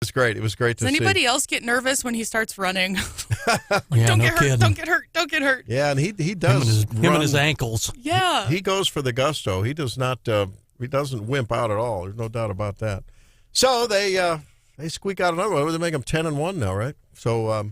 was great. It was great to see. Does anybody else get nervous when he starts running? Yeah, Don't no get hurt. kidding. Don't get hurt. Don't get hurt. Yeah, and he does. Him and his ankles. Yeah. He goes for the gusto. He does not. He doesn't wimp out at all. There's no doubt about that. So they squeak out another one. They make them 10-1 now, right? So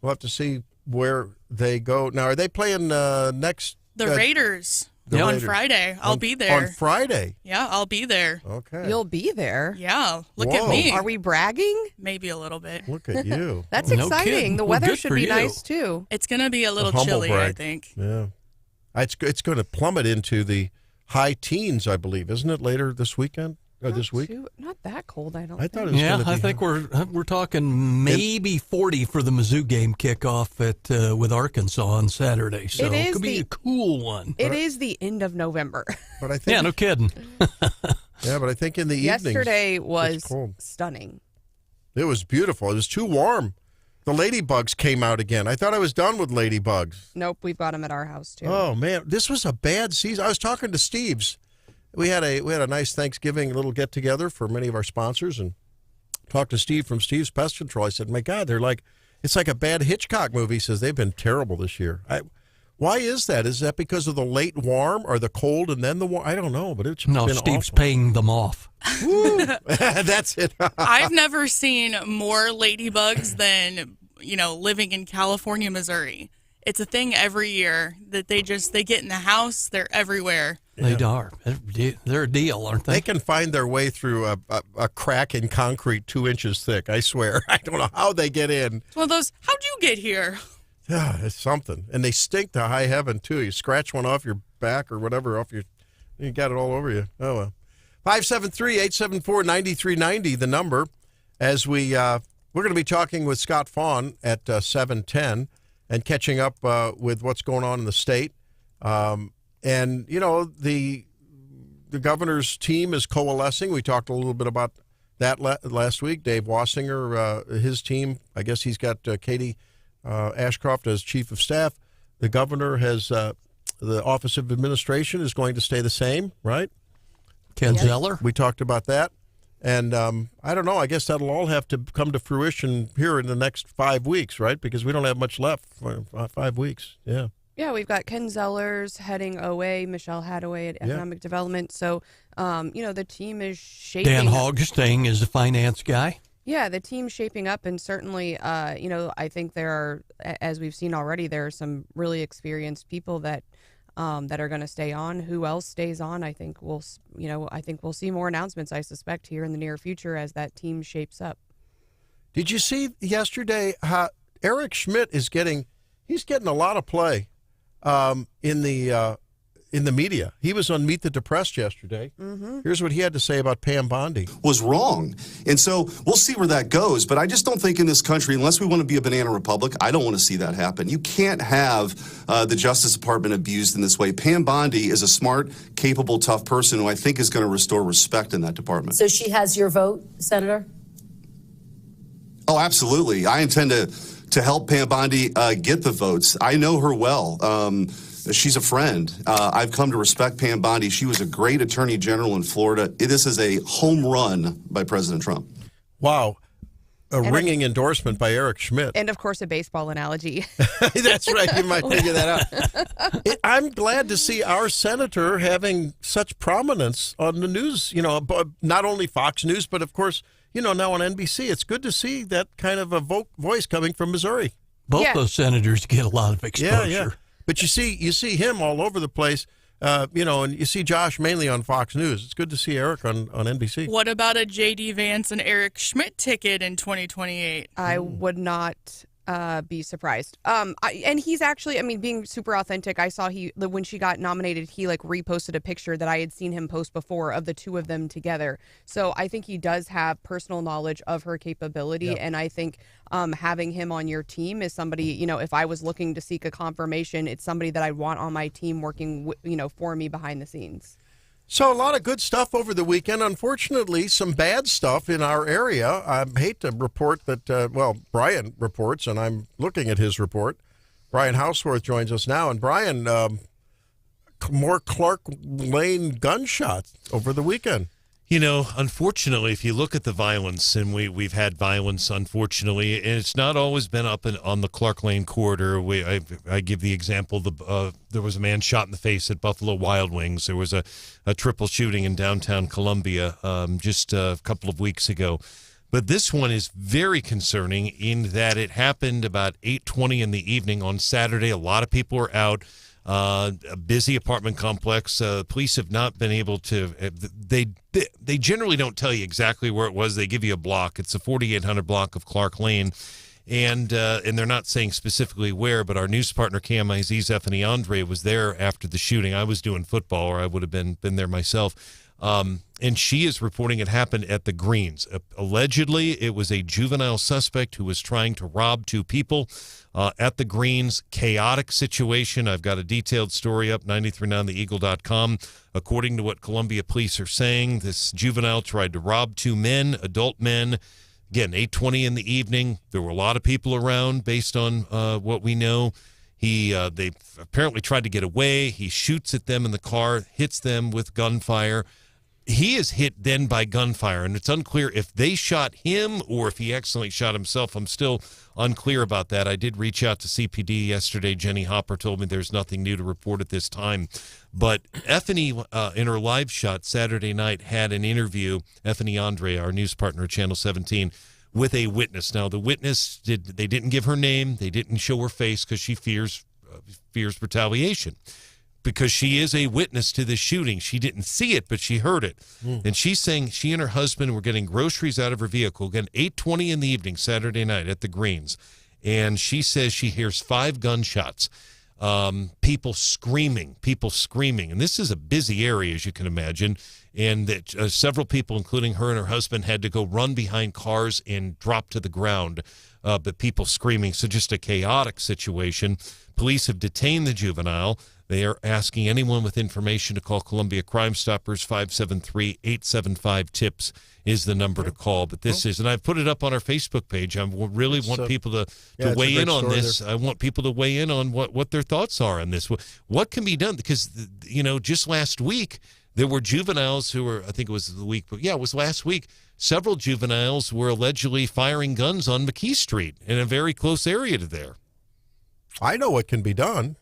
we'll have to see where they go. Now, are they playing next? The Raiders. The On Raiders. Friday. I'll be there. On Friday? Yeah, I'll be there. Okay. You'll be there. Yeah. Look Whoa. at me. Are we bragging? Maybe a little bit. Look at you. That's No exciting. kidding. The Well, weather good should for be you. nice, too. It's going to be a little humble chilly, I brag. think. Yeah. It's going to plummet into the high teens, I believe, isn't it, later this weekend? Or this week? Not that cold, I don't I think. thought it was Yeah, going to be I think we're talking maybe 40 for the Mizzou game kickoff with Arkansas on Saturday. So It it is could be a cool one. It is the end of November. But I think, Yeah, no kidding. yeah, but I think in the evenings. Yesterday it's was cold. stunning. It was beautiful. It was too warm. The ladybugs came out again. I thought I was done with ladybugs. Nope, we've got them at our house, too. Oh man, this was a bad season. I was talking to Steve's. We had a nice Thanksgiving little get together for many of our sponsors, and talked to Steve from Steve's Pest Control. I said, "My God, it's like a bad Hitchcock movie." He says they've been terrible this year. Why is that? Is that because of the late warm or the cold and then the warm? I don't know, but it's No, been Steve's awful. paying them off. That's it. I've never seen more ladybugs than, living in California, Missouri. It's a thing every year that they get in the house. They're everywhere. They are. They're a deal, aren't They they? can find their way through a crack in concrete 2 inches thick. I swear. I don't know how they get in. It's one of those, how'd you get here? Yeah, it's something. And they stink to high heaven, too. You scratch one off your back or whatever, you got it all over you. Oh, well. 573-874-9390, the number. As we're going to be talking with Scott Faughn at 7:10 and catching up with what's going on in the state. And, the governor's team is coalescing. We talked a little bit about that last week. Dave Wassinger, his team, I guess he's got Katie Ashcroft as chief of staff. The governor has the Office of Administration is going to stay the same, right? Ken Zeller? We talked about that. And I don't know. I guess that'll all have to come to fruition here in the next 5 weeks, right? Because we don't have much left for 5 weeks. Yeah. Yeah, we've got Ken Zellers heading OA, Michelle Hadaway at Economic Development. So, the team is shaping Dan up. Hogstang is the finance guy. Yeah, the team's shaping up, and certainly, I think there are, as we've seen already, there are some really experienced people that are going to stay on. Who else stays on? I think we'll see more announcements, I suspect, here in the near future as that team shapes up. Did you see yesterday how Eric Schmidt is getting a lot of play in the media? He was on Meet the Depressed yesterday. Mm-hmm. Here's what he had to say about Pam Bondi. Was wrong. And so we'll see where that goes. But I just don't think in this country, unless we want to be a banana republic, I don't want to see that happen. You can't have the Justice Department abused in this way. Pam Bondi is a smart, capable, tough person who I think is going to restore respect in that department. So she has your vote, Senator? Oh, absolutely. I intend to help Pam Bondi get the votes. I know her well. She's a friend. I've come to respect Pam Bondi. She was a great attorney general in Florida. This is a home run by President Trump. Wow. A ringing endorsement by Eric Schmidt. And, of course, a baseball analogy. That's right. You might figure that out. I'm glad to see our senator having such prominence on the news, not only Fox News, but, of course, now on NBC. It's good to see that kind of a voice coming from Missouri. Both those senators get a lot of exposure. Yeah. But you see him all over the place, and you see Josh mainly on Fox News. It's good to see Eric on NBC. What about a J.D. Vance and Eric Schmidt ticket in 2028? I would not be surprised. And he's actually, being super authentic. I saw when she got nominated, he reposted a picture that I had seen him post before of the two of them together. So I think he does have personal knowledge of her capability. Yep. And I think having him on your team is somebody, if I was looking to seek a confirmation, it's somebody that I'd want on my team working, for me behind the scenes. So a lot of good stuff over the weekend. Unfortunately, some bad stuff in our area. I hate to report that, Brian reports, and I'm looking at his report. Brian Hauswirth joins us now. And Brian, more Clark Lane gunshots over the weekend. Unfortunately, if you look at the violence, and we've had violence, unfortunately, and it's not always been up on the Clark Lane corridor. I give the example, there was a man shot in the face at Buffalo Wild Wings. There was a triple shooting in downtown Columbia just a couple of weeks ago. But this one is very concerning in that it happened about 8:20 in the evening on Saturday. A lot of people were out. A busy apartment complex. Police have not been able to. They generally don't tell you exactly where it was. They give you a block. It's the 4800 block of Clark Lane, and they're not saying specifically where. But our news partner KMIZ's Stephanie Andre was there after the shooting. I was doing football, or I would have been there myself. And she is reporting it happened at the Greens. Allegedly, it was a juvenile suspect who was trying to rob two people at the Greens. Chaotic situation. I've got a detailed story up, 939theeagle.com. According to what Columbia police are saying, this juvenile tried to rob two men, adult men. Again, 8:20 in the evening. There were a lot of people around based on what we know. They apparently tried to get away. He shoots at them in the car, hits them with gunfire. He is hit then by gunfire, and it's unclear if they shot him or if he accidentally shot himself. I'm still unclear about that. I did reach out to CPD yesterday. Jenny Hopper told me there's nothing new to report at this time. But Stephanie, in her live shot Saturday night, had an interview, Stephanie Andre, our news partner at Channel 17, with a witness. Now, the witness, they didn't give her name. They didn't show her face because she fears retaliation, because she is a witness to this shooting. She didn't see it, but she heard it. And she's saying she and her husband were getting groceries out of her vehicle, again, 8:20 in the evening, Saturday night at the Greens. And she says she hears 5 gunshots, people screaming. And this is a busy area, as you can imagine. And that several people, including her and her husband, had to go run behind cars and drop to the ground, but people screaming. So just a chaotic situation. Police have detained the juvenile. They are asking anyone with information to call Columbia Crime Stoppers. 573-875-TIPS is the number to call. But this is, and I've put it up on our Facebook page. I really want people to weigh in on this. There. I want people to weigh in on what their thoughts are on this. What can be done? Because, just last week, there were juveniles who were, I think it was the week, but it was last week. Several juveniles were allegedly firing guns on McKee Street in a very close area to there. I know what can be done.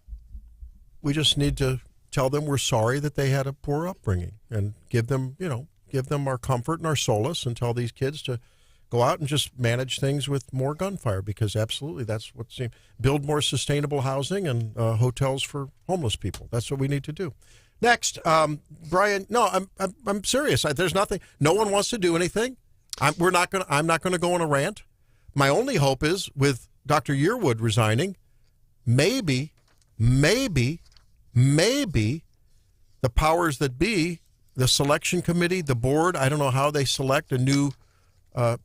We just need to tell them we're sorry that they had a poor upbringing and give them our comfort and our solace, and tell these kids to go out and just manage things with more gunfire, because absolutely that's what seems. Build more sustainable housing and hotels for homeless people. That's what we need to do. Next, Brian. No, I'm serious. There's nothing. No one wants to do anything. I'm not going to go on a rant. My only hope is with Dr. Yearwood resigning, maybe the powers that be, the selection committee, the board, I don't know how they select a new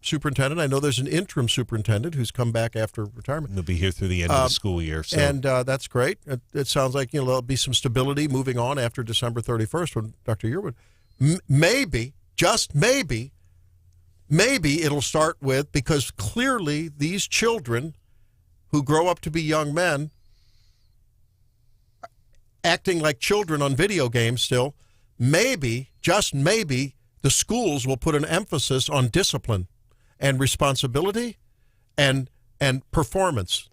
superintendent. I know there's an interim superintendent who's come back after retirement. They'll be here through the end of the school year. So. And that's great. It sounds like there'll be some stability moving on after December 31st when Dr. Yearwood. Maybe, just maybe it'll start with, because clearly these children who grow up to be young men acting like children on video games still, maybe, just maybe, the schools will put an emphasis on discipline and responsibility and performance.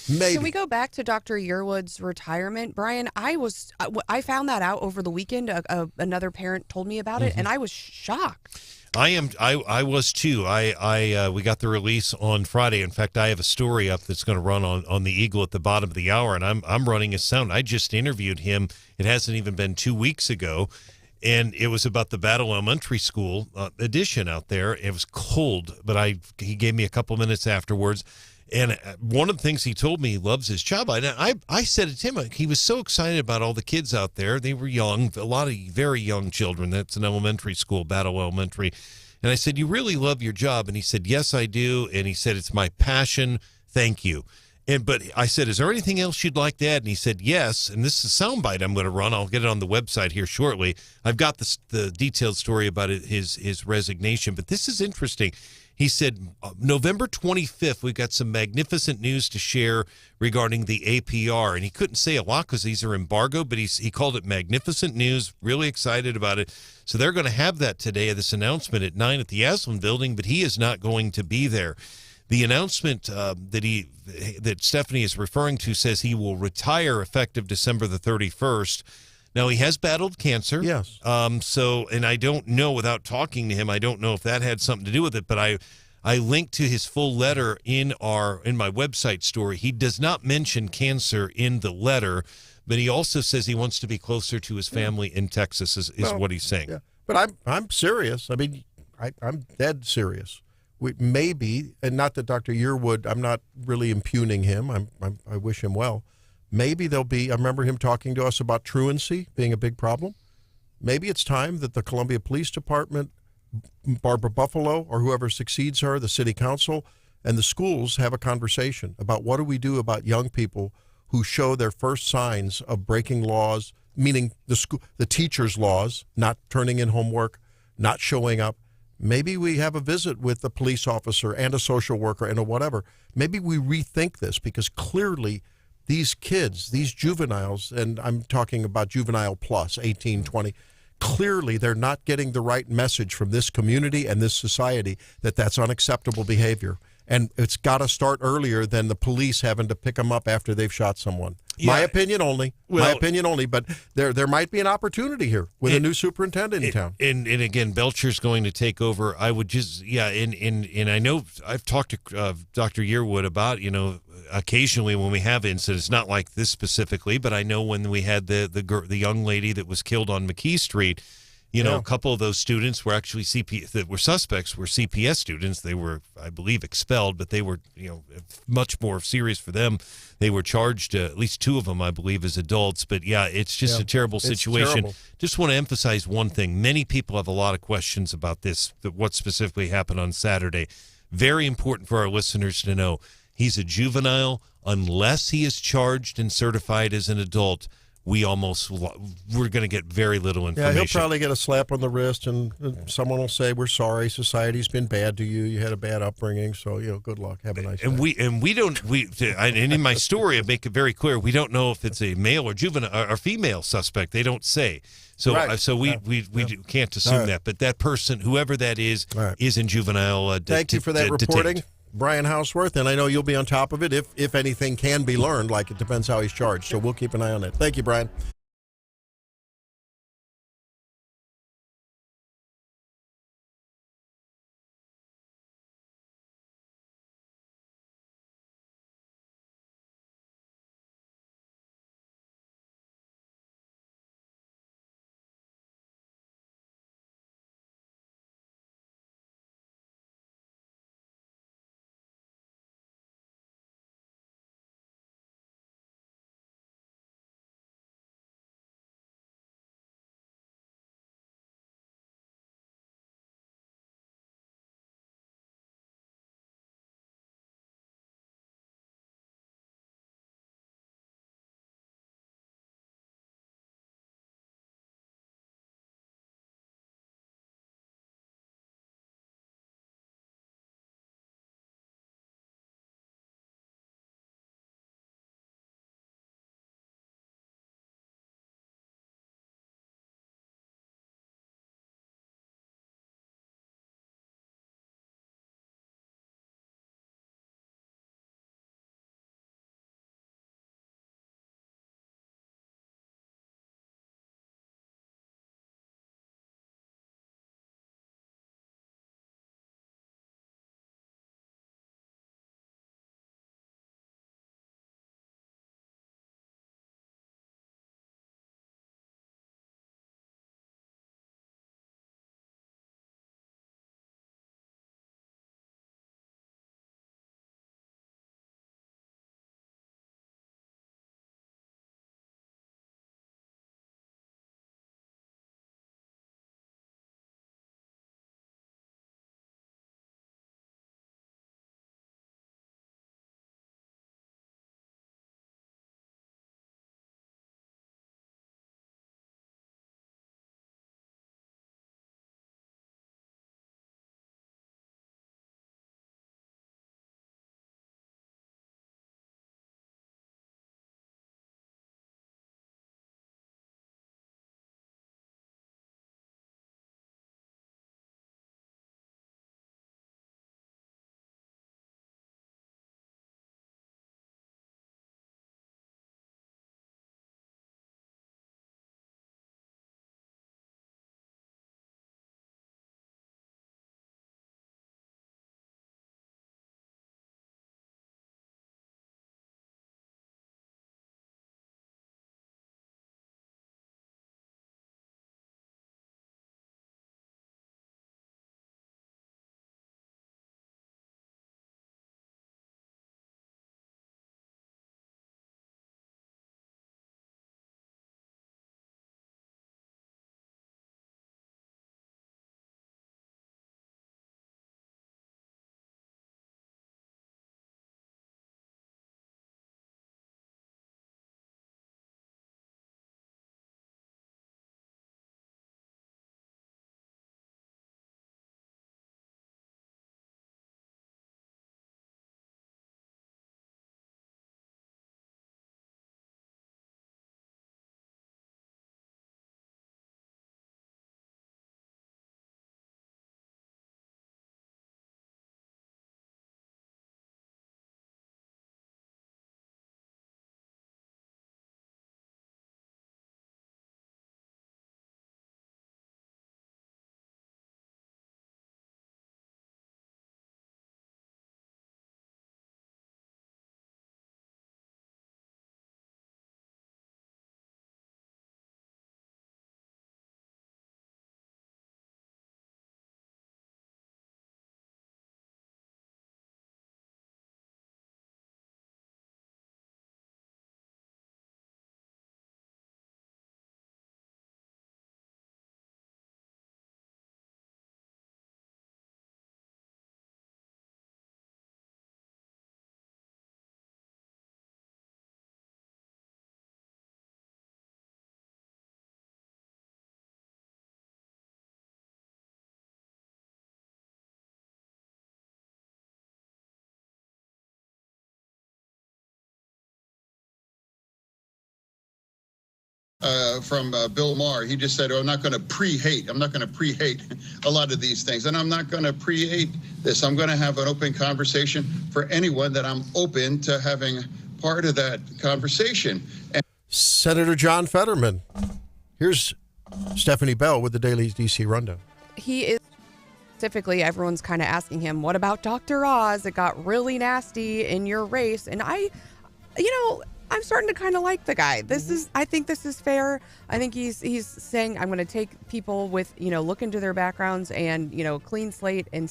Maybe. Can we go back to Dr. Yearwood's retirement? Brian, I found that out over the weekend. Another parent told me about it, and I was shocked. I was too. We got the release on Friday. In fact, I have a story up that's going to run on the Eagle at the bottom of the hour, and I'm running his sound. I just interviewed him. It hasn't even been 2 weeks ago, and it was about the Battle Elementary School edition out there. It was cold, but he gave me a couple minutes afterwards. And one of the things he told me, he loves his job. I said it to him, he was so excited about all the kids out there. They were young, a lot of very young children. That's an elementary school, Battle Elementary. And I said, you really love your job? And he said, yes, I do. And he said, it's my passion. Thank you. But I said, is there anything else you'd like to add? And he said, yes. And this is a soundbite I'm going to run. I'll get it on the website here shortly. I've got the detailed story about his resignation. But this is interesting. He said, November 25th, we've got some magnificent news to share regarding the APR. And he couldn't say a lot because these are embargoed, but he called it magnificent news, really excited about it. So they're going to have that today, this announcement at 9 at the Aslan Building, but he is not going to be there. The announcement that Stephanie is referring to says he will retire effective December the 31st. Now, he has battled cancer. Yes. And I don't know, without talking to him, I don't know if that had something to do with it, but I linked to his full letter in my website story. He does not mention cancer in the letter, but he also says he wants to be closer to his family in Texas, is what he's saying. Yeah. But I'm serious. I mean, I'm dead serious. Maybe, and not that Dr. Yearwood, I'm not really impugning him. I wish him well. Maybe there'll be, I remember him talking to us about truancy being a big problem. Maybe it's time that the Columbia Police Department, Barbara Buffalo, or whoever succeeds her, the city council, and the schools have a conversation about what do we do about young people who show their first signs of breaking laws, meaning the teachers' laws, not turning in homework, not showing up. Maybe we have a visit with a police officer and a social worker and a whatever. Maybe we rethink this because clearly these kids, these juveniles, and I'm talking about juvenile plus, 18, 20, clearly they're not getting the right message from this community and this society that that's unacceptable behavior. And it's got to start earlier than the police having to pick them up after they've shot someone. Yeah. My opinion only. But there might be an opportunity here with a new superintendent in town. And again, Belcher's going to take over. I would just, and I know I've talked to Dr. Yearwood about, occasionally when we have incidents, not like this specifically, but I know when we had the young lady that was killed on McKee Street, a couple of those students were actually that were suspects were CPS students. They were, I believe, expelled, but they were, much more serious for them. They were charged, at least two of them, I believe, as adults. But yeah, it's just a terrible situation. Terrible. Just want to emphasize one thing. Many people have a lot of questions about this, what specifically happened on Saturday. Very important for our listeners to know. He's a juvenile. Unless he is charged and certified as an adult, we're going to get very little information. Yeah, he'll probably get a slap on the wrist, and someone will say, "We're sorry, society's been bad to you. You had a bad upbringing, so good luck. Have a nice day." And in my story, I make it very clear we don't know if it's a male or juvenile or female suspect. They don't say. So, right. We can't assume that. But that person, whoever that is in juvenile. Thank you for that reporting, Brian Hauswirth, and I know you'll be on top of it if anything can be learned, like it depends how he's charged. So we'll keep an eye on that. Thank you, Brian. from Bill Maher. He just said, I'm not going to pre-hate. I'm not going to pre-hate a lot of these things. And I'm not going to pre-hate this. I'm going to have an open conversation for anyone that I'm open to having part of that conversation. And Senator John Fetterman. Here's Stephanie Bell with the Daily DC Rundown. He is specifically, everyone's kind of asking him, what about Dr. Oz? It got really nasty in your race. And I'm starting to kind of like the guy. I think this is fair. I think he's saying, I'm going to take people with, look into their backgrounds and, clean slate and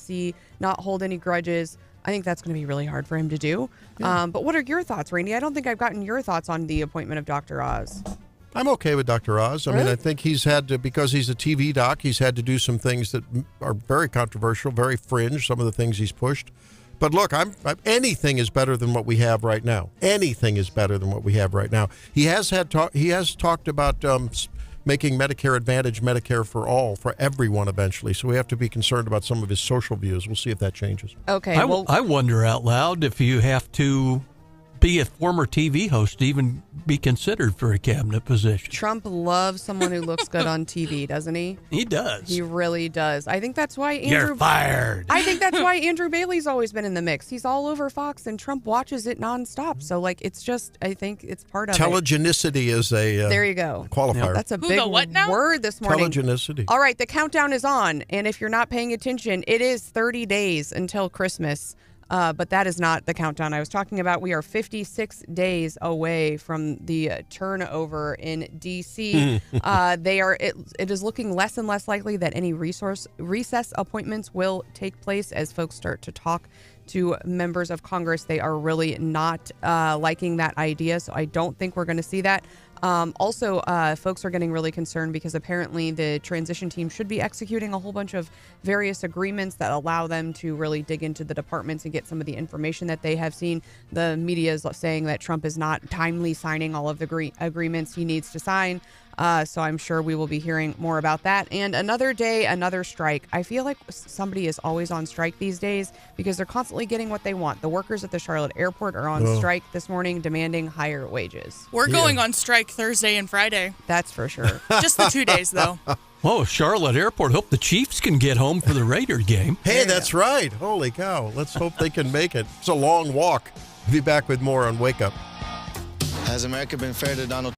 not hold any grudges. I think that's going to be really hard for him to do. Yeah. But what are your thoughts, Randy? I don't think I've gotten your thoughts on the appointment of Dr. Oz. I'm okay with Dr. Oz. I mean, I think he's had to, because he's a TV doc, he's had to do some things that are very controversial, very fringe, some of the things he's pushed. But look, anything is better than what we have right now. Anything is better than what we have right now. He has talked about making Medicare Advantage Medicare for all, for everyone eventually. So we have to be concerned about some of his social views. We'll see if that changes. Okay. I wonder out loud if you have to be a former TV host to even be considered for a cabinet position. Trump loves someone who looks good on TV, doesn't he? He does. He really does. I think that's why You're fired. I think that's why Andrew Bailey's always been in the mix. He's all over Fox, and Trump watches it nonstop. So, it's just, I think it's part of Telegenicity is a there you go. qualifier. Yep. That's a big word this morning. Telegenicity. All right, the countdown is on, and if you're not paying attention, it is 30 days until Christmas. But that is not the countdown I was talking about. We are 56 days away from the turnover in D.C. It is looking less and less likely that any recess appointments will take place as folks start to talk to members of Congress. They are really not liking that idea, so I don't think we're going to see that. Also, folks are getting really concerned because apparently the transition team should be executing a whole bunch of various agreements that allow them to really dig into the departments and get some of the information that they have seen. The media is saying that Trump is not timely signing all of the agreements he needs to sign. So I'm sure we will be hearing more about that. And another day, another strike. I feel like somebody is always on strike these days because they're constantly getting what they want. The workers at the Charlotte airport are on strike this morning, demanding higher wages. We're going on strike Thursday and Friday. That's for sure. Just the 2 days, though. Oh, Charlotte Airport. Hope the Chiefs can get home for the Raider game. Hey, that's right. Holy cow. Let's hope they can make it. It's a long walk. We'll be back with more on Wake Up. Has America been fair to Donald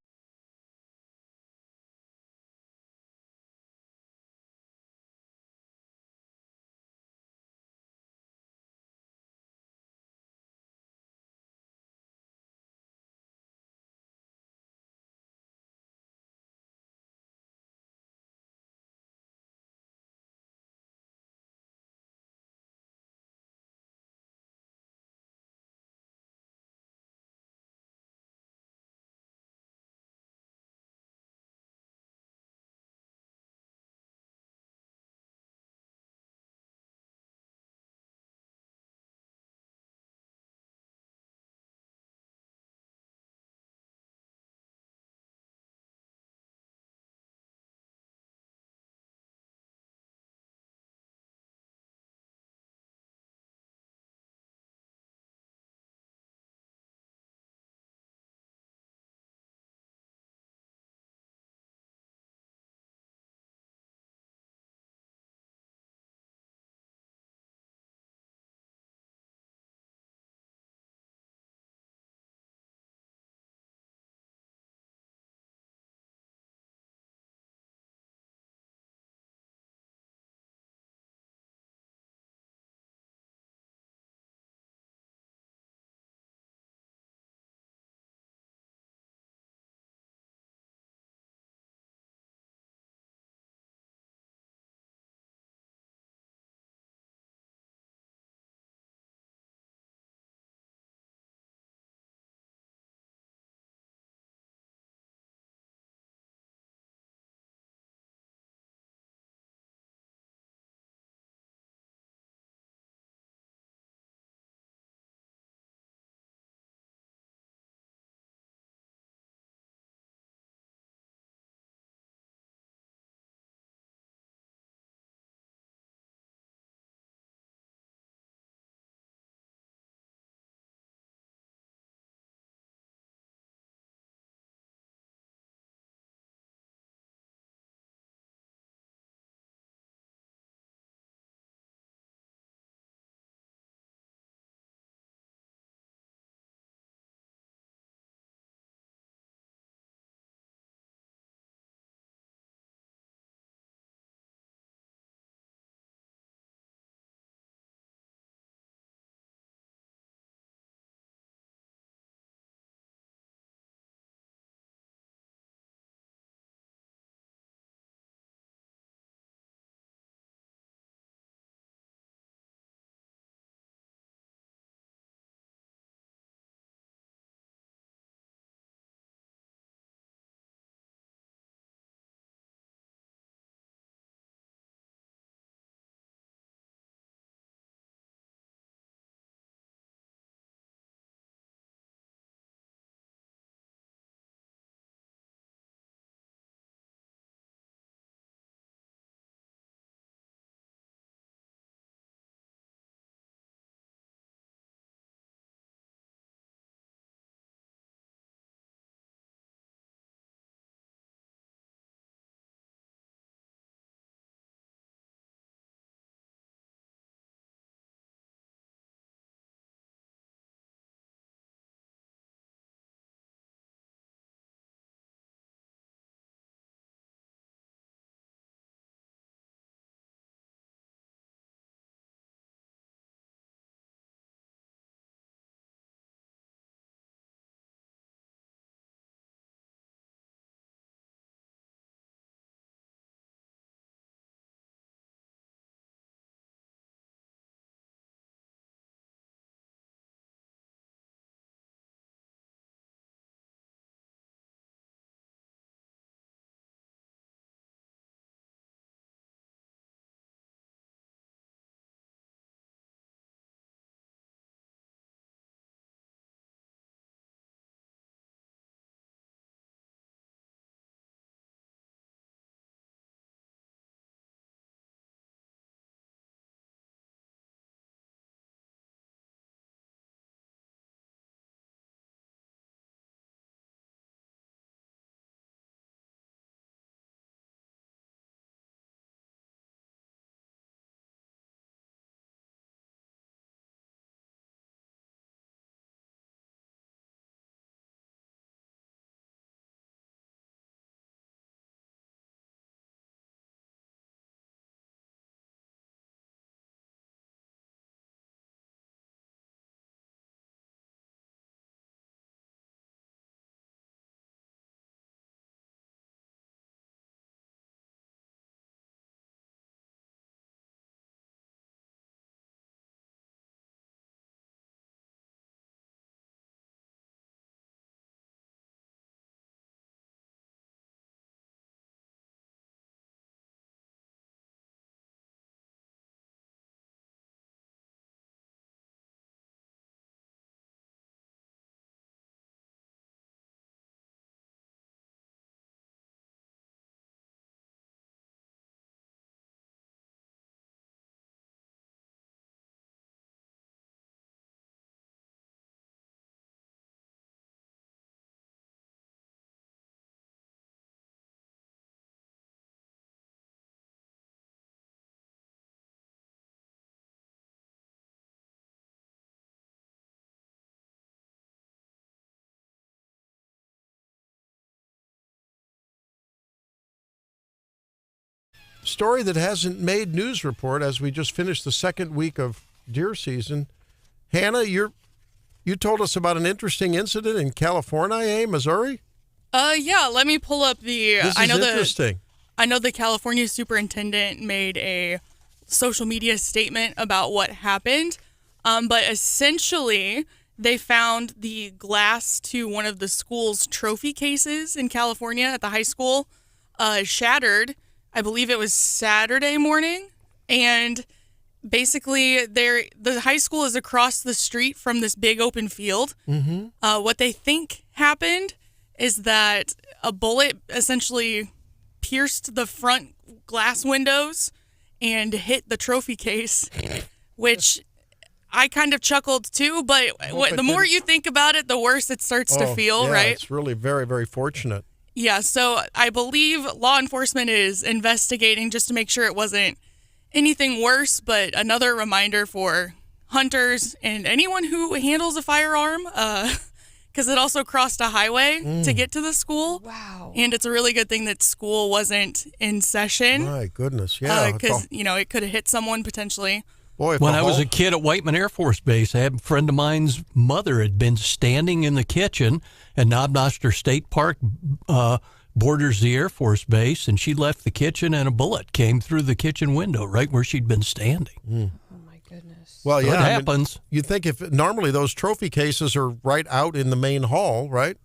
story that hasn't made news report as we just finished the second week of deer season. Hannah, you told us about an interesting incident in California, Missouri? Yeah, let me pull up the This is interesting. I know the California superintendent made a social media statement about what happened. But essentially, they found the glass to one of the school's trophy cases in California at the high school shattered. I believe it was Saturday morning. And basically, the high school is across the street from this big open field. Mm-hmm. What they think happened is that a bullet essentially pierced the front glass windows and hit the trophy case, which I kind of chuckled too, but the more you think about it, the worse it starts to feel, yeah, right? It's really very, very fortunate. Yeah, so I believe law enforcement is investigating just to make sure it wasn't anything worse, but another reminder for hunters and anyone who handles a firearm, because it also crossed a highway to get to the school. Wow. And it's a really good thing that school wasn't in session. My goodness, yeah. Because, it could have hit someone potentially. Boy, when I was a kid at Whiteman Air Force Base, I had a friend of mine's mother had been standing in the kitchen at Knobnoster State Park, borders the Air Force Base, and she left the kitchen and a bullet came through the kitchen window right where she'd been standing. Oh, my goodness. Well, yeah. It happens. You'd think if normally those trophy cases are right out in the main hall, right?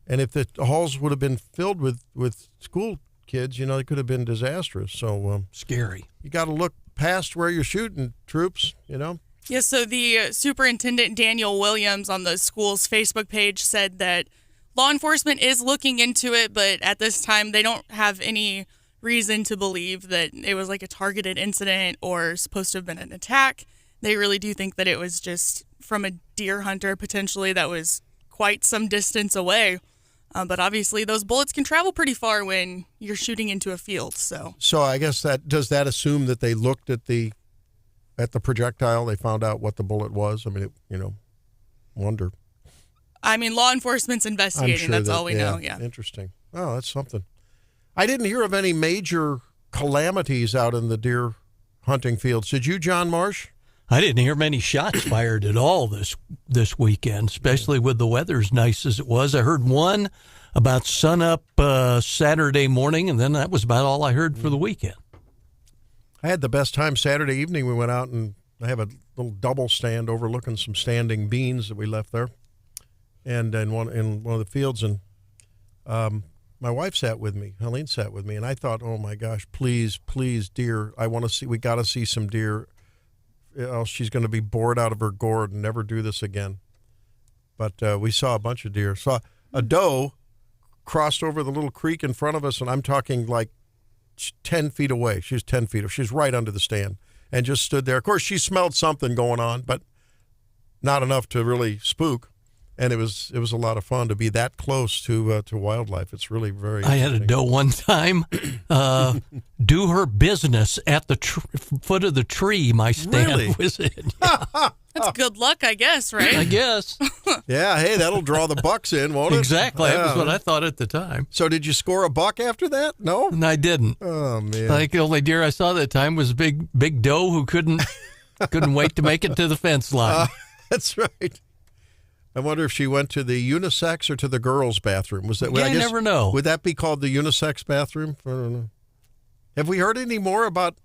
And if the halls would have been filled with school kids, it could have been disastrous. So Scary. You got to look past where you're shooting, troops, Yeah, so the superintendent, Daniel Williams, on the school's Facebook page said that law enforcement is looking into it, but at this time they don't have any reason to believe that it was like a targeted incident or supposed to have been an attack. They really do think that it was just from a deer hunter potentially that was quite some distance away. But obviously those bullets can travel pretty far when you're shooting into a field. So I guess does that assume that they looked at the projectile, they found out what the bullet was? I mean, wonder. I mean, law enforcement's investigating. I'm sure that's all we know. Yeah. Interesting. Oh, that's something. I didn't hear of any major calamities out in the deer hunting fields. Did you, John Marsh? I didn't hear many shots fired at all this weekend, especially with the weather as nice as it was. I heard one about sunup Saturday morning, and then that was about all I heard for the weekend. I had the best time Saturday evening. We went out and I have a little double stand overlooking some standing beans that we left there, and in one of the fields. And my wife sat with me. Helene sat with me, and I thought, oh my gosh, please, deer! We got to see some deer. Else she's going to be bored out of her gourd and never do this again. But we saw a bunch of deer. Saw a doe crossed over the little creek in front of us, and I'm talking like 10 feet away. She was 10 feet. She was right under the stand and just stood there. Of course, she smelled something going on, but not enough to really spook. And it was a lot of fun to be that close to wildlife. It's really very I had a doe one time do her business at the foot of the tree my stand was in. Yeah. That's good luck, I guess, right? I guess. Yeah, hey, that'll draw the bucks in, won't it? Exactly. That was what I thought at the time. So did you score a buck after that? No? And I didn't. Oh, man. Like the only deer I saw that time was a big doe who couldn't wait to make it to the fence line. That's right. I wonder if she went to the unisex or to the girls' bathroom. Was that? Yeah, I guess, never know. Would that be called the unisex bathroom? I don't know. Have we heard any more about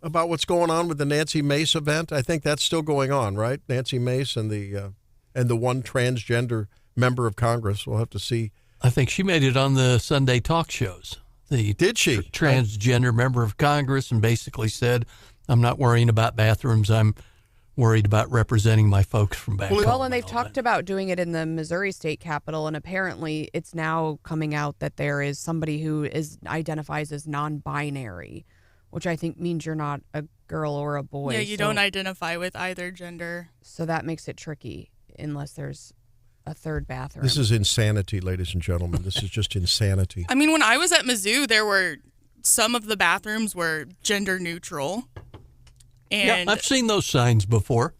what's going on with the Nancy Mace event? I think that's still going on, right? Nancy Mace and the one transgender member of Congress. We'll have to see. I think she made it on the Sunday talk shows. Did she? Transgender member of Congress, and basically said, "I'm not worrying about bathrooms. I'm worried about representing my folks from back home." Well, and they've talked about doing it in the Missouri State Capitol, and apparently it's now coming out that there is somebody who identifies as non-binary, which I think means you're not a girl or a boy. Yeah, you don't identify with either gender. So that makes it tricky unless there's a third bathroom. This is insanity, ladies and gentlemen. This is just insanity. I mean, when I was at Mizzou, there were some of the bathrooms were gender neutral. And yeah, I've seen those signs before.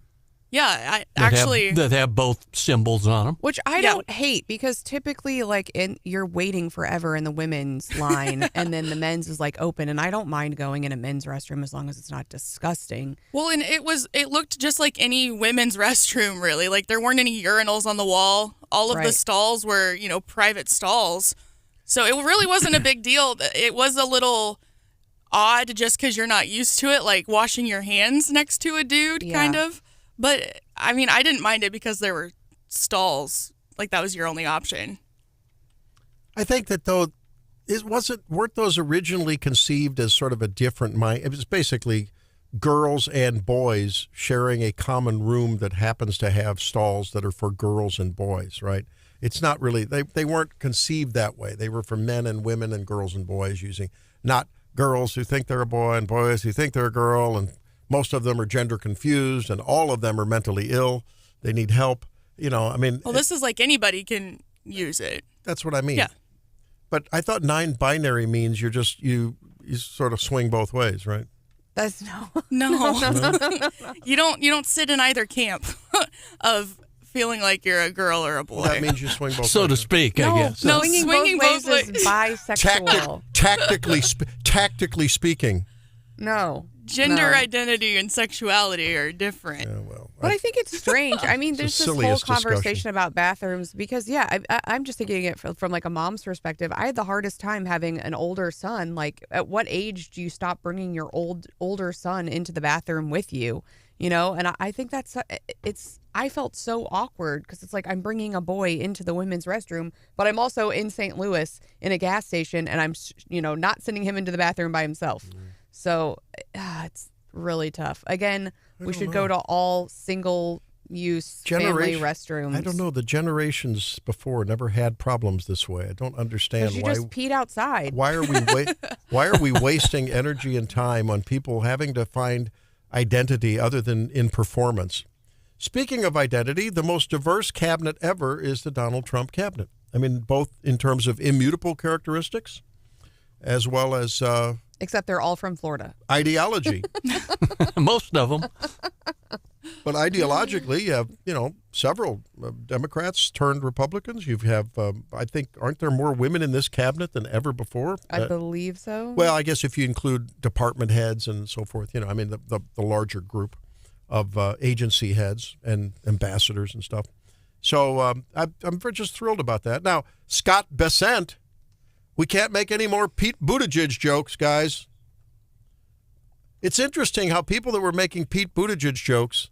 Yeah, that have both symbols on them. Which I don't hate, because typically, like, you're waiting forever in the women's line, and then the men's is like open, and I don't mind going in a men's restroom as long as it's not disgusting. Well, and it looked just like any women's restroom, really. Like, there weren't any urinals on the wall. All of the stalls were, private stalls. So it really wasn't a big deal. It was a little odd just because you're not used to it, like washing your hands next to a dude, kind of. But, I mean, I didn't mind it because there were stalls. Like, that was your only option. I think that, though, weren't those originally conceived as sort of a different mind? It was basically girls and boys sharing a common room that happens to have stalls that are for girls and boys, right? It's not really, they weren't conceived that way. They were for men and women and girls and boys using, not girls who think they're a boy and boys who think they're a girl, and most of them are gender confused, and all of them are mentally ill. They need help. I mean. Well, this is like anybody can use it. That's what I mean. Yeah. But I thought non-binary means you sort of swing both ways, right? That's no. You don't sit in either camp of feeling like you're a girl or a boy. Well, that means you swing both ways. So to speak, I guess. No, swinging both ways is bisexual. Tactically speaking. No. Gender identity and sexuality are different. Yeah, but I think it's strange. I mean, there's this whole conversation about bathrooms because, I'm just thinking it from like a mom's perspective. I had the hardest time having an older son. Like, at what age do you stop bringing your older son into the bathroom with you? And I think I felt so awkward because it's like I'm bringing a boy into the women's restroom, but I'm also in St. Louis in a gas station, and I'm, not sending him into the bathroom by himself. So it's really tough. Again, we should go to all single-use family restrooms. I don't know. The generations before never had problems this way. I don't understand why. You just peed outside. Why are we wasting energy and time on people having to find identity other than in performance? Speaking of identity, the most diverse cabinet ever is the Donald Trump cabinet. I mean, both in terms of immutable characteristics as well as except they're all from Florida. Ideology. Most of them. But ideologically, you have, several Democrats turned Republicans. You have, I think, aren't there more women in this cabinet than ever before? I believe so. Well, I guess if you include department heads and so forth, the larger group of agency heads and ambassadors and stuff. So I'm just thrilled about that. Now, Scott Bessent, we can't make any more Pete Buttigieg jokes, guys. It's interesting how people that were making Pete Buttigieg jokes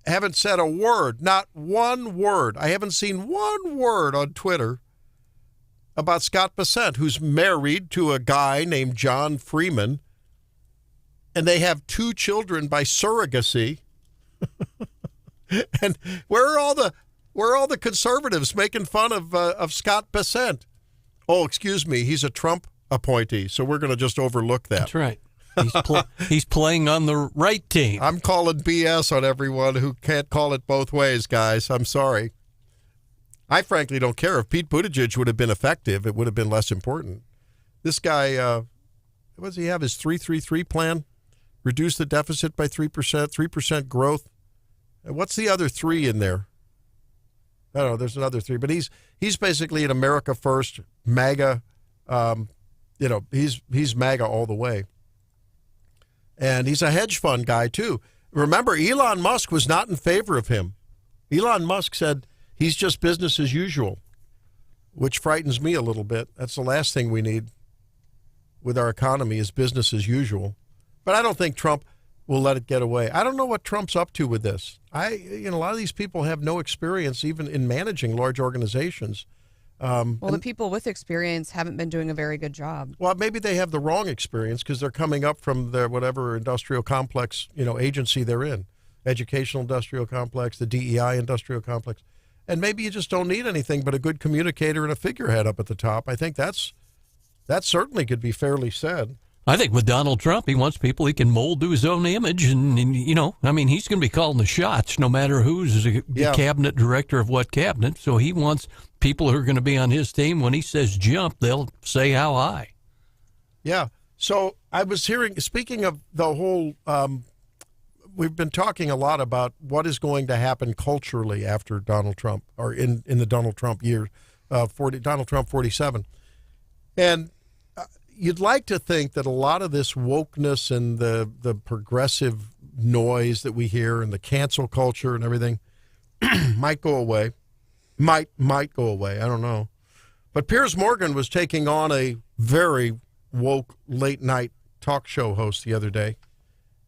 haven't said a word, not one word. I haven't seen one word on Twitter about Scott Bessent, who's married to a guy named John Freeman, and they have 2 children by surrogacy. And where are all the conservatives making fun of Scott Bessent? Oh, excuse me, he's a Trump appointee, so we're going to just overlook that. That's right. He's playing on the right team. I'm calling BS on everyone who can't call it both ways, guys. I'm sorry. I frankly don't care. If Pete Buttigieg would have been effective, it would have been less important. This guy, what does he have? His 3-3-3 plan? Reduce the deficit by 3%, 3% growth. What's the other 3 in there? I don't know. There's another 3, but he's basically an America First MAGA. He's MAGA all the way. And he's a hedge fund guy, too. Remember, Elon Musk was not in favor of him. Elon Musk said he's just business as usual, which frightens me a little bit. That's the last thing we need with our economy is business as usual. But I don't think Trump will let it get away. I don't know what Trump's up to with this. A lot of these people have no experience even in managing large organizations. The people with experience haven't been doing a very good job. Well, maybe they have the wrong experience because they're coming up from their whatever industrial complex, agency they're in, educational industrial complex, the DEI industrial complex. And maybe you just don't need anything but a good communicator and a figurehead up at the top. I think that certainly could be fairly said. I think with Donald Trump, he wants people he can mold to his own image. And he's going to be calling the shots no matter who's the cabinet director of what cabinet. So he wants people who are going to be on his team. When he says jump, they'll say how high. Yeah. So I was hearing, speaking of the whole we've been talking a lot about what is going to happen culturally after Donald Trump, or in the Donald Trump year, Donald Trump 47. And you'd like to think that a lot of this wokeness and the progressive noise that we hear and the cancel culture and everything might go away. Might go away. I don't know. But Piers Morgan was taking on a very woke late night talk show host the other day.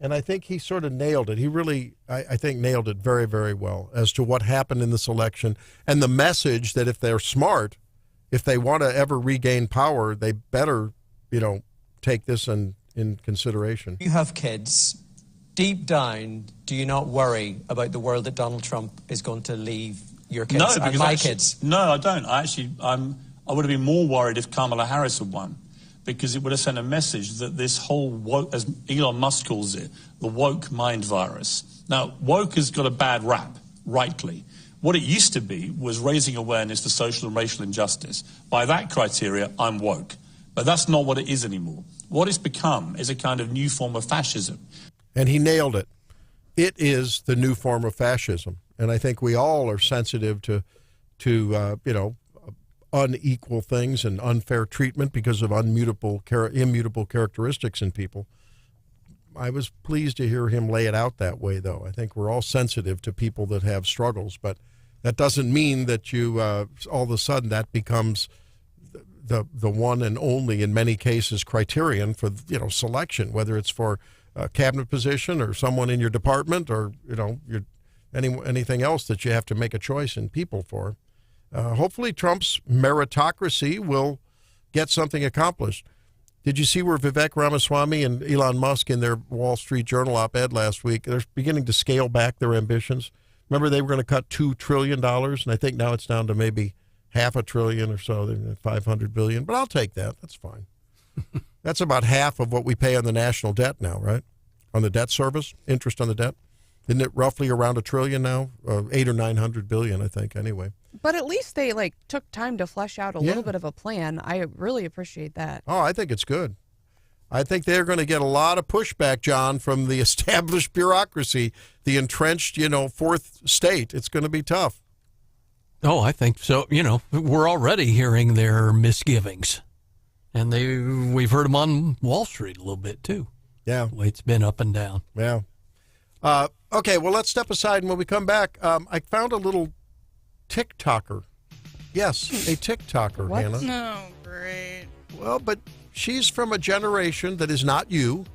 And I think he sort of nailed it. He really, I think, nailed it very, very well as to what happened in this election and the message that if they're smart, if they want to ever regain power, they better, take this in consideration. You have kids. Deep down, do you not worry about the world that Donald Trump is going to leave your kids and my kids? No, I don't. I would have been more worried if Kamala Harris had won, because it would have sent a message that this whole woke, as Elon Musk calls it, the woke mind virus. Now, woke has got a bad rap, rightly. What it used to be was raising awareness for social and racial injustice. By that criteria, I'm woke. But that's not what it is anymore. What it's become is a kind of new form of fascism. And he nailed it. It is the new form of fascism. And I think we all are sensitive to unequal things and unfair treatment because of immutable characteristics in people. I was pleased to hear him lay it out that way, though. I think we're all sensitive to people that have struggles, but that doesn't mean that you all of a sudden that becomes the one and only, in many cases, criterion for selection, whether it's for a cabinet position or someone in your department or anything else that you have to make a choice in people for. Hopefully Trump's meritocracy will get something accomplished. Did you see where Vivek Ramaswamy and Elon Musk in their Wall Street Journal op-ed last week, they're beginning to scale back their ambitions? Remember they were going to cut $2 trillion, and I think now it's down to maybe $500 billion or so, $500 billion. But I'll take that. That's fine. That's about half of what we pay on the national debt now, right? On the debt service, interest on the debt. Isn't it roughly around $1 trillion now? 800 or 900 billion, I think, anyway. But at least they took time to flesh out a little bit of a plan. I really appreciate that. Oh, I think it's good. I think they're going to get a lot of pushback, John, from the established bureaucracy, the entrenched, fourth state. It's going to be tough. Oh, I think so. We're already hearing their misgivings. And we've heard them on Wall Street a little bit, too. Yeah. The way it's been up and down. Yeah. Okay, well, let's step aside. And when we come back, I found a little TikToker. Yes, a TikToker, What? Hannah. No, great. Well, but she's from a generation that is not you.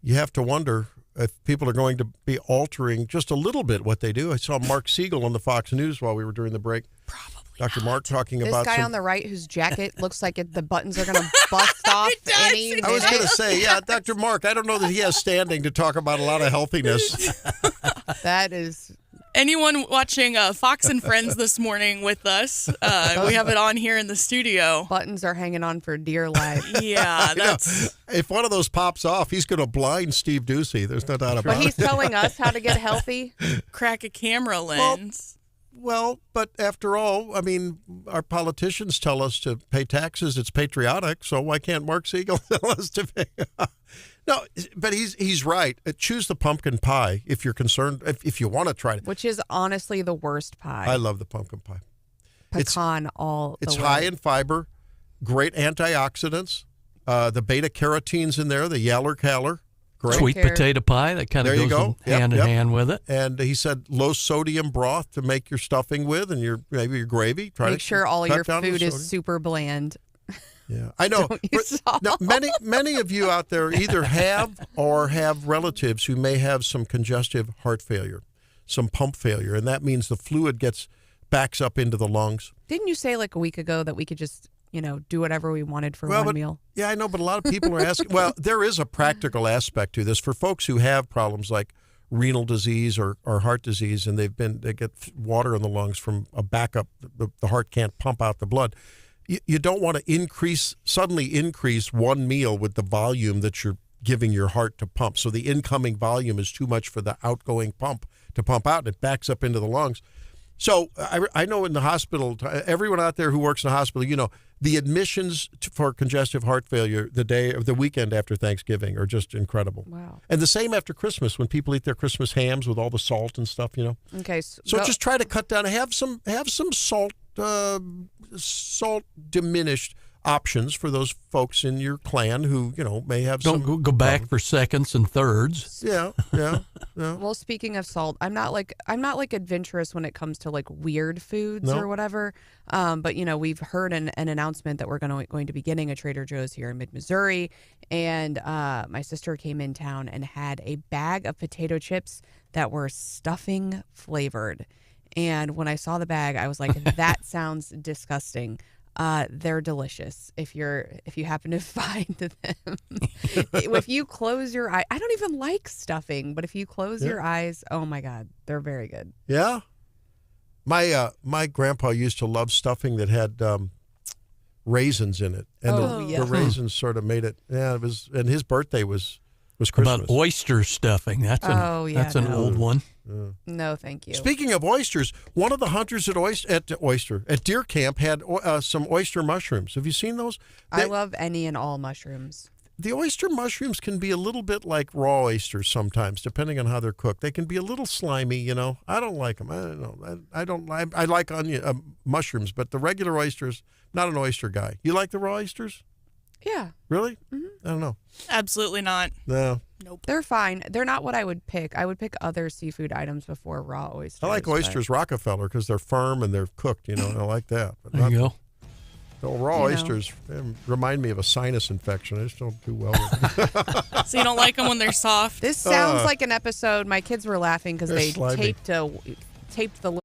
you have to wonder if people are going to be altering just a little bit what they do. I saw Mark Siegel on the Fox News while we were during the break. Probably Dr. not. Mark talking This about guy on the right whose jacket looks like the buttons are going to bust off any minute. I was going to say, yeah, Dr. Mark, I don't know that he has standing to talk about a lot of healthiness. That is... Anyone watching Fox and Friends this morning with us, we have it on here in the studio. Buttons are hanging on for dear life. Yeah, that's... If one of those pops off, he's going to blind Steve Ducey. There's no doubt about it. But he's telling us how to get healthy. Crack a camera lens. Well, but after all, I mean, our politicians tell us to pay taxes. It's patriotic. So why can't Mark Siegel tell us to pay? No, but he's right. Choose the pumpkin pie if you're concerned, if you want to try it. Which is honestly the worst pie. I love the pumpkin pie. Pecan It's high in fiber, great antioxidants, the beta carotenes in there, the yaller-caller. Great. Sweet potato pie, that kind of goes hand in hand with it. And he said low sodium broth to make your stuffing with and maybe your gravy. Make sure all your food is super bland. Yeah, I know. Now, many of you out there either have or have relatives who may have some congestive heart failure, some pump failure, and that means the fluid backs up into the lungs. Didn't you say like a week ago that we could just, do whatever we wanted for one meal? Yeah, I know, but a lot of people are asking. Well, there is a practical aspect to this for folks who have problems like renal disease or heart disease, and they get water in the lungs from a backup. The heart can't pump out the blood. You don't want to suddenly increase one meal with the volume that you're giving your heart to pump. So the incoming volume is too much for the outgoing pump to pump out, and it backs up into the lungs. So I know in the hospital, everyone out there who works in the hospital, the admissions for congestive heart failure the weekend after Thanksgiving are just incredible. Wow. And the same after Christmas when people eat their Christmas hams with all the salt and stuff, Okay. So just try to cut down. Have some salt diminished options for those folks in your clan who may have Don't go back for seconds and thirds. Yeah. Well, speaking of salt, I'm not like adventurous when it comes to like weird foods or whatever. But we've heard an announcement that we're going to be getting a Trader Joe's here in mid-Missouri, and my sister came in town and had a bag of potato chips that were stuffing flavored. And when I saw the bag, I was like, that sounds disgusting. They're delicious if you happen to find them. If you close your eye, I don't even like stuffing, but if you close your eyes, oh my God, they're very good. Yeah. My grandpa used to love stuffing that had raisins in it, and the raisins sort of made it. Yeah, it was. And his birthday was Christmas. About oyster stuffing. That's an old one. No, thank you. Speaking of oysters, one of the hunters at deer camp had some oyster mushrooms. Have you seen those? I love any and all mushrooms. The oyster mushrooms can be a little bit like raw oysters sometimes, depending on how they're cooked. They can be a little slimy, I don't like them. I don't know. I like mushrooms, but the regular oysters, not an oyster guy. You like the raw oysters? Yeah. Really? Mm-hmm. I don't know. Absolutely not. No. Nope. They're fine. They're not what I would pick. I would pick other seafood items before raw oysters. I like oysters Rockefeller because they're firm and they're cooked, and I like that. But there you go. The raw oysters remind me of a sinus infection. I just don't do well with them. So you don't like them when they're soft? This sounds like an episode. My kids were laughing because they taped the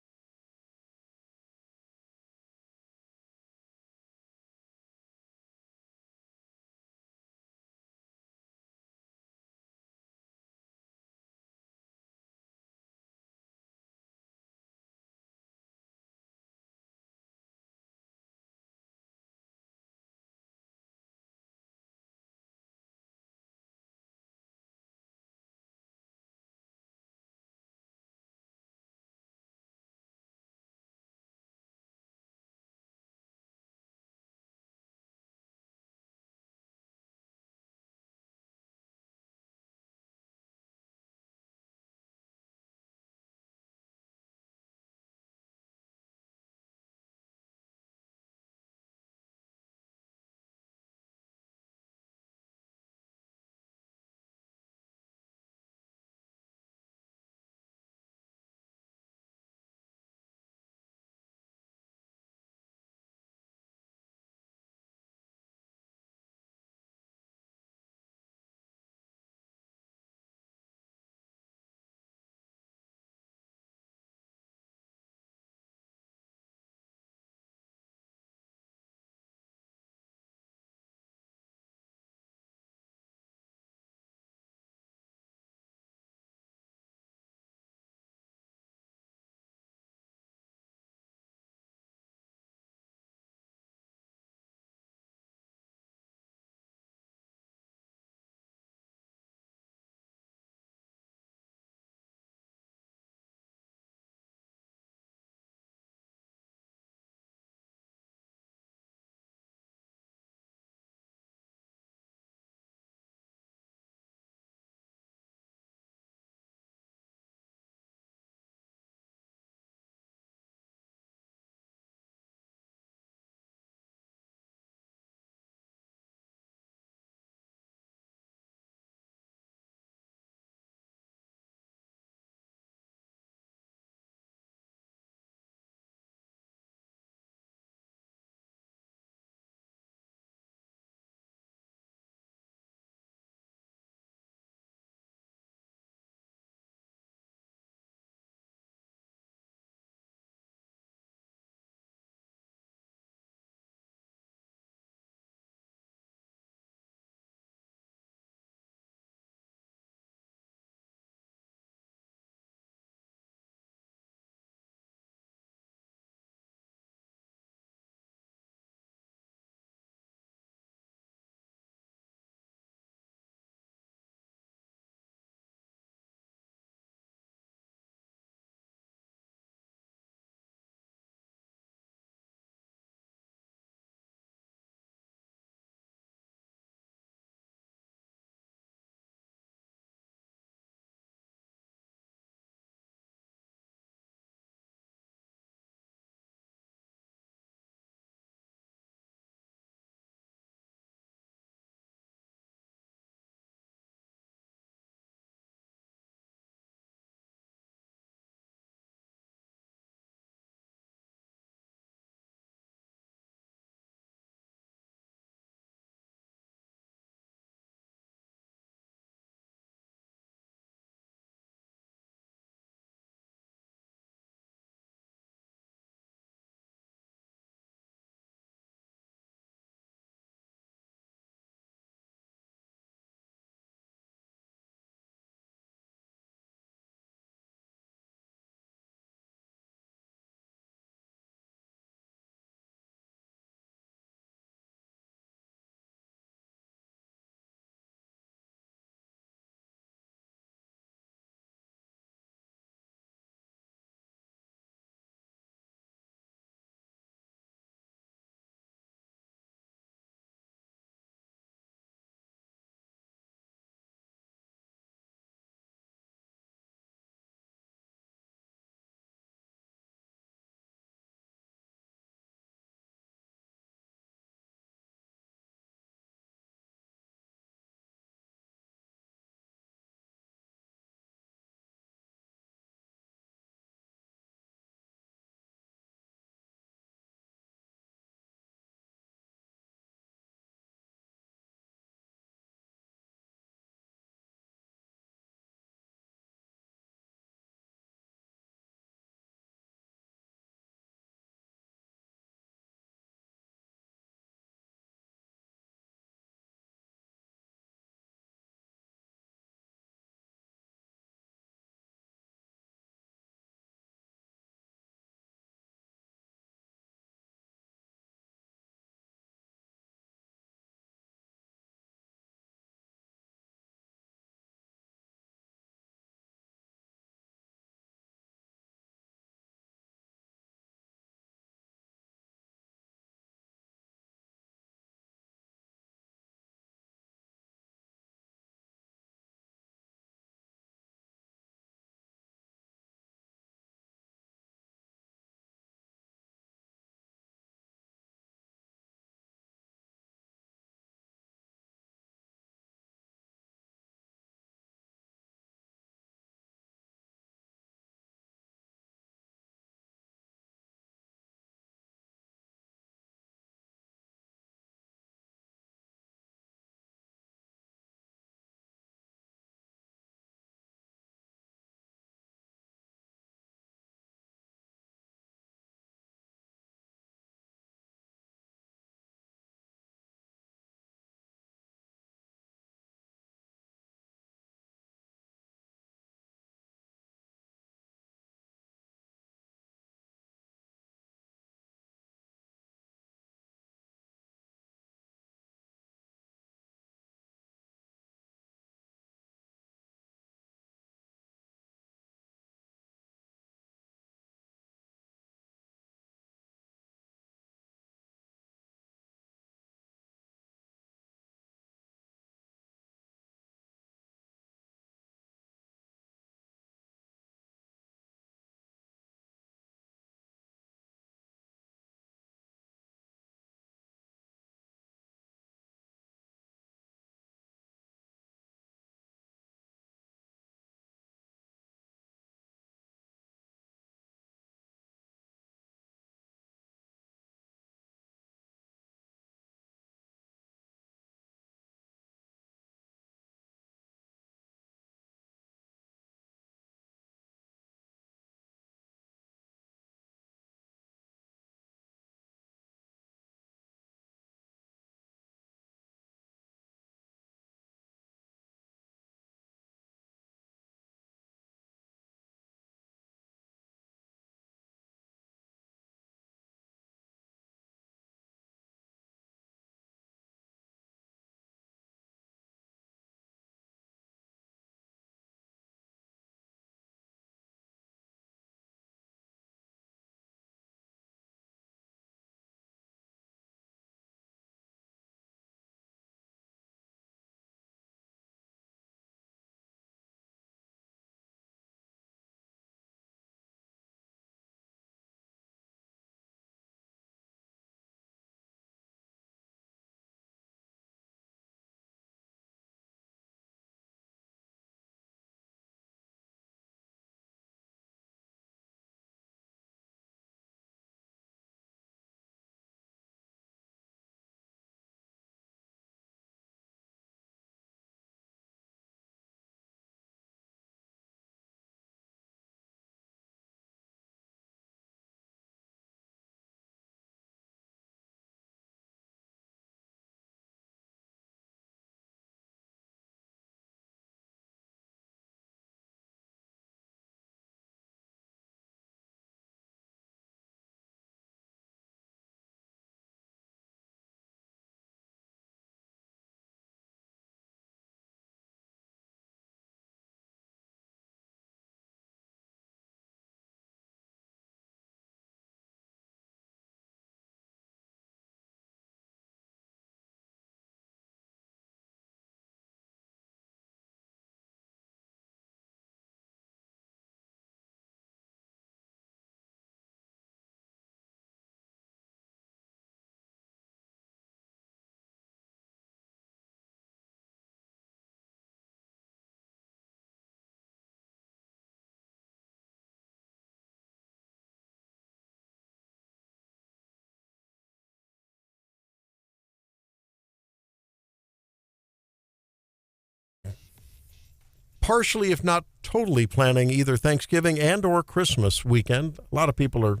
partially, if not totally, planning either Thanksgiving and or Christmas weekend. A lot of people are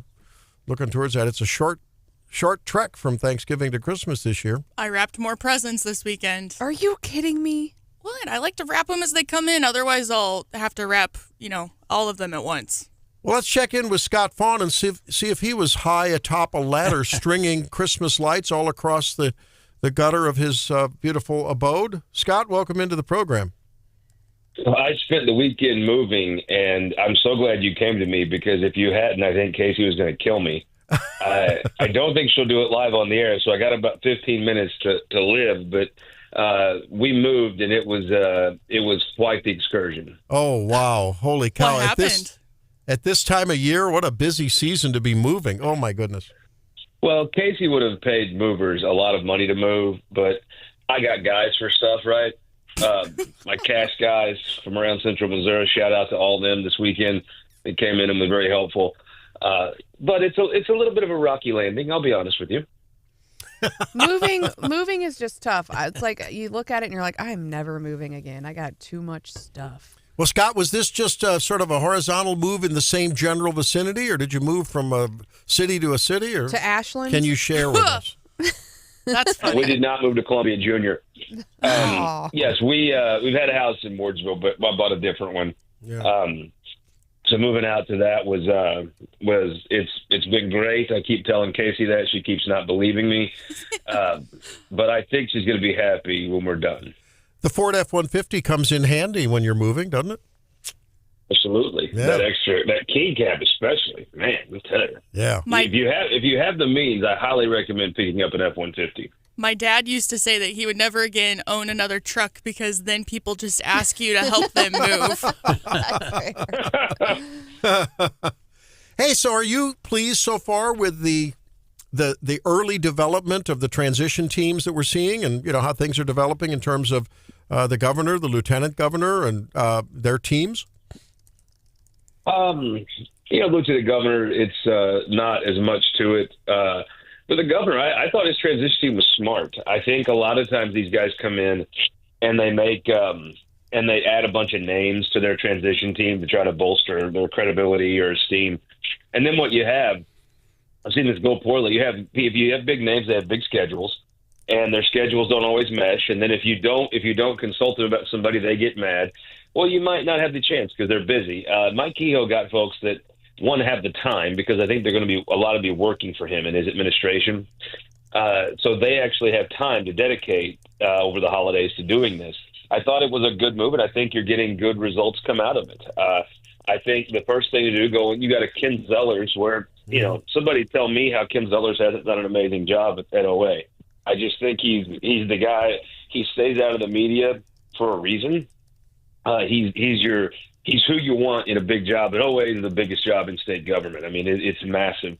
looking towards that. It's a short trek from Thanksgiving to Christmas this year. I wrapped more presents this weekend. Are you kidding me? What? I like to wrap them as they come in. Otherwise, I'll have to wrap, all of them at once. Well, let's check in with Scott Faughn and see if he was high atop a ladder stringing Christmas lights all across the gutter of his beautiful abode. Scott, welcome into the program. I spent the weekend moving, and I'm so glad you came to me, because if you hadn't, I think Casey was going to kill me. I don't think she'll do it live on the air, so I got about 15 minutes to live, but we moved, and it was quite the excursion. Oh, wow. Holy cow. What happened? At this time of year, what a busy season to be moving. Oh, my goodness. Well, Casey would have paid movers a lot of money to move, but I got guys for stuff, right? My cash guys from around Central Missouri, shout out to all of them this weekend. They came in and were very helpful. But it's a little bit of a rocky landing, I'll be honest with you. Moving is just tough. It's like you look at it and you're like, I'm never moving again. I got too much stuff. Well, Scott, was this just sort of a horizontal move in the same general vicinity, or did you move from a city to a city? Or to Ashland? Can you share with us? That's funny. We did not move to Columbia Junior. Yes, we've had a house in Wardsville, but I bought a different one. Yeah. So moving out to that was it's been great. I keep telling Casey that. She keeps not believing me. But I think she's going to be happy when we're done. The Ford F-150 comes in handy when you're moving, doesn't it? Absolutely. Yeah. That key cab especially, man, I'll tell you. Yeah. If you have the means, I highly recommend picking up an F-150. My dad used to say that he would never again own another truck because then people just ask you to help them move. Hey, so are you pleased so far with the early development of the transition teams that we're seeing, and how things are developing in terms of the governor, the lieutenant governor, and their teams? Lieutenant governor, it's not as much to it. But the governor, I thought his transition team was smart. I think a lot of times these guys come in and they make and they add a bunch of names to their transition team to try to bolster their credibility or esteem. And then what you have, I've seen this go poorly. If you have big names, they have big schedules, and their schedules don't always mesh. And then if you don't consult them about somebody, they get mad. Well, you might not have the chance because they're busy. Mike Kehoe got folks that want to have the time, because I think they're going to be working for him in his administration. So they actually have time to dedicate over the holidays to doing this. I thought it was a good move, and I think you're getting good results come out of it. I think the first thing to do, you got a Ken Zellers where, somebody tell me how Ken Zellers hasn't done an amazing job at OA. I just think he's the guy. He stays out of the media for a reason. He's who you want in a big job. And OA is the biggest job in state government. I mean, it's massive.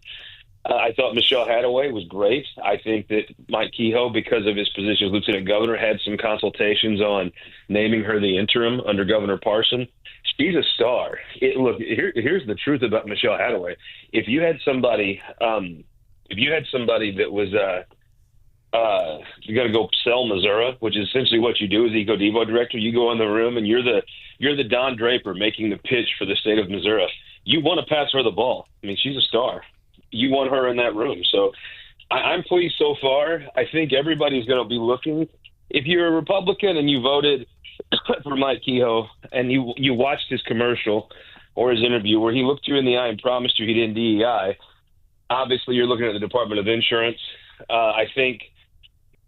I thought Michelle Hadaway was great. I think that Mike Kehoe, because of his position as lieutenant governor, had some consultations on naming her the interim under Governor Parson. She's a star. Here's the truth about Michelle Hadaway. If you had somebody that was you got to go sell Missouri, which is essentially what you do as Eco Devo director. You go in the room and you're the Don Draper making the pitch for the state of Missouri. You want to pass her the ball. I mean, she's a star. You want her in that room. So I'm pleased so far. I think everybody's going to be looking. If you're a Republican and you voted for Mike Kehoe and you watched his commercial or his interview where he looked you in the eye and promised you he'd end DEI, obviously you're looking at the Department of Insurance. I think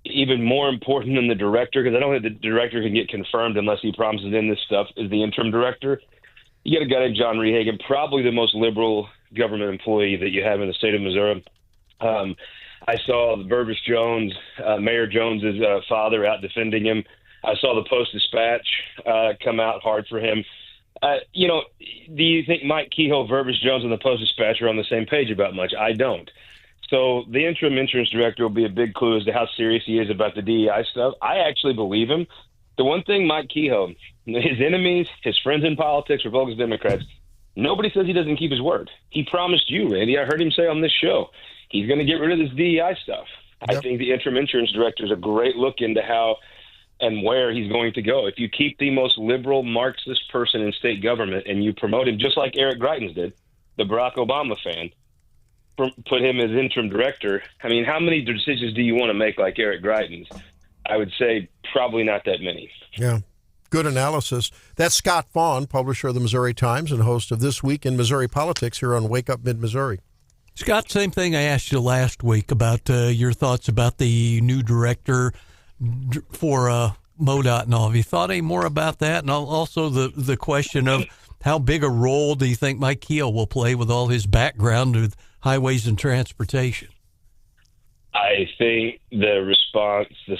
even more important than the director, because I don't think the director can get confirmed unless he promises in this stuff, is the interim director. You got a guy named John Rehagen, probably the most liberal government employee that you have in the state of Missouri. I saw Burbis Jones, Mayor Jones's father, out defending him. I saw the Post-Dispatch come out hard for him. Do you think Mike Kehoe, Burbis Jones, and the Post-Dispatch are on the same page about much? I don't. So the interim insurance director will be a big clue as to how serious he is about the DEI stuff. I actually believe him. The one thing Mike Kehoe, his enemies, his friends in politics, Republicans, Democrats, nobody says he doesn't keep his word. He promised you, Randy, I heard him say on this show, he's going to get rid of this DEI stuff. Yep. I think the interim insurance director is a great look into how and where he's going to go. If you keep the most liberal Marxist person in state government and you promote him, just like Eric Greitens did, the Barack Obama fan, put him as interim director. I mean, how many decisions do you want to make like Eric Greitens? I would say probably not that many. Yeah. Good analysis. That's Scott Faughn, publisher of the Missouri Times and host of This Week in Missouri Politics here on Wake Up Mid-Missouri. Scott, same thing I asked you last week about your thoughts about the new director for MoDOT and all. Have you thought any more about that? And also the question of how big a role do you think Mike Keel will play with all his background with highways and transportation? I think the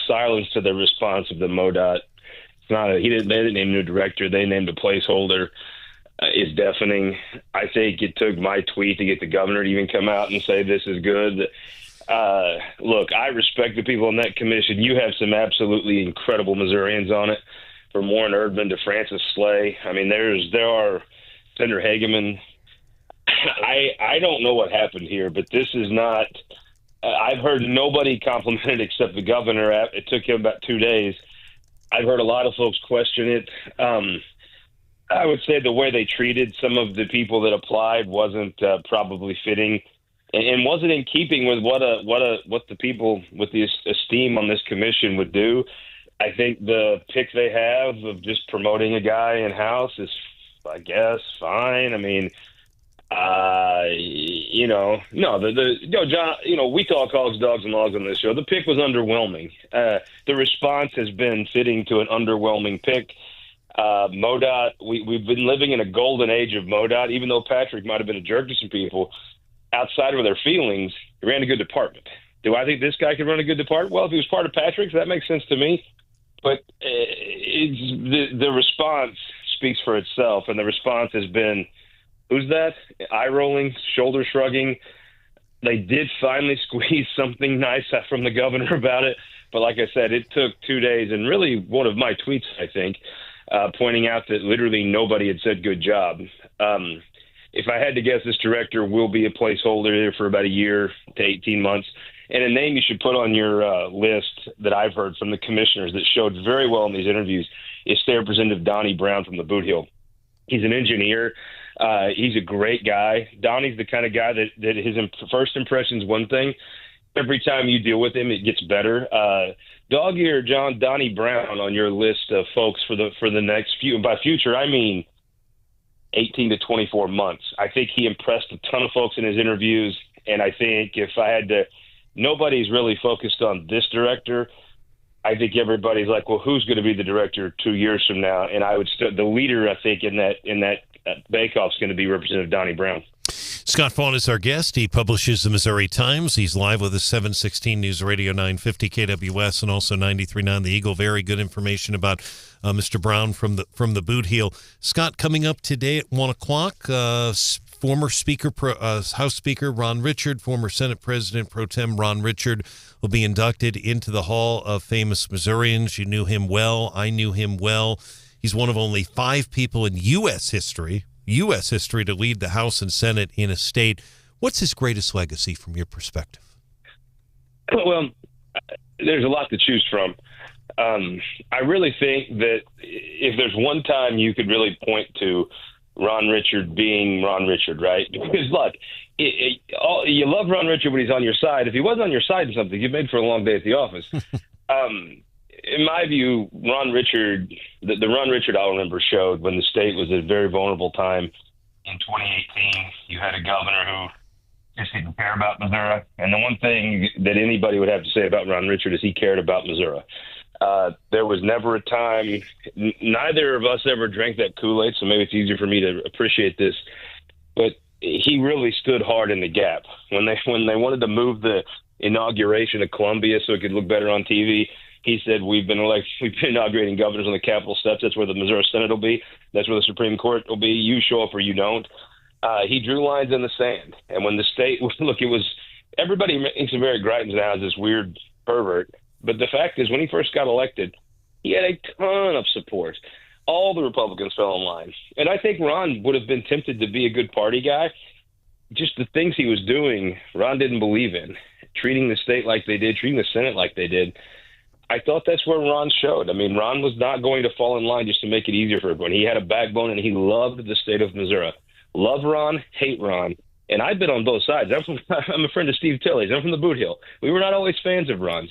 silence to the response of the MoDOT, they didn't name a new director, they named a placeholder, is deafening. I think it took my tweet to get the governor to even come out and say this is good. Look, I respect the people on that commission. You have some absolutely incredible Missourians on it, from Warren Erdman to Francis Slay. I mean, there are Senator Hageman. I don't know what happened here, but this is not. I've heard nobody complimented except the governor. It took him about 2 days. I've heard a lot of folks question it. I would say the way they treated some of the people that applied wasn't probably fitting, and wasn't in keeping with what the people with the esteem on this commission would do. I think the pick they have of just promoting a guy in house is, I guess, fine. I mean, John, we talk hogs, dogs, and logs on this show. The pick was underwhelming. The response has been fitting to an underwhelming pick. MoDOT, we've been living in a golden age of MoDOT, even though Patrick might have been a jerk to some people. Outside of their feelings, he ran a good department. Do I think this guy could run a good department? Well, if he was part of Patrick's, that makes sense to me. But the response speaks for itself, and the response has been, who's that? Eye-rolling, shoulder-shrugging. They did finally squeeze something nice from the governor about it, but like I said, it took 2 days, and really one of my tweets, I think, pointing out that literally nobody had said good job. If I had to guess, this director will be a placeholder there for about a year to 18 months. And a name you should put on your list that I've heard from the commissioners that showed very well in these interviews is State Representative Donnie Brown from the Boot Hill. He's an engineer. He's a great guy. Donnie's the kind of guy that his first impression is one thing. Every time you deal with him, it gets better. Dog ear John Donnie Brown on your list of folks for the next few. And by future, I mean 18 to 24 months. I think he impressed a ton of folks in his interviews. And I think if I had to, nobody's really focused on this director. I think everybody's like, well, who's going to be the director 2 years from now? And I would the leader, I think, in that bake-off is going to be Representative Donnie Brown. Scott Faughn is our guest. He publishes the Missouri Times. He's live with us 716 News Radio 950 KWS and also 93.9 The Eagle. Very good information about Mr. Brown from the Boot Heel. Scott, coming up today at 1 o'clock, former Speaker, House Speaker Ron Richard, former Senate President Pro Tem Ron Richard will be inducted into the Hall of Famous Missourians. You knew him well. I knew him well. He's one of only 5 people in U.S. history to lead the House and Senate in a state. What's his greatest legacy from your perspective? Well, there's a lot to choose from. I really think that if there's one time you could really point to Ron Richard being Ron Richard, right? Because, look, you love Ron Richard when he's on your side. If he wasn't on your side in something, you'd made for a long day at the office. In my view, Ron Richard, the Ron Richard I'll remember showed when the state was at a very vulnerable time. In 2018, you had a governor who just didn't care about Missouri. And the one thing that anybody would have to say about Ron Richard is he cared about Missouri. There was never a time, neither of us ever drank that Kool-Aid, so maybe it's easier for me to appreciate this. But he really stood hard in the gap. When they wanted to move the inauguration of Columbia so it could look better on TV, he said, we've been inaugurating governors on the Capitol steps. That's where the Missouri Senate will be. That's where the Supreme Court will be. You show up or you don't. He drew lines in the sand. And when the state, look, it was, everybody thinks of Eric Greitens now as this weird pervert. But the fact is, when he first got elected, he had a ton of support. All the Republicans fell in line. And I think Ron would have been tempted to be a good party guy. Just the things he was doing, Ron didn't believe in. Treating the state like they did, treating the Senate like they did. I thought that's where Ron showed. I mean, Ron was not going to fall in line just to make it easier for everyone. He had a backbone, and he loved the state of Missouri. Love Ron, hate Ron. And I've been on both sides. I'm a friend of Steve Tilley's. I'm from the Boot Hill. We were not always fans of Ron's.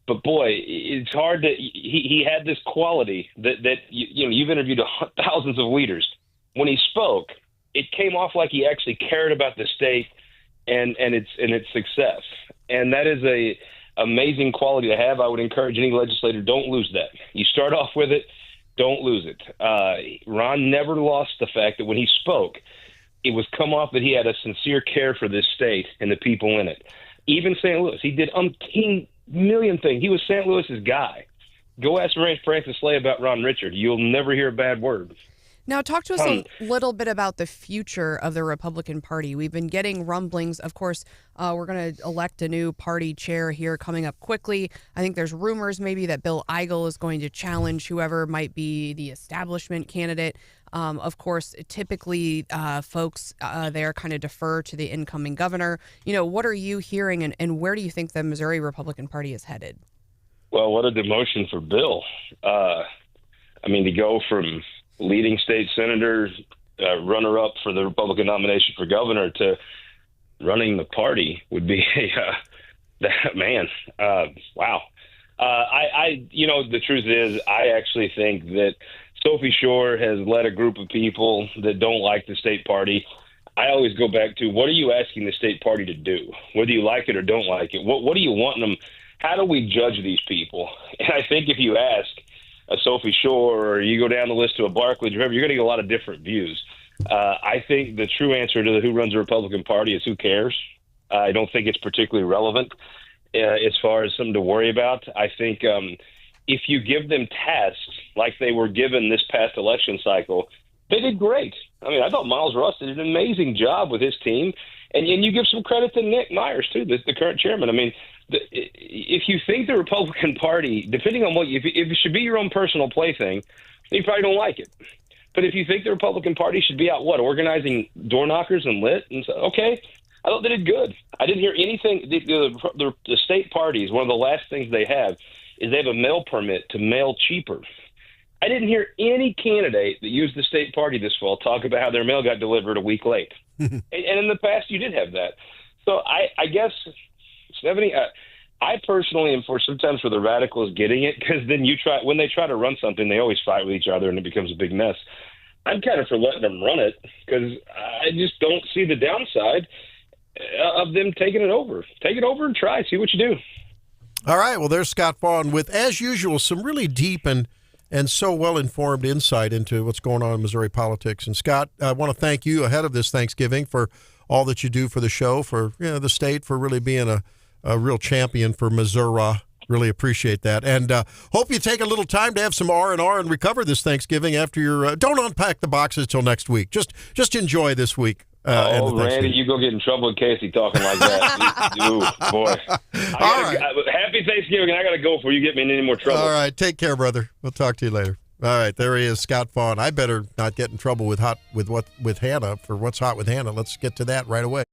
But, boy, it's hard to – he had this quality that you've interviewed thousands of leaders. When he spoke, it came off like he actually cared about the state and its success. And that is a amazing quality to have. I would encourage any legislator, don't lose that. You start off with it, don't lose it. Ron never lost the fact that when he spoke, it was come off that he had a sincere care for this state and the people in it. Even St. Louis, he did umpteen million things. He was St. Louis's guy. Go ask Francis Slay about Ron Richard. You'll never hear a bad word. Now, talk to us a little bit about the future of the Republican Party. We've been getting rumblings. Of course, we're going to elect a new party chair here coming up quickly. I think there's rumors maybe that Bill Eigel is going to challenge whoever might be the establishment candidate. Of course, typically folks there kind of defer to the incoming governor. What are you hearing, and where do you think the Missouri Republican Party is headed? Well, what a demotion for Bill. To go from leading state senator, runner-up for the Republican nomination for governor, to running the party would be wow. The truth is, I actually think that Sophie Shore has led a group of people that don't like the state party. I always go back to, what are you asking the state party to do? Whether you like it or don't like it, what do you want them? How do we judge these people? And I think if you ask a Sophie Shore, or you go down the list to a Barclay, you're going to get a lot of different views. I think the true answer to who runs the Republican Party is who cares. I don't think it's particularly relevant as far as something to worry about. I think if you give them tasks like they were given this past election cycle, they did great. I thought Miles Russ did an amazing job with his team. And you give some credit to Nick Myers, too, the current chairman. If you think the Republican Party, depending on if it should be your own personal plaything, you probably don't like it. But if you think the Republican Party should be out, organizing door knockers and lit, and so, okay, I thought they did good. I didn't hear anything. The state parties, one of the last things they have is they have a mail permit to mail cheaper. I didn't hear any candidate that used the state party this fall talk about how their mail got delivered a week late. And in the past, you did have that. So I guess, Stephanie, I personally am sometimes for the radicals getting it, because then when they try to run something, they always fight with each other and it becomes a big mess. I'm kind of for letting them run it, because I just don't see the downside of them taking it over. Take it over and try. See what you do. All right. Well, there's Scott Faughn with, as usual, some really deep and so well-informed insight into what's going on in Missouri politics. And, Scott, I want to thank you ahead of this Thanksgiving for all that you do for the show, for the state, for really being a real champion for Missouri. Really appreciate that. And hope you take a little time to have some R&R and recover this Thanksgiving after your don't unpack the boxes till next week. Just enjoy this week. Randy, you go get in trouble with Casey talking like that. Ooh, boy. All right. Happy Thanksgiving. I got to go before you get me in any more trouble. All right. Take care, brother. We'll talk to you later. All right. There he is, Scott Faughn. I better not get in trouble with Hannah for What's Hot with Hannah. Let's get to that right away.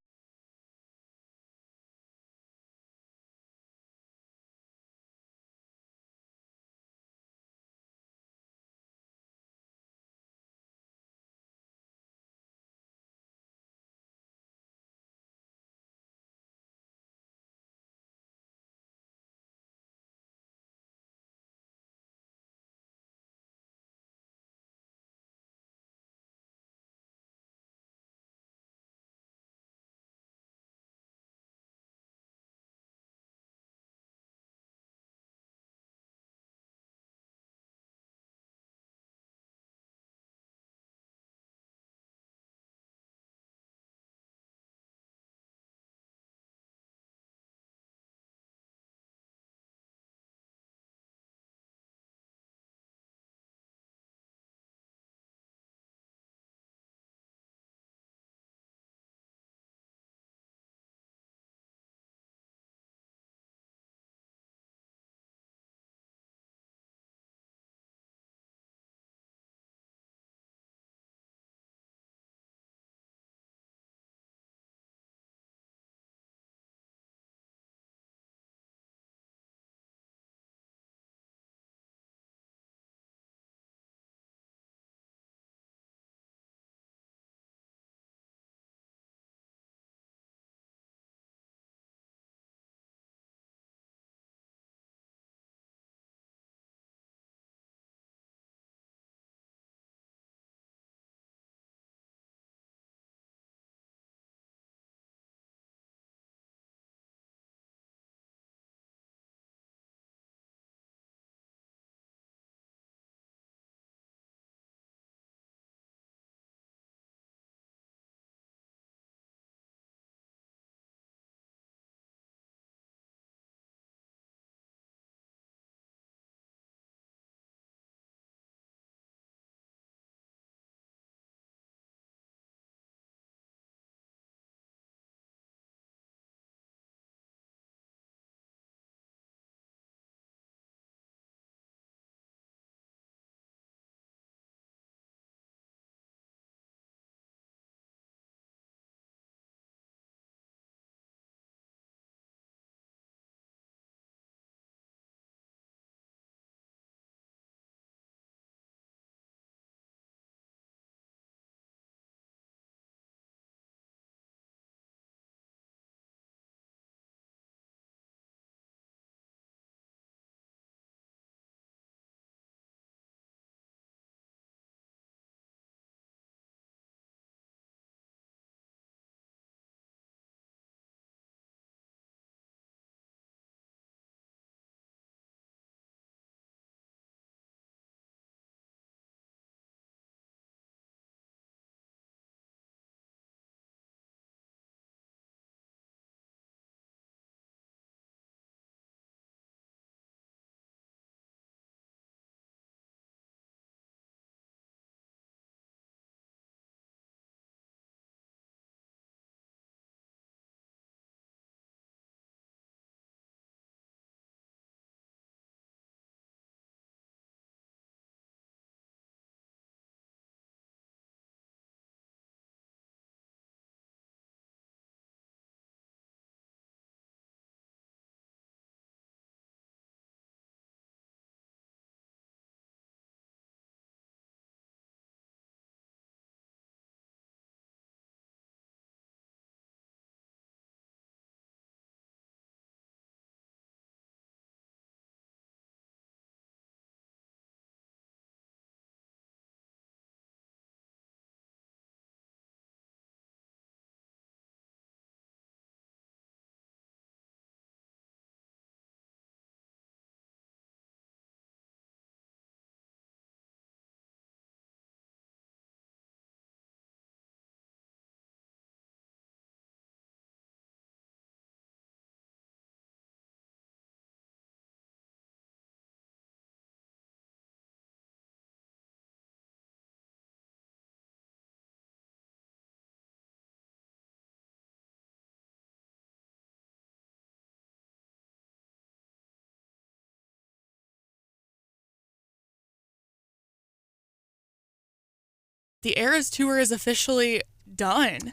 The Eras Tour is officially done.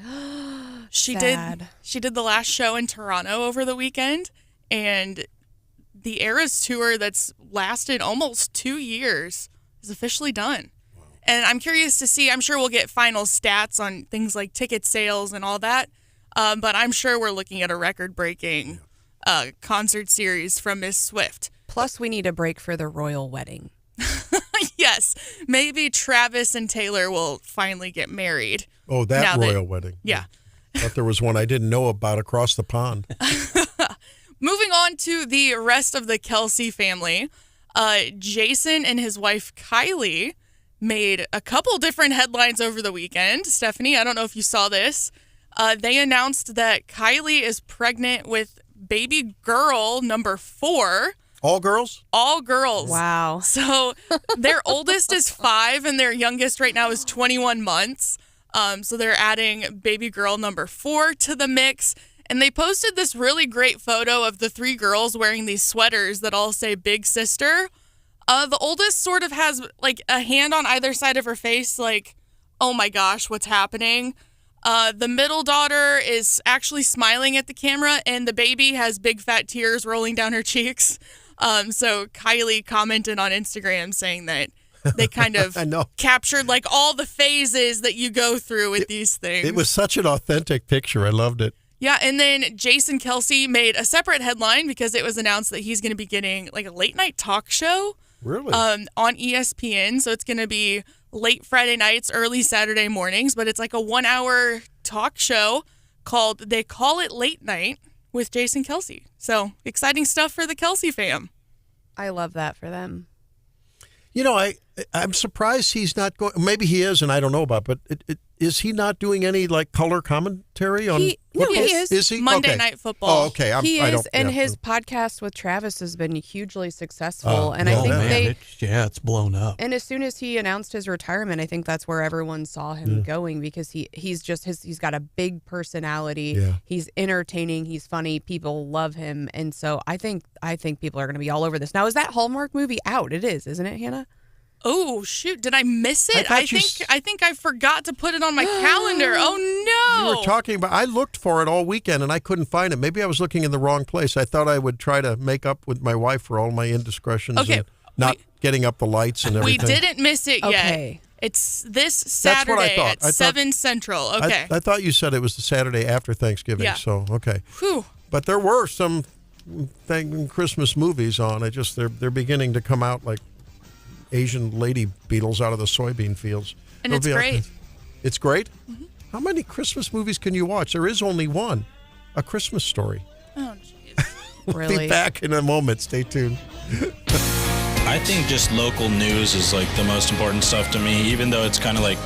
She did the last show in Toronto over the weekend, and the Eras Tour that's lasted almost 2 years is officially done. Wow. And I'm curious to see, I'm sure we'll get final stats on things like ticket sales and all that, but I'm sure we're looking at a record-breaking concert series from Miss Swift. Plus, we need a break for the royal wedding. Yes, maybe Travis and Taylor will finally get married. Oh, that royal wedding. Yeah. I thought there was one I didn't know about across the pond. Moving on to the rest of the Kelsey family, Jason and his wife Kylie made a couple different headlines over the weekend. Stephanie, I don't know if you saw this. They announced that Kylie is pregnant with baby girl number 4. All girls? All girls. Wow. So their oldest is 5 and their youngest right now is 21 months. So they're adding baby girl number 4 to the mix. And they posted this really great photo of the 3 girls wearing these sweaters that all say Big Sister. The oldest sort of has like a hand on either side of her face, like, oh my gosh, what's happening? The middle daughter is actually smiling at the camera, and the baby has big fat tears rolling down her cheeks. So Kylie commented on Instagram saying that they kind of captured like all the phases that you go through with these things. It was such an authentic picture. I loved it. Yeah, and then Jason Kelsey made a separate headline because it was announced that he's going to be getting like a late night talk show. Really? On ESPN. So it's going to be late Friday nights, early Saturday mornings, but it's like a 1-hour talk show called They Call It Late Night with Jason Kelsey. So exciting stuff for the Kelsey fam. I love that for them. You know, I'm surprised he's not going. Maybe he is, and I don't know about. But is he not doing any like color commentary on? He is. Is he Monday Night Football? Oh, okay. He is, and his podcast with Travis has been hugely successful. And I think it's blown up. And as soon as he announced his retirement, I think that's where everyone saw him going because he's got a big personality. Yeah. He's entertaining. He's funny. People love him, and so I think people are going to be all over this. Now, is that Hallmark movie out? It is, isn't it, Hannah? Oh shoot! Did I miss it? I think I forgot to put it on my calendar. Oh no! You were talking about. I looked for it all weekend and I couldn't find it. Maybe I was looking in the wrong place. I thought I would try to make up with my wife for all my indiscretions and not getting up the lights and everything. We didn't miss it yet. It's this Saturday That's what I thought. at 7 Central. Okay. I thought you said it was the Saturday after Thanksgiving. Yeah. So okay. Whew. But there were some Christmas movies on. They're beginning to come out like Asian lady beetles out of the soybean fields. And it's great. It's great? Mm-hmm. How many Christmas movies can you watch? There is only one, A Christmas Story. Oh, jeez. We'll be back in a moment. Stay tuned. I think just local news is like the most important stuff to me, even though it's kind of like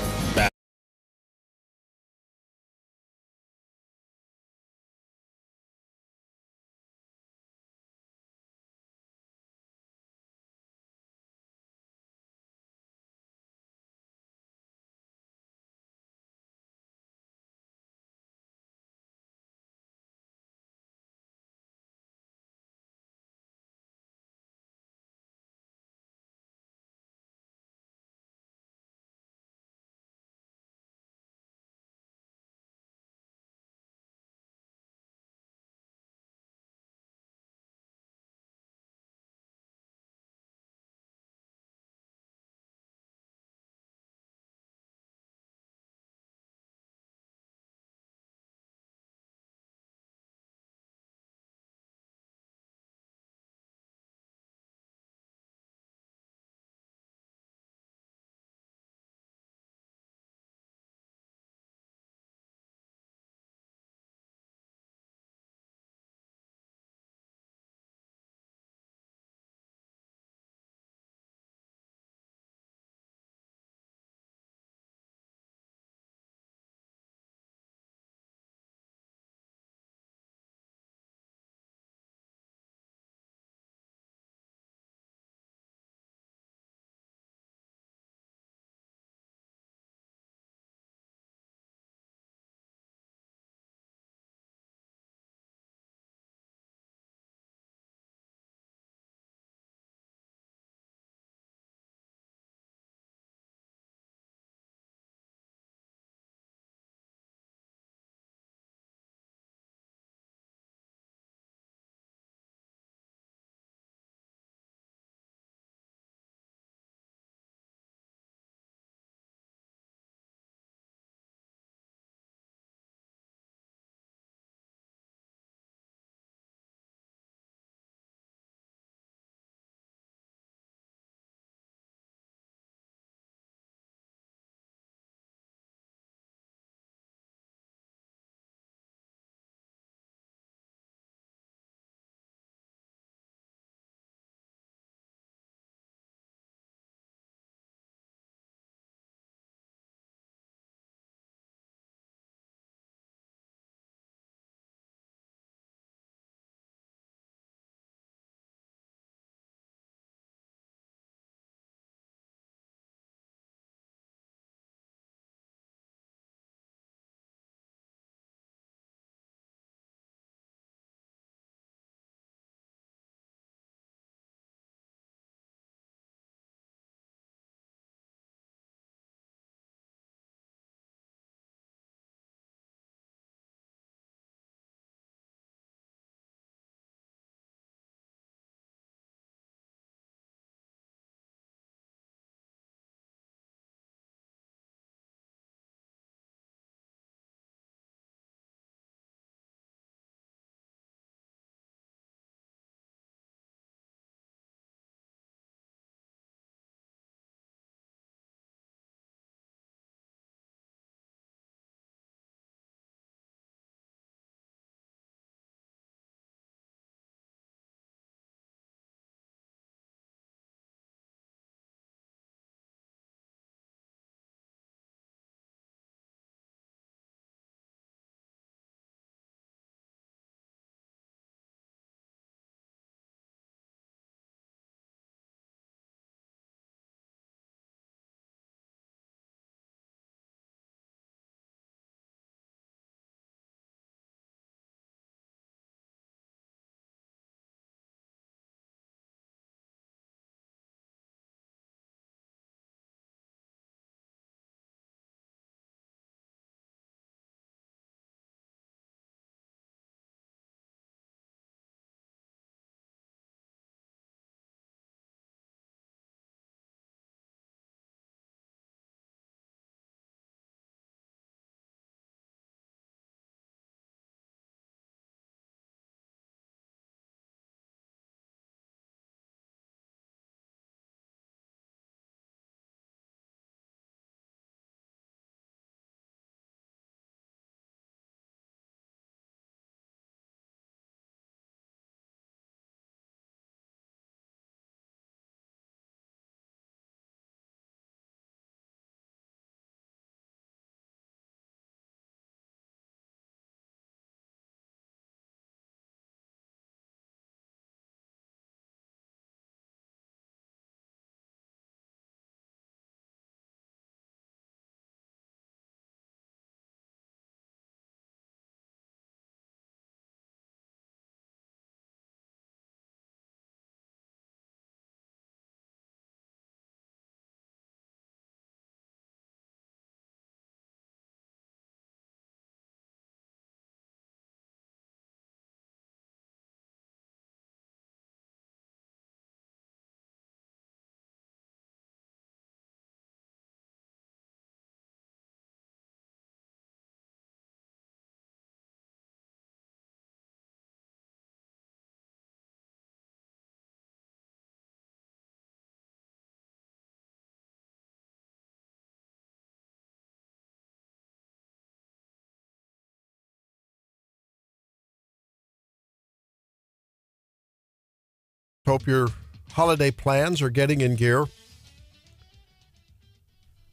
Hope your holiday plans are getting in gear.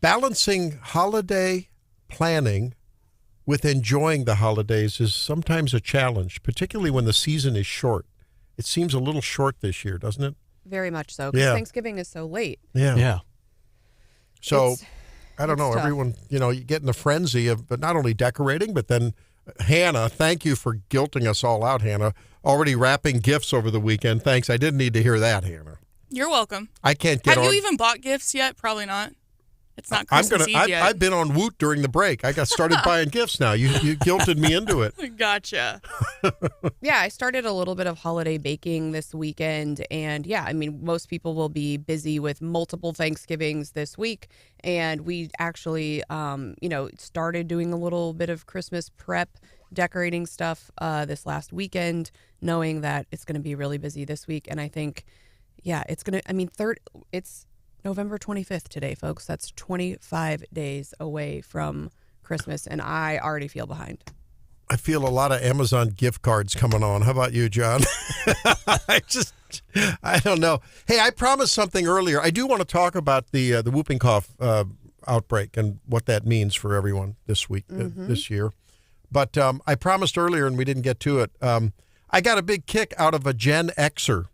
Balancing holiday planning with enjoying the holidays is sometimes a challenge, particularly when the season is short. It seems a little short this year, doesn't it? Very much so, because Thanksgiving is so late. Yeah. So, I don't know, tough. everyone, you get in the frenzy of but not only decorating, but then Hannah, thank you for guilting us all out, Hannah. Already wrapping gifts over the weekend. Thanks. I didn't need to hear that, Hannah. You're welcome. I can't get Have on. you even bought gifts yet? Probably not. It's not Christmas Eve yet. I've been on Woot during the break. I got started buying gifts now. You guilted me into it. Gotcha. Yeah, I started a little bit of holiday baking this weekend. And yeah, I mean, most people will be busy with multiple Thanksgivings this week. And we actually, started doing a little bit of Christmas prep, decorating stuff this last weekend, knowing that it's going to be really busy this week. And I think, it's going to, it's November 25th today, folks. That's 25 days away from Christmas, and I already feel behind. I feel a lot of Amazon gift cards coming on. How about you, John? I don't know. Hey, I promised something earlier. I do want to talk about the whooping cough outbreak and what that means for everyone this week, this year. But I promised earlier, and we didn't get to it. I got a big kick out of a Gen Xer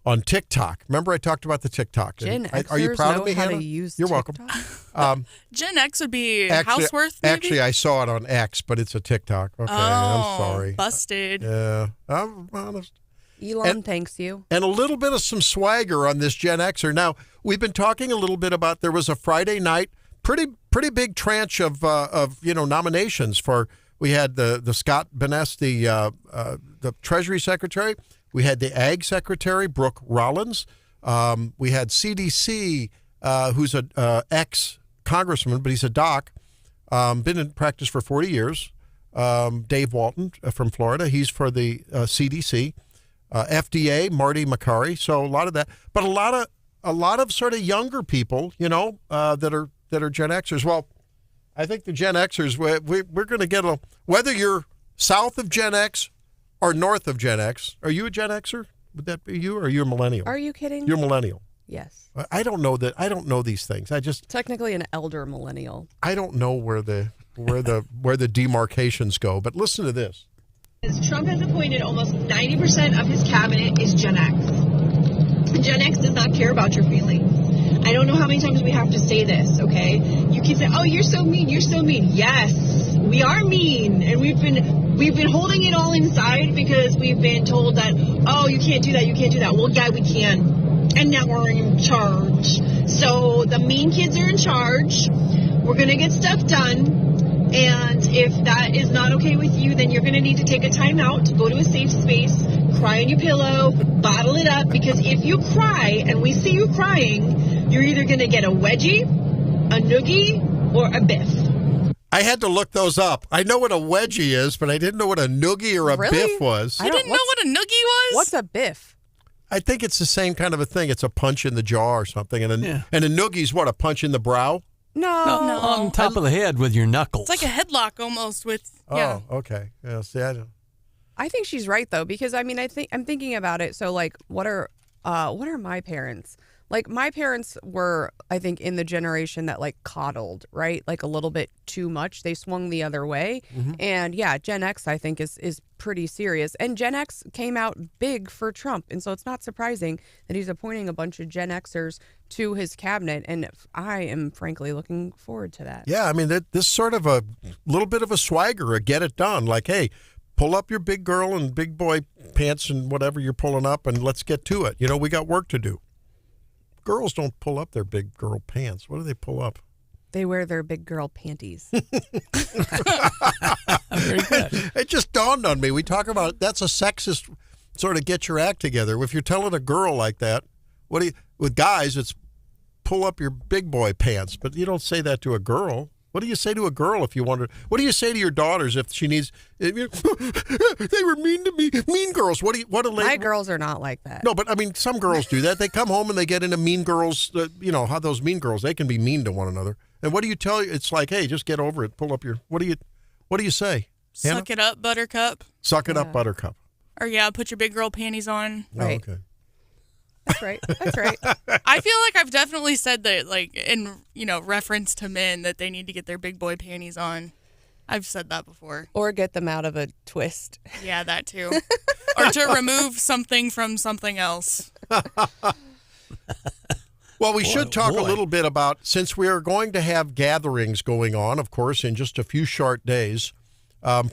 on TikTok. Remember I talked about the TikTok. Gen Xers are you proud of me, how Hannah? to use You're TikTok? welcome. Gen X would be Hauswirth, maybe? Actually, I saw it on X, but it's a TikTok. Okay, I'm sorry. Busted. Yeah, I'm honest. Elon thanks you. And a little bit of some swagger on this Gen Xer. Now, we've been talking a little bit about there was a Friday night, pretty big tranche of nominations for. We had the Scott Bennett, the Treasury Secretary. We had the Ag Secretary, Brooke Rollins. We had CDC, who's a ex-congressman, but he's a doc, been in practice for 40 years. Dave Walton from Florida, he's for the CDC. FDA, Marty McCarry. So a lot of that, but a lot of sort of younger people, that are Gen Xers. Well, I think the Gen Xers, we're going to get whether you're south of Gen X or north of Gen X. Are you a Gen Xer? Would that be you, or are you a millennial? Are you kidding? You're a millennial. Yes. I don't know that. I don't know these things. I just technically an elder millennial. I don't know where the demarcations go. But listen to this. Trump has appointed almost 90% of his cabinet is Gen X. And Gen X does not care about your feelings. I don't know how many times we have to say this, okay? You keep saying, oh, you're so mean, you're so mean. Yes, we are mean. And we've been holding it all inside because we've been told that, oh, you can't do that, you can't do that. Well, yeah, we can. And now we're in charge. So the mean kids are in charge. We're going to get stuff done. And if that is not okay with you, then you're going to need to take a time out to go to a safe space, cry on your pillow, bottle it up. Because if you cry and we see you crying, you're either going to get a wedgie, a noogie, or a biff. I had to look those up. I know what a wedgie is, but I didn't know what a noogie or a biff was. You didn't know what a noogie was? What's a biff? I think it's the same kind of a thing. It's a punch in the jaw or something. And a noogie's what, a punch in the brow? No. On top of the head with your knuckles. It's like a headlock almost with, Oh, okay. Yeah, see, I think she's right, though, because, I mean, I'm thinking about it. So, like, what are my parents? Like, my parents were, I think, in the generation that, like, coddled, right? Like, a little bit too much. They swung the other way. Mm-hmm. And, yeah, Gen X, I think, is pretty serious. And Gen X came out big for Trump. And so it's not surprising that he's appointing a bunch of Gen Xers to his cabinet. And I am, frankly, looking forward to that. Yeah, I mean, this sort of a little bit of a swagger, a get it done. Like, hey, pull up your big girl and big boy pants and whatever you're pulling up, and let's get to it. We got work to do. Girls don't pull up their big girl pants. What do they pull up? They wear their big girl panties. Very good. It just dawned on me. We talk about that's a sexist sort of get your act together. If you're telling a girl like that, with guys, it's pull up your big boy pants. But you don't say that to a girl. What do you say to a girl if you want her? What do you say to your daughters if she needs? They were mean to me. Mean girls. My girls are not like that. No, but I mean, some girls do that. They come home and they get into mean girls. How those mean girls, they can be mean to one another. And what do you tell you? It's like, hey, just get over it. Pull up your. What do you say? Suck Hannah? it up, Buttercup. Suck it up, Buttercup. Or put your big girl panties on. Right. Oh, okay. That's right. That's right. I feel like I've definitely said that, like, in, reference to men, that they need to get their big boy panties on. I've said that before. Or get them out of a twist. Yeah, that too. Or to remove something from something else. Well, we should talk a little bit about, since we are going to have gatherings going on, of course, in just a few short days,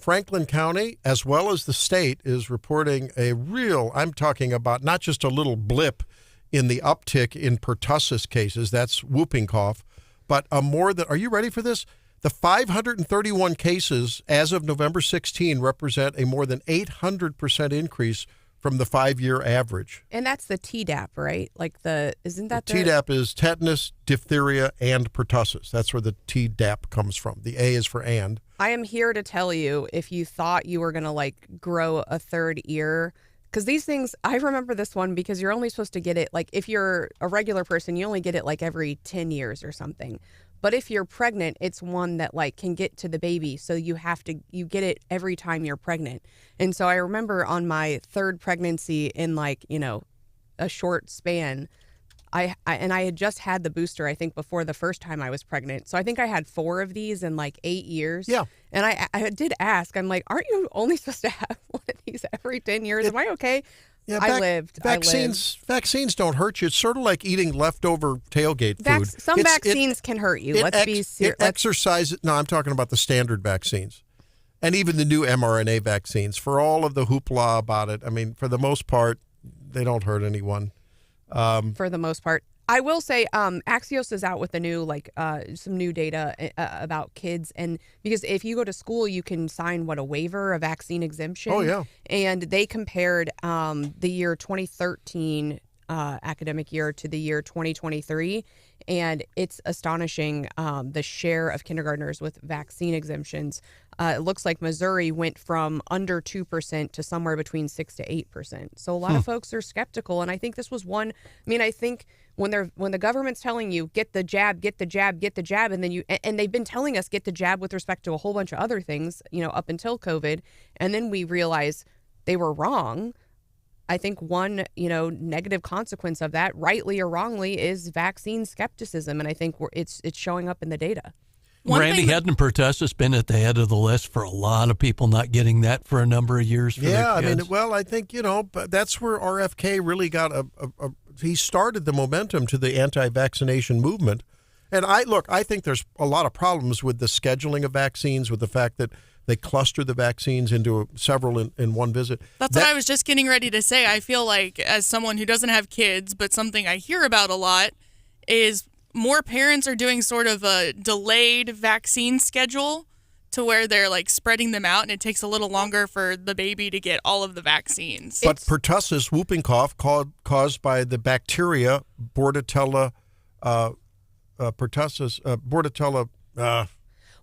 Franklin County, as well as the state, is reporting a real, I'm talking about not just a little blip in the uptick in pertussis cases, that's whooping cough, but a more than, are you ready for this? The 531 cases as of November 16 represent a more than 800% increase from the 5-year average. And that's the Tdap, right? Like isn't that Tdap is tetanus, diphtheria, and pertussis. That's where the Tdap comes from. The A is for and. I am here to tell you, if you thought you were going to grow a third ear, because these things, I remember this one because you're only supposed to get it, if you're a regular person, you only get it every 10 years or something. But if you're pregnant, it's one that can get to the baby. So you get it every time you're pregnant. And so I remember on my third pregnancy in a short span, I had just had the booster, I think, before the first time I was pregnant. So I think I had 4 of these in 8 years. Yeah. And I did ask, I'm like, aren't you only supposed to have one of these every 10 years? Am I okay? Yeah, I lived. Vaccines don't hurt you. It's sort of like eating leftover tailgate food. Some vaccines can hurt you. Let's be serious. Exercise. No, I'm talking about the standard vaccines, and even the new mRNA vaccines. For all of the hoopla about it, I mean, for the most part, they don't hurt anyone. For the most part. I will say Axios is out with the new some new data about kids, and because if you go to school you can sign a waiver, a vaccine exemption. Oh yeah. And they compared the year 2013 academic year to the year 2023, and it's astonishing the share of kindergartners with vaccine exemptions. It looks like Missouri went from under 2% to somewhere between 6 to 8%. So a lot of folks are skeptical, and I think this was one. I mean, I think when the government's telling you get the jab, and then and they've been telling us get the jab with respect to a whole bunch of other things, up until COVID, and then we realize they were wrong. I think one, negative consequence of that, rightly or wrongly, is vaccine skepticism, and I think it's showing up in the data. Randy, hadn't pertussis been at the head of the list for a lot of people not getting that for a number of years? For yeah, their kids? I think, but that's where RFK really got he started the momentum to the anti-vaccination movement. And I think there's a lot of problems with the scheduling of vaccines, with the fact that they cluster the vaccines into several in one visit. That's what I was just getting ready to say. I feel like, as someone who doesn't have kids, but something I hear about a lot is more parents are doing sort of a delayed vaccine schedule to where they're spreading them out, and it takes a little longer for the baby to get all of the vaccines. But pertussis, whooping cough, caused by the bacteria Bordetella pertussis, Bordetella.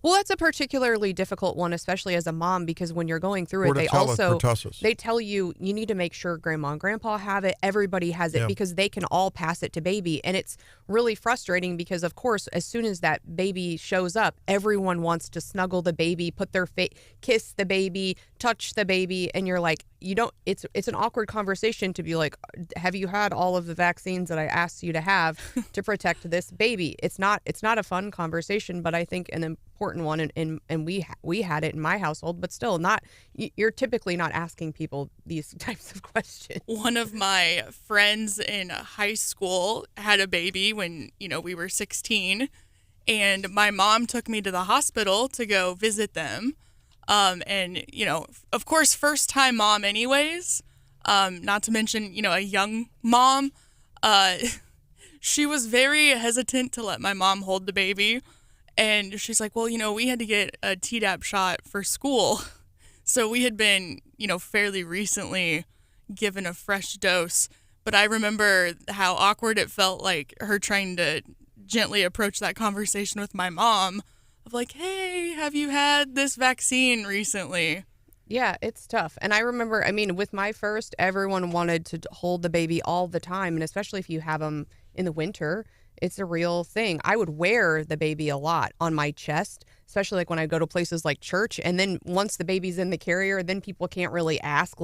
Well, that's a particularly difficult one, especially as a mom, because when you're going through it, pertussis. They tell you need to make sure grandma and grandpa have it, everybody has it, because they can all pass it to baby. And it's really frustrating because, of course, as soon as that baby shows up, everyone wants to snuggle the baby, put their kiss the baby, touch the baby, and you're like, it's an awkward conversation to be like, have you had all of the vaccines that I asked you to have to protect this baby? It's not a fun conversation, but I think an important one, and we had it in my household, but still you're typically not asking people these types of questions. One of my friends in high school had a baby when we were 16, and my mom took me to the hospital to go visit them. And, of course, first time mom anyways, not to mention, a young mom, she was very hesitant to let my mom hold the baby. And she's like, well, we had to get a Tdap shot for school. So we had been, fairly recently given a fresh dose. But I remember how awkward it felt, her trying to gently approach that conversation with my mom. Of hey, have you had this vaccine recently? Yeah, it's tough. And I remember, with my first, everyone wanted to hold the baby all the time. And especially if you have them in the winter, it's a real thing. I would wear the baby a lot on my chest, especially when I go to places like church. And then once the baby's in the carrier, then people can't really ask,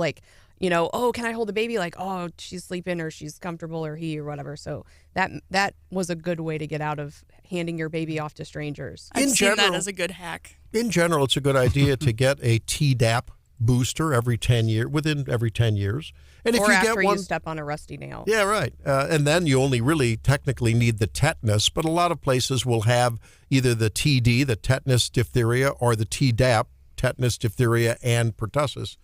oh, can I hold the baby? Like, oh, she's sleeping or she's comfortable or he or whatever. So that was a good way to get out of handing your baby off to strangers. I've seen that as a good hack. In general, it's a good idea to get a Tdap booster within every 10 years. And if or you after get one, you step on a rusty nail. Yeah, right. And then you only really technically need the tetanus, but a lot of places will have either the TD, the tetanus, diphtheria, or the Tdap, tetanus, diphtheria, and pertussis.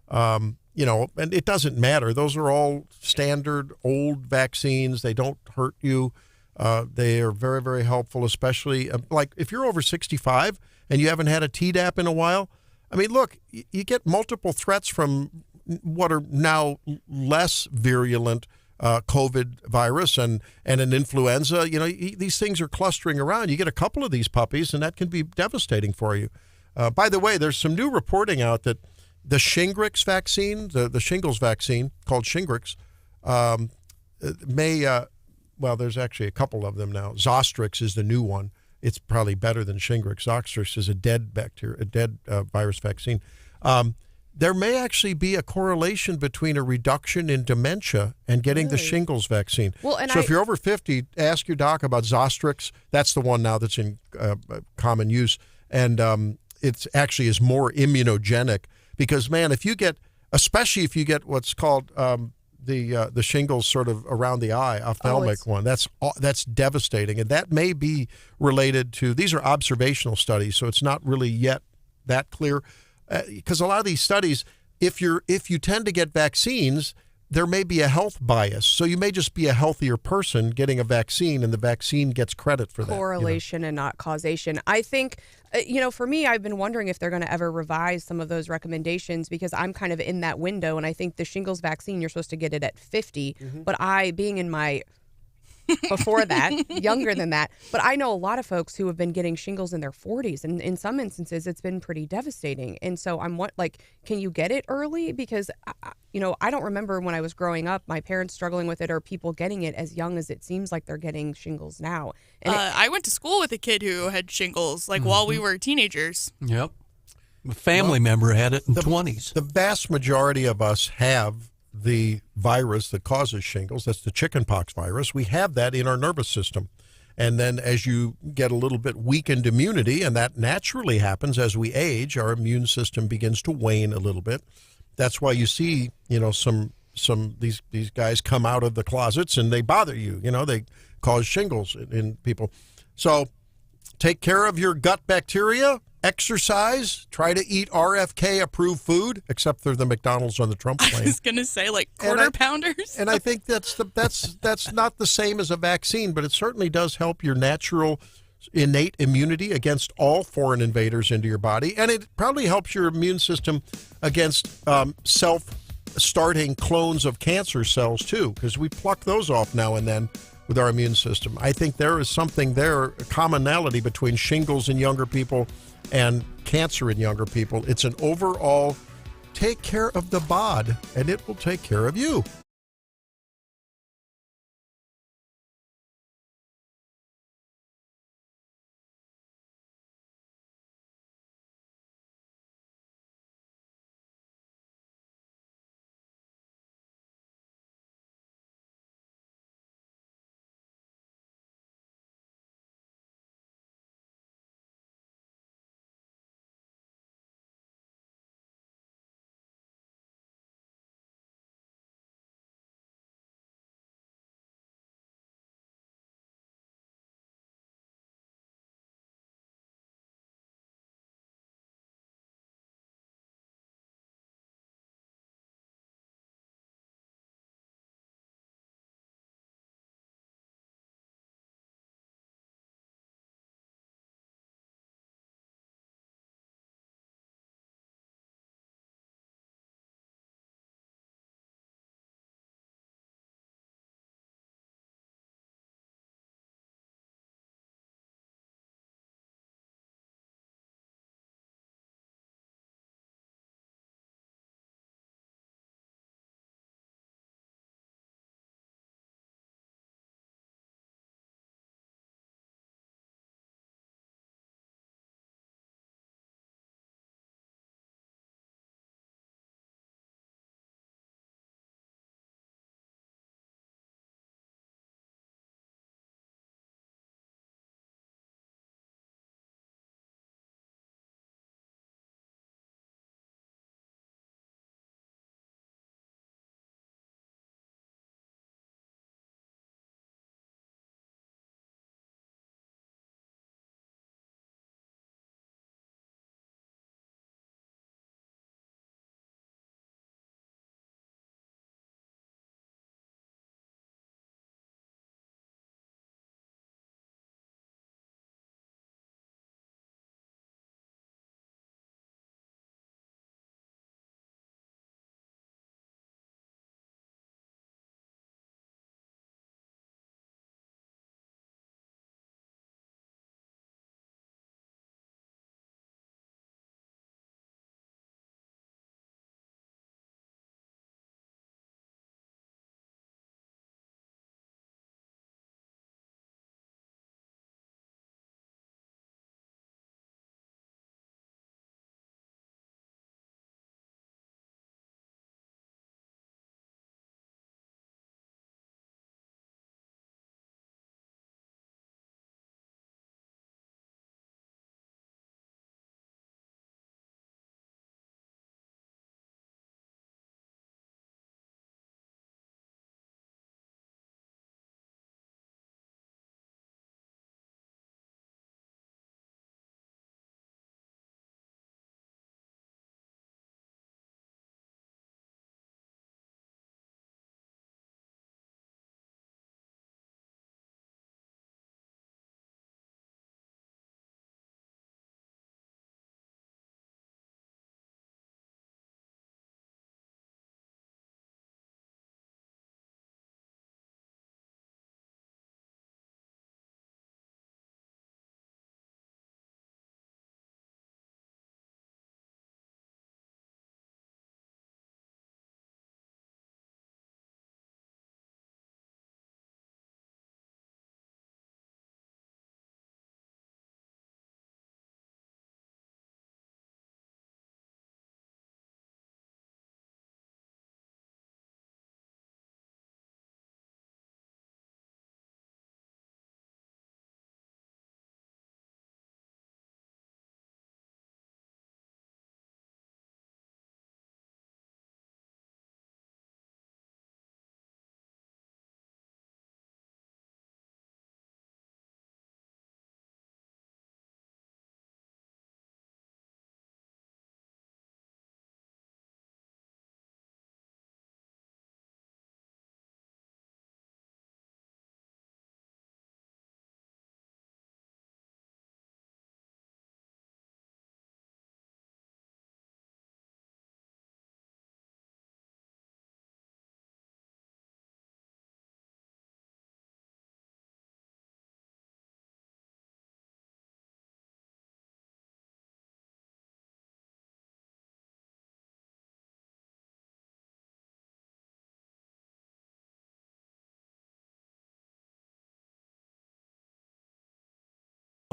And it doesn't matter. Those are all standard old vaccines. They don't hurt you. They are very, very helpful, especially like if you're over 65 and you haven't had a Tdap in a while. I mean, look, you get multiple threats from what are now less virulent COVID virus and an influenza. These things are clustering around. You get a couple of these puppies, and that can be devastating for you. By the way, there's some new reporting out that the Shingrix vaccine, the shingles vaccine called Shingrix, there's actually a couple of them now. Zostrix is the new one. It's probably better than Shingrix. Zostrix is a dead virus vaccine. There may actually be a correlation between a reduction in dementia and getting the shingles vaccine. If you're over 50, ask your doc about Zostrix. That's the one now that's in common use. And it actually is more immunogenic because, man, especially if you get what's called the shingles sort of around the eye, ophthalmic one, that's devastating. And that may be related to, these are observational studies, so it's not really yet that clear. Because a lot of these studies, if you tend to get vaccines, there may be a health bias. So you may just be a healthier person getting a vaccine, and the vaccine gets credit for that. Correlation and not causation. I think, for me, I've been wondering if they're going to ever revise some of those recommendations because I'm kind of in that window, and I think the shingles vaccine, you're supposed to get it at 50. Mm-hmm. But I, being in my before that, younger than that. But I know a lot of folks who have been getting shingles in their 40s, and in some instances, it's been pretty devastating. And so can you get it early? Because, I don't remember when I was growing up, my parents struggling with it or people getting it as young as it seems like they're getting shingles now. And I went to school with a kid who had shingles, while we were teenagers. Yep. A family member had it in the 20s. The vast majority of us have the virus that causes shingles. That's the chickenpox virus. We have that in our nervous system. And then as you get a little bit weakened immunity, and that naturally happens as we age, our immune system begins to wane a little bit. That's why you see, these guys come out of the closets and they bother you. They cause shingles in people. So take care of your gut bacteria. Exercise, try to eat RFK-approved food, except for the McDonald's on the Trump plane. I was going to say, quarter pounders. And I think that's not the same as a vaccine, but it certainly does help your natural innate immunity against all foreign invaders into your body. And it probably helps your immune system against self-starting clones of cancer cells, too, because we pluck those off now and then with our immune system. I think there is something there, a commonality between shingles in younger people and cancer in younger people. It's an overall take care of the bod, and it will take care of you.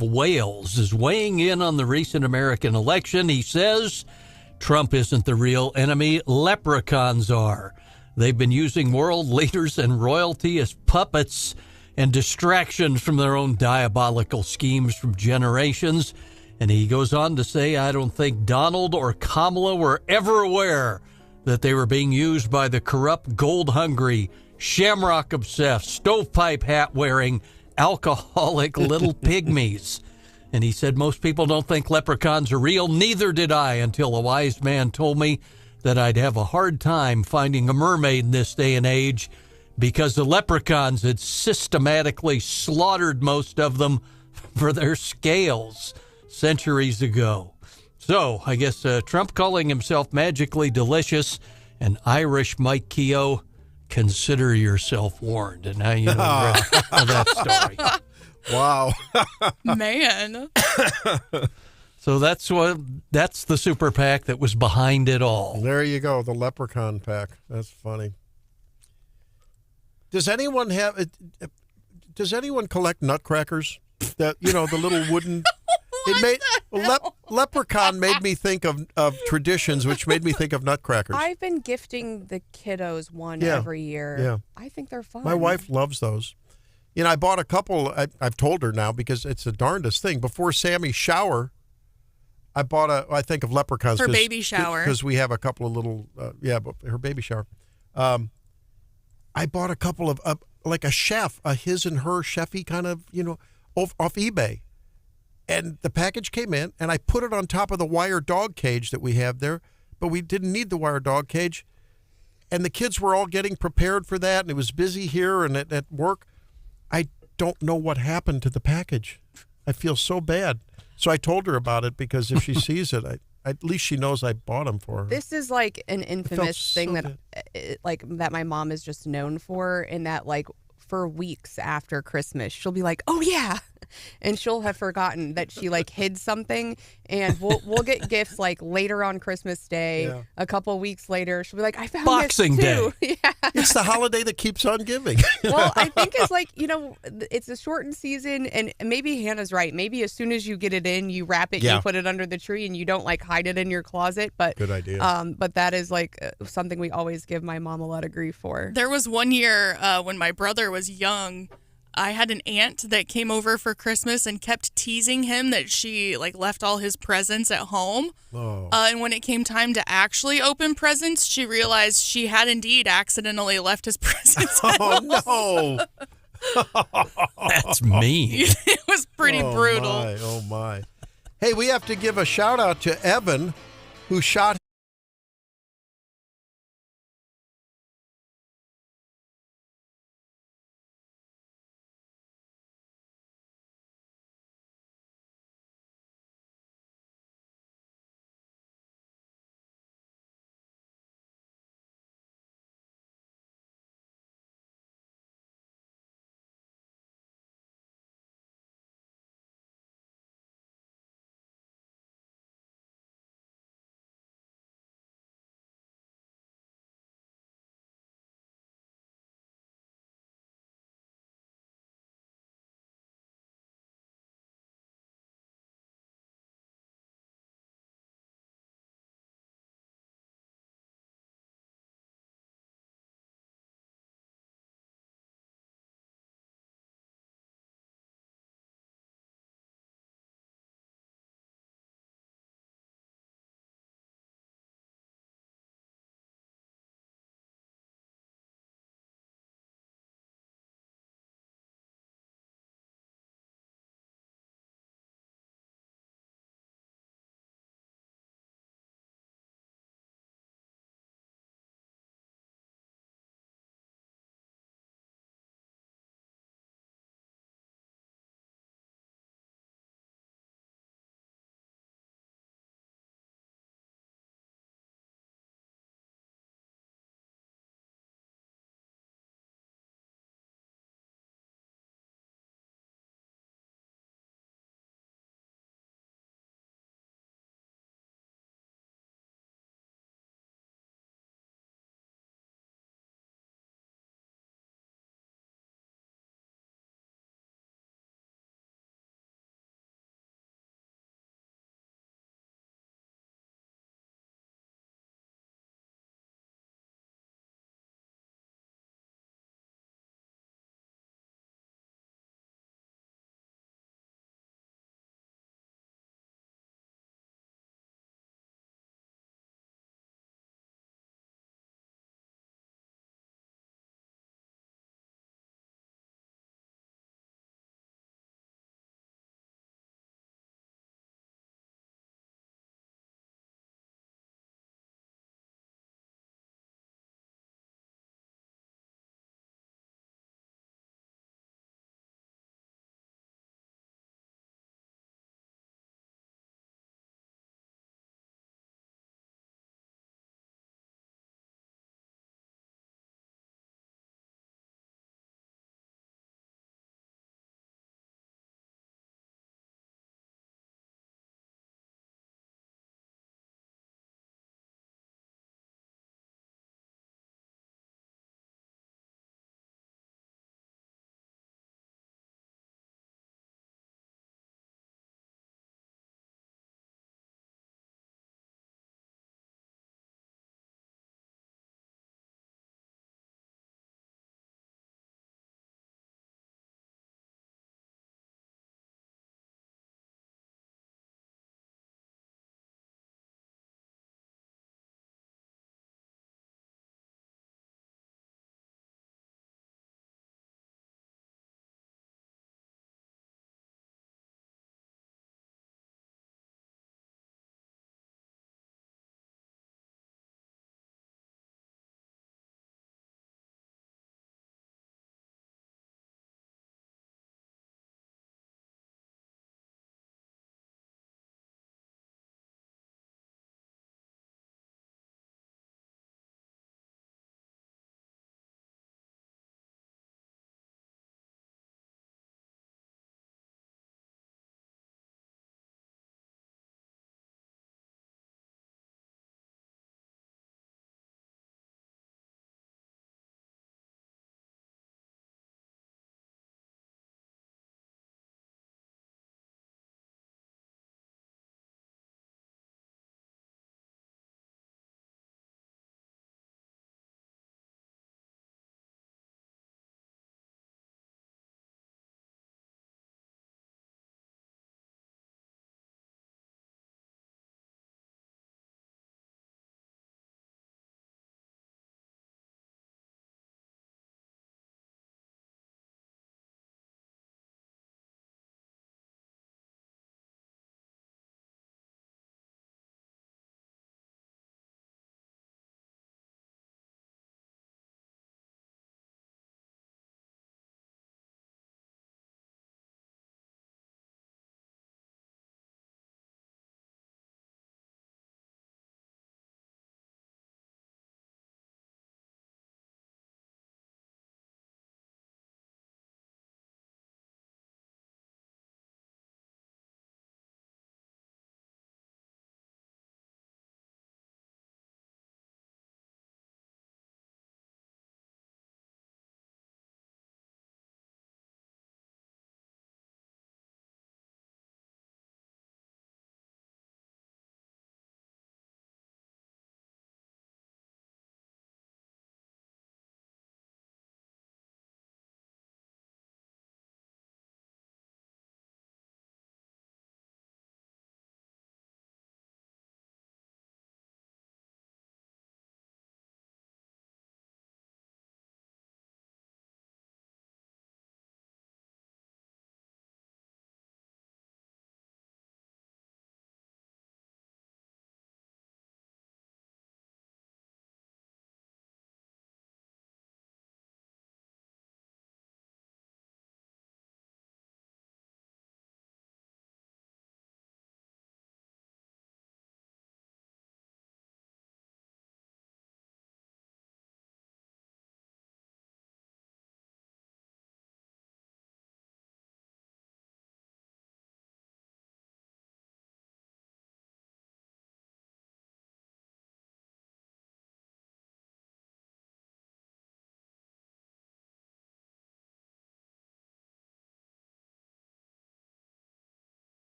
of Wales is weighing in on the recent American election. He says Trump isn't the real enemy, leprechauns are. They've been using world leaders and royalty as puppets and distractions from their own diabolical schemes from generations. And he goes on to say, I don't think Donald or Kamala were ever aware that they were being used by the corrupt, gold-hungry, shamrock-obsessed, stovepipe hat-wearing, alcoholic little pygmies. And he said, most people don't think leprechauns are real. Neither did I until a wise man told me that I'd have a hard time finding a mermaid in this day and age because the leprechauns had systematically slaughtered most of them for their scales centuries ago. So I guess Trump calling himself magically delicious and Irish Mike Keogh, consider yourself warned. And now you know the rest of that story. Wow. Man. So that's the super PAC that was behind it all. There you go, the Leprechaun PAC. That's funny. Does anyone collect nutcrackers? That, you know, the little wooden. Leprechaun made me think of traditions, which made me think of nutcrackers. I've been gifting the kiddos one every year. Yeah. I think they're fun. My wife loves those. You know, I bought a couple. I've told her now because it's the darndest thing. Before Sammy's shower, I bought I think of leprechauns. Her baby shower. Because we have a couple of little, but her baby shower. I bought a couple of, like a chef, a his and her chefy kind of, you know, off eBay. And the package came in, and I put it on top of the wire dog cage that we have there, but we didn't need the wire dog cage. And the kids were all getting prepared for that, and it was busy here and at work. I don't know what happened to the package. I feel so bad. So I told her about it because if she sees it, at least she knows I bought them for her. This is like an infamous thing so that my mom is just known for, in that like for weeks after Christmas, she'll be like, "Oh yeah," and she'll have forgotten that she like hid something, and we'll get gifts like later on Christmas Day. A couple weeks later, she'll be like, "I found Boxing this too." Day. Yeah. It's the holiday that keeps on giving. Well, I think it's like, you know, it's a shortened season, and maybe Hannah's right. Maybe as soon as you get it in, you wrap it, you put it under the tree, and you don't like hide it in your closet. But good idea. But that is like something we always give my mom a lot of grief for. There was one year when my brother was young, I had an aunt that came over for Christmas and kept teasing him that she like left all his presents at home. And when it came time to actually open presents, she realized she had indeed accidentally left his presents at home. No. That's mean. It was pretty brutal. Oh my. Hey, we have to give a shout out to Evan, who shot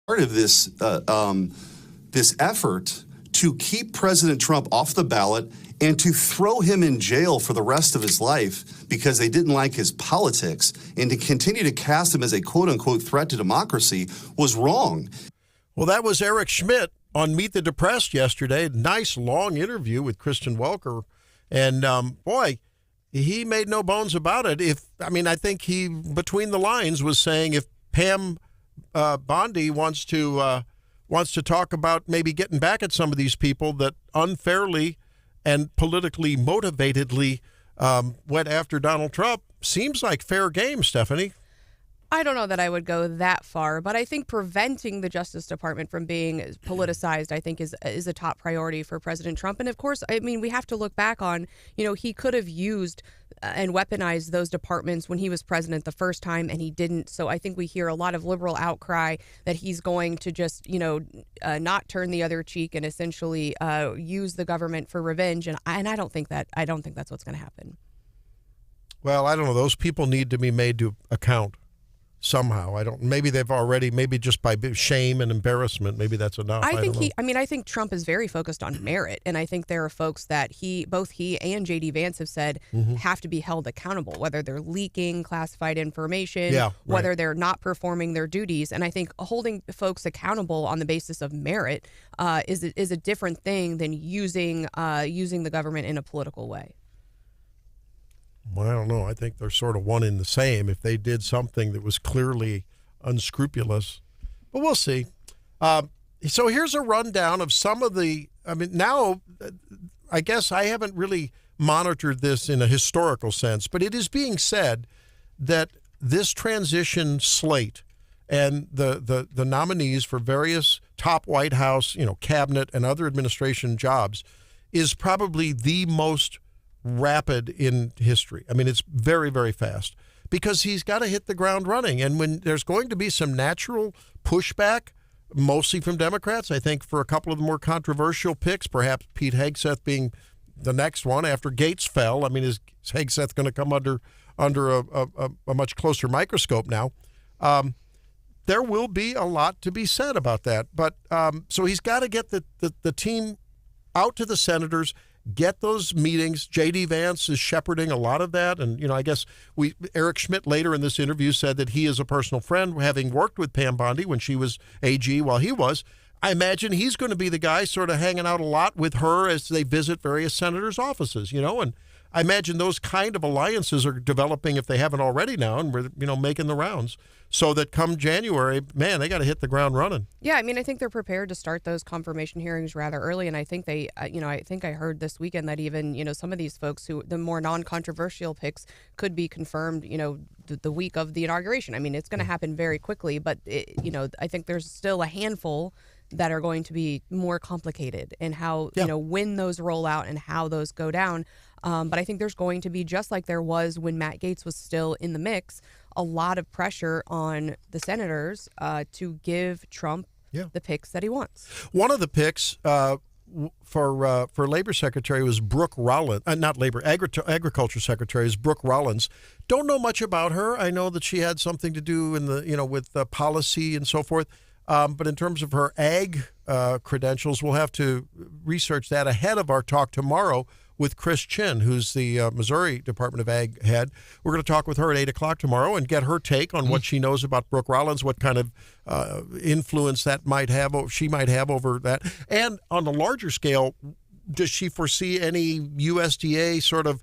Part of this this effort to keep President Trump off the ballot and to throw him in jail for the rest of his life because they didn't like his politics, and to continue to cast him as a quote-unquote threat to democracy was wrong. Well, that was Eric Schmidt on Meet the Depressed yesterday. Nice long interview with Kristen Welker. And boy, he made no bones about it. I think he, between the lines, was saying if Pam Bondi wants to talk about maybe getting back at some of these people that unfairly and politically motivatedly went after Donald Trump, seems like fair game, Stephanie. I don't know that I would go that far, but I think preventing the Justice Department from being politicized, I think, is a top priority for President Trump. And of course, we have to look back on, he could have used and weaponized those departments when he was president the first time, and he didn't. So I think we hear a lot of liberal outcry that he's going to just, not turn the other cheek and essentially use the government for revenge. And I don't think that's what's going to happen. Well, I don't know. Those people need to be made to account. Somehow, maybe they've already, maybe just by shame and embarrassment, maybe that's enough. I think Trump is very focused on merit. And I think there are folks that both he and JD Vance have said have to be held accountable, whether they're leaking classified information, whether they're not performing their duties. And I think holding folks accountable on the basis of merit is a different thing than using the government in a political way. Well, I don't know. I think they're sort of one in the same if they did something that was clearly unscrupulous. But we'll see. So here's a rundown of some of the, now I guess I haven't really monitored this in a historical sense, but it is being said that this transition slate and the nominees for various top White House, cabinet and other administration jobs is probably the most rapid in history. It's very, very fast because he's got to hit the ground running. And when there's going to be some natural pushback, mostly from Democrats, I think for a couple of the more controversial picks, perhaps Pete Hegseth being the next one after Gates fell. Is Hegseth going to come under a much closer microscope now? There will be a lot to be said about that. But so he's got to get the team out to the senators, get those meetings. J.D. Vance is shepherding a lot of that. And, I guess Eric Schmidt later in this interview said that he is a personal friend, having worked with Pam Bondi when she was AG while he was. I imagine he's going to be the guy sort of hanging out a lot with her as they visit various senators' offices, and I imagine those kind of alliances are developing, if they haven't already now, and we're, making the rounds, so that come January, man, they got to hit the ground running. Yeah, I think they're prepared to start those confirmation hearings rather early, and I think I heard this weekend that even, some of these folks who, the more non-controversial picks, could be confirmed, the week of the inauguration. It's going to happen very quickly, but, I think there's still a handful that are going to be more complicated in how, when those roll out and how those go down. But I think there's going to be, just like there was when Matt Gaetz was still in the mix, a lot of pressure on the senators to give Trump the picks that he wants. One of the picks for Labor Secretary was Brooke Rollins, not Labor, Agriculture Secretary is Brooke Rollins. Don't know much about her. I know that she had something to do in the, with policy and so forth. But in terms of her ag credentials, we'll have to research that ahead of our talk tomorrow with Chris Chin, who's the Missouri Department of Ag head. We're going to talk with her at 8 o'clock tomorrow and get her take on what she knows about Brooke Rollins, what kind of influence that she might have over that. And on the larger scale, does she foresee any USDA sort of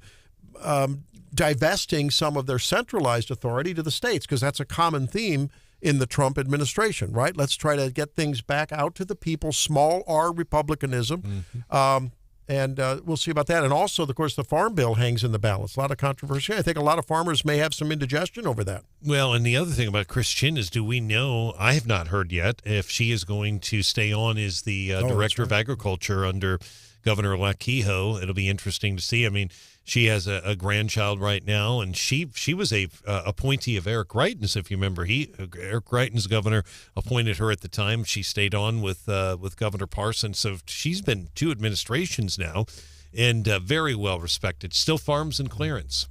divesting some of their centralized authority to the states? Because that's a common theme in the Trump administration, right? Let's try to get things back out to the people, small R republicanism. And we'll see about that. And also, of course, the farm bill hangs in the balance. A lot of controversy. I think a lot of farmers may have some indigestion over that. Well, and the other thing about Chris Chin is, do we know, I have not heard yet, if she is going to stay on as the Director of Agriculture under Governor-elect Kehoe. It'll be interesting to see. She has a grandchild right now, and she was a appointee of Eric Greitens, if you remember. Eric Greitens, governor, appointed her at the time. She stayed on with Governor Parson, so she's been 2 administrations now, and very well respected. Still farms and clearance.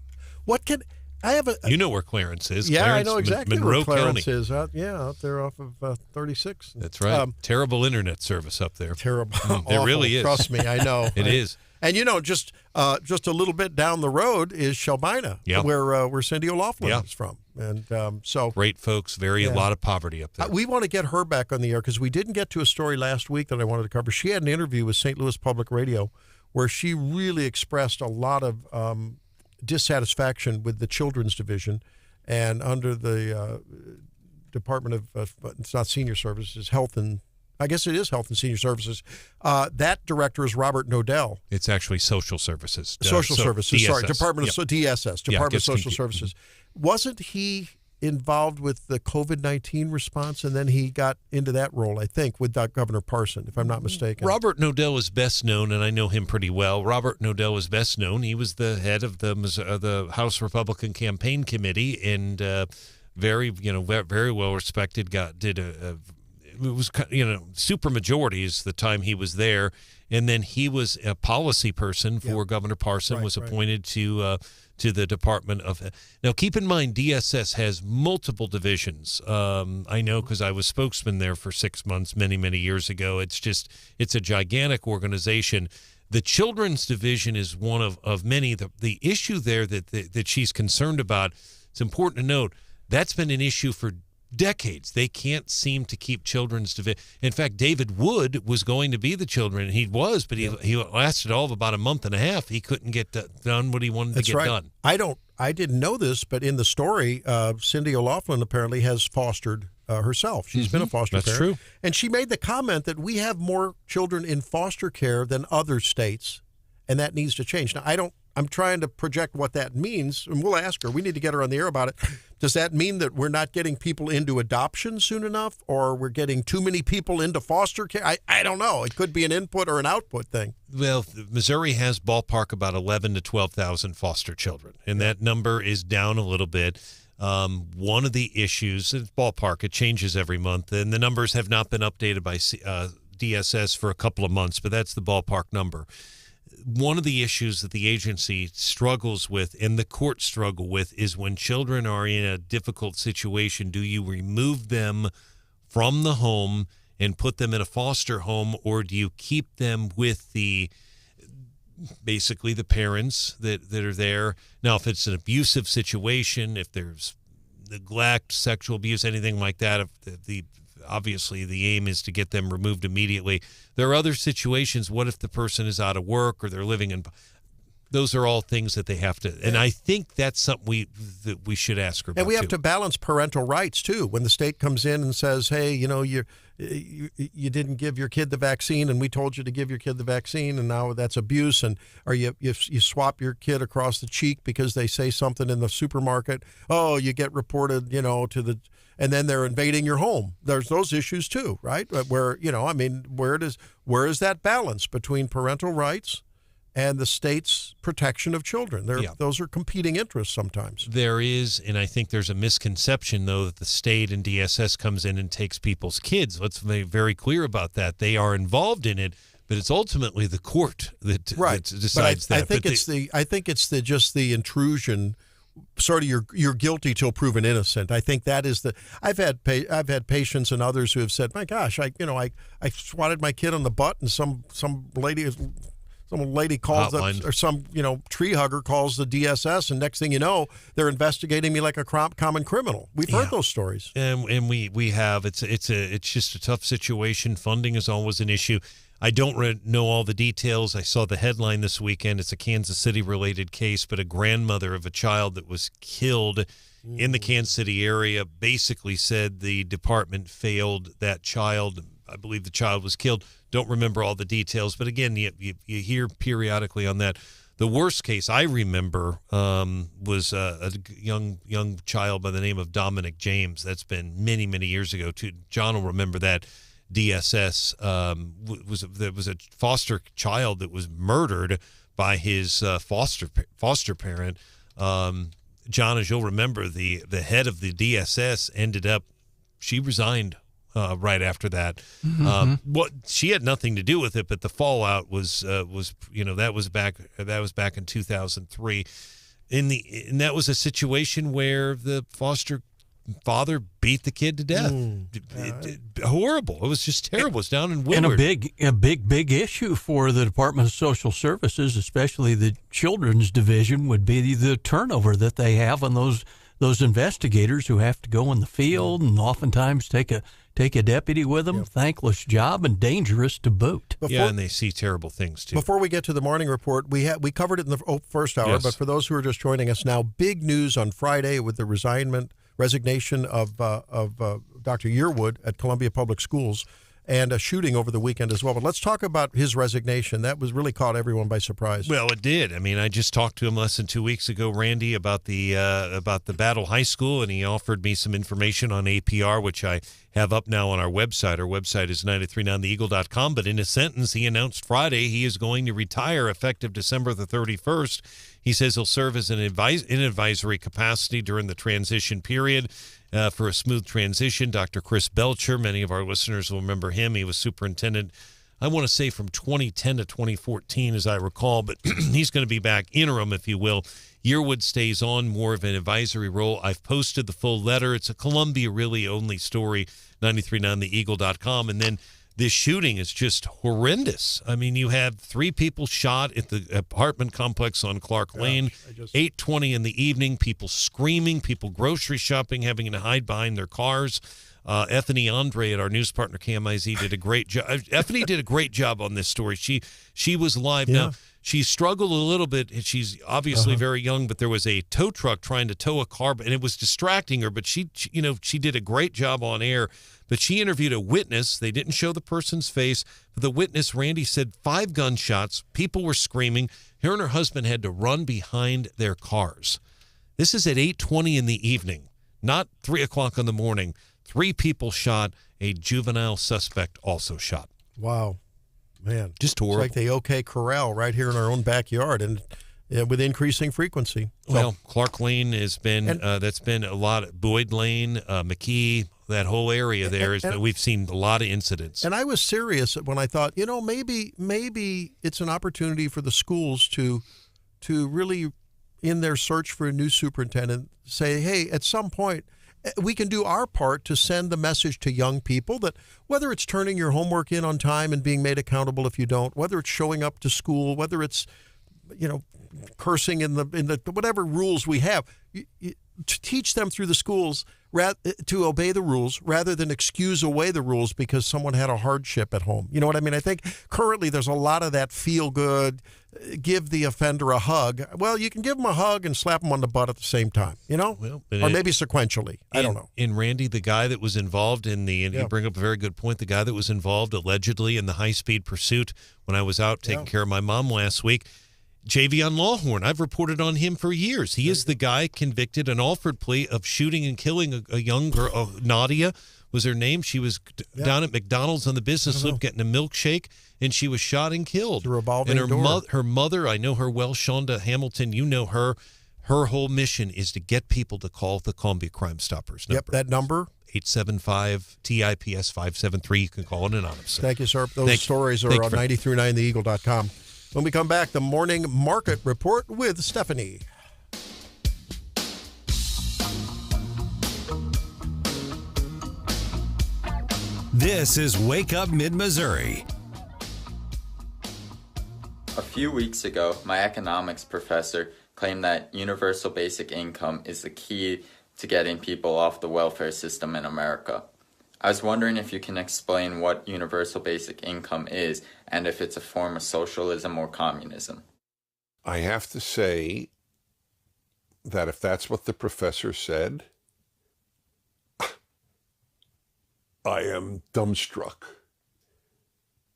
I have a. You know where Clarence is. Yeah, Clarence, I know exactly Monroe where Clarence County. is. Out there off of 36. That's right. Terrible internet service up there. Terrible. It really is. Trust me, I know. It is. And just a little bit down the road is Shelbina, where Cindy O'Loughlin is from, and so great folks. A lot of poverty up there. We want to get her back on the air because we didn't get to a story last week that I wanted to cover. She had an interview with St. Louis Public Radio where she really expressed a lot of dissatisfaction with the Children's Division, and under the Department of it's not Senior Services, Health and. I guess it is Health and Senior Services. That director is Robert Nodell. It's actually Social Services. Services. DSS. Sorry, Department of DSS, Department of Social confused. Services. Wasn't he involved with the COVID-19 response, and then he got into that role, I think, with Governor Parson, if I'm not mistaken. Robert Nodell is best known, and I know him pretty well. Robert Nodell is best known. He was the head of the House Republican Campaign Committee, and very well respected. It was, super majority is the time he was there, and then he was a policy person for Governor Parson. Was appointed to the Department of. Now, keep in mind, DSS has multiple divisions. I know because I was spokesman there for 6 months many years ago. It's a gigantic organization. The Children's Division is one of many. The issue there that she's concerned about. It's important to note that's been an issue for decades. They can't seem to keep Children's Division. In fact, David Wood was going to be the children. He was, but he lasted all of about a month and a half. He couldn't get done what he wanted to get done. I didn't know this, but in the story, Cindy O'Loughlin apparently has fostered herself. She's been a foster parent. That's true. And she made the comment that we have more children in foster care than other states, and that needs to change. Now, I'm trying to project what that means, and we'll ask her. We need to get her on the air about it. Does that mean that we're not getting people into adoption soon enough, or we're getting too many people into foster care? I don't know. It could be an input or an output thing. Well, Missouri has ballpark about 11,000 to 12,000 foster children, and that number is down a little bit. One of the issues, it's ballpark, it changes every month, and the numbers have not been updated by DSS for a couple of months, but that's the ballpark number. One of the issues that the agency struggles with and the courts struggle with is when children are in a difficult situation, do you remove them from the home and put them in a foster home, or do you keep them with basically the parents that are there? Now, if it's an abusive situation, if there's neglect, sexual abuse, anything like that, if obviously the aim is to get them removed immediately. There are other situations. What if the person is out of work or they're living in? Those are all things that they have to. And I think that's something we should ask her about. And we have to balance parental rights too. When the state comes in and says, "Hey, you didn't give your kid the vaccine, and we told you to give your kid the vaccine, and now that's abuse," or you swap your kid across the cheek because they say something in the supermarket. Oh, you get reported, to the. And then they're invading your home. There's those issues too, right? Where where is that balance between parental rights and the state's protection of children? Those are competing interests sometimes. There is, and I think there's a misconception, though, that the state and DSS comes in and takes people's kids. Let's be very clear about that. They are involved in it, but it's ultimately the court that decides that. I think it's just the intrusion. Sort of you're guilty till proven innocent. I think that is I've had patients and others who have said, "My gosh, I swatted my kid on the butt, and some lady calls or some tree hugger calls the DSS, and next thing you know, they're investigating me like a common criminal." We've heard those stories, and we have. It's just a tough situation. Funding is always an issue. I don't know all the details. I saw the headline this weekend. It's a Kansas City-related case, but a grandmother of a child that was killed in the Kansas City area basically said the department failed that child. I believe the child was killed. Don't remember all the details, but again, you hear periodically on that. The worst case I remember was a young child by the name of Dominic James. That's been many years ago. Too. John will remember that. DSS there was a foster child that was murdered by his foster parent. John, as you'll remember, the head of the DSS she resigned right after that. She had nothing to do with it, but the fallout was that was back in 2003. and that was a situation where the foster father beat the kid to death. Horrible. It was just terrible. It's down in Woodward. And a big issue for the Department of Social Services, especially the Children's Division, would be the turnover that they have on those investigators who have to go in the field and oftentimes take a deputy with them. Yep. Thankless job and dangerous to boot. And they see terrible things too. Before we get to the morning report, we covered it in the first hour, but for those who are just joining us now, big news on Friday with the resignation of Dr. Yearwood at Columbia Public Schools, and a shooting over the weekend as well. But let's talk about his resignation. That was really caught everyone by surprise. Well, it did. I mean, I just talked to him less than 2 weeks ago, Randy, about the Battle High School, and he offered me some information on APR, which I have up now on our website. Our website is 939theeagle.com. But in a sentence, he announced Friday he is going to retire effective December the 31st. He says he'll serve as in advisory capacity during the transition period. For a smooth transition, Dr. Chris Belcher, many of our listeners will remember him. He was superintendent, I want to say, from 2010 to 2014, as I recall, but he's going to be back interim, if you will. Yearwood stays on, more of an advisory role. I've posted the full letter. It's a Columbia really only story, 939theeagle.com. And then this shooting is just horrendous. I mean, you have 3 people shot at the apartment complex on Clark Lane, 8:20 in the evening, people screaming, people grocery shopping, having to hide behind their cars. Ethany Andre at our news partner KMIZ did a great job. Ethany did a great job on this story. She was live. Now, she struggled a little bit. She's obviously very young, but there was a tow truck trying to tow a car, and it was distracting her, but she did a great job on air. But she interviewed a witness. They didn't show the person's face. But the witness, Randy, said 5 gunshots. People were screaming. Her and her husband had to run behind their cars. This is at 8:20 in the evening, not 3 o'clock in the morning. 3 people shot. A juvenile suspect also shot. Wow. Man. Just horrible. It's like the OK Corral right here in our own backyard, and with increasing frequency. Well, Clark Lane has been, that's been a lot of Boyd Lane, McKee, that whole area there. We've seen a lot of incidents. And I was serious when I thought, maybe it's an opportunity for the schools to really, in their search for a new superintendent, say, hey, at some point, we can do our part to send the message to young people that whether it's turning your homework in on time and being made accountable if you don't, whether it's showing up to school, whether it's, cursing in the whatever rules we have, to teach them through the schools to obey the rules rather than excuse away the rules because someone had a hardship at home. You know what I mean? I think currently there's a lot of that feel good, give the offender a hug. Well, you can give them a hug and slap them on the butt at the same time, or maybe sequentially. I don't know. And Randy, the guy that was involved and you bring up a very good point, the guy that was involved allegedly in the high-speed pursuit when I was out taking care of my mom last week, Javion Lawhorn, I've reported on him for years. He is the guy convicted an Alford plea of shooting and killing a young girl. Nadia was her name. She was down at McDonald's on the business loop getting a milkshake, and she was shot and killed. The revolving door. Her mother, I know her well, Shonda Hamilton, you know her. Her whole mission is to get people to call the Columbia Crime Stoppers number. Yep, that number. 875-TIPS-573. You can call it anonymously. Thank you, sir. Those stories are on 939theeagle.com. When we come back, the morning market report with Stephanie. This is Wake Up Mid-Missouri. A few weeks ago, my economics professor claimed that universal basic income is the key to getting people off the welfare system in America. I was wondering if you can explain what universal basic income is and if it's a form of socialism or communism. I have to say that if that's what the professor said, I am dumbstruck.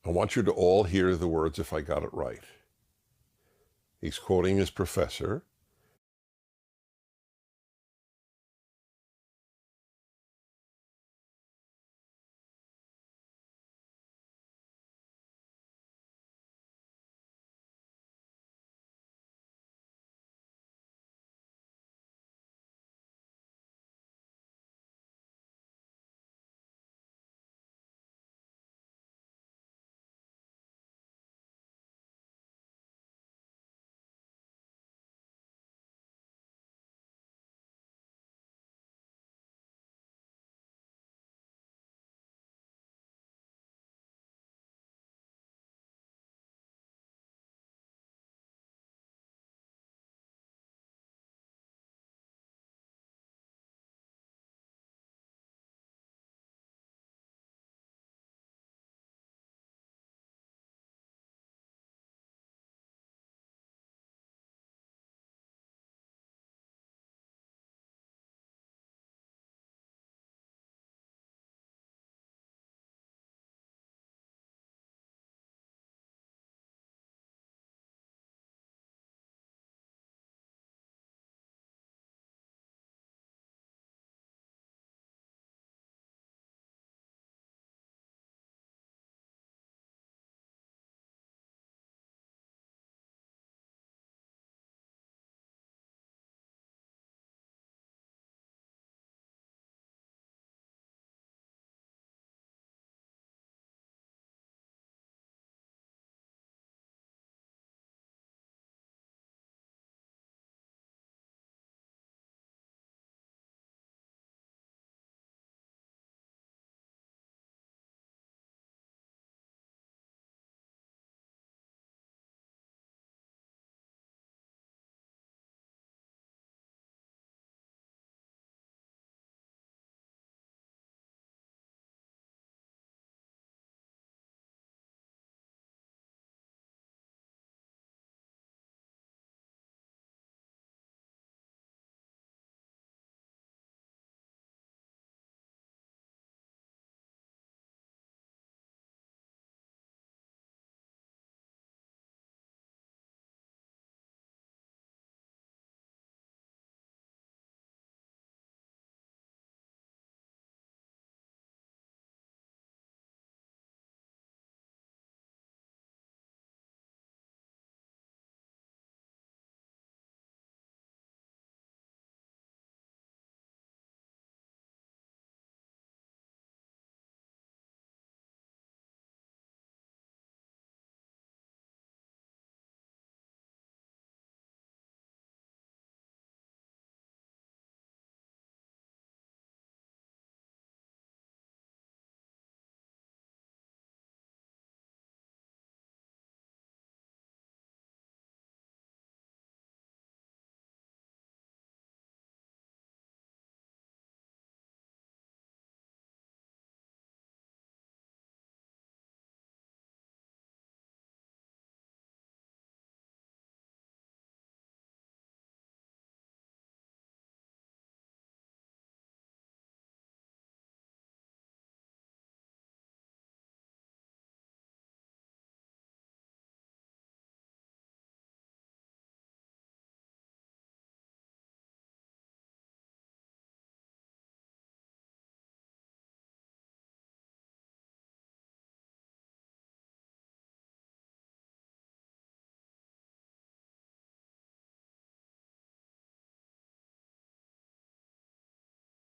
I want you to all hear the words if I got it right. He's quoting his professor.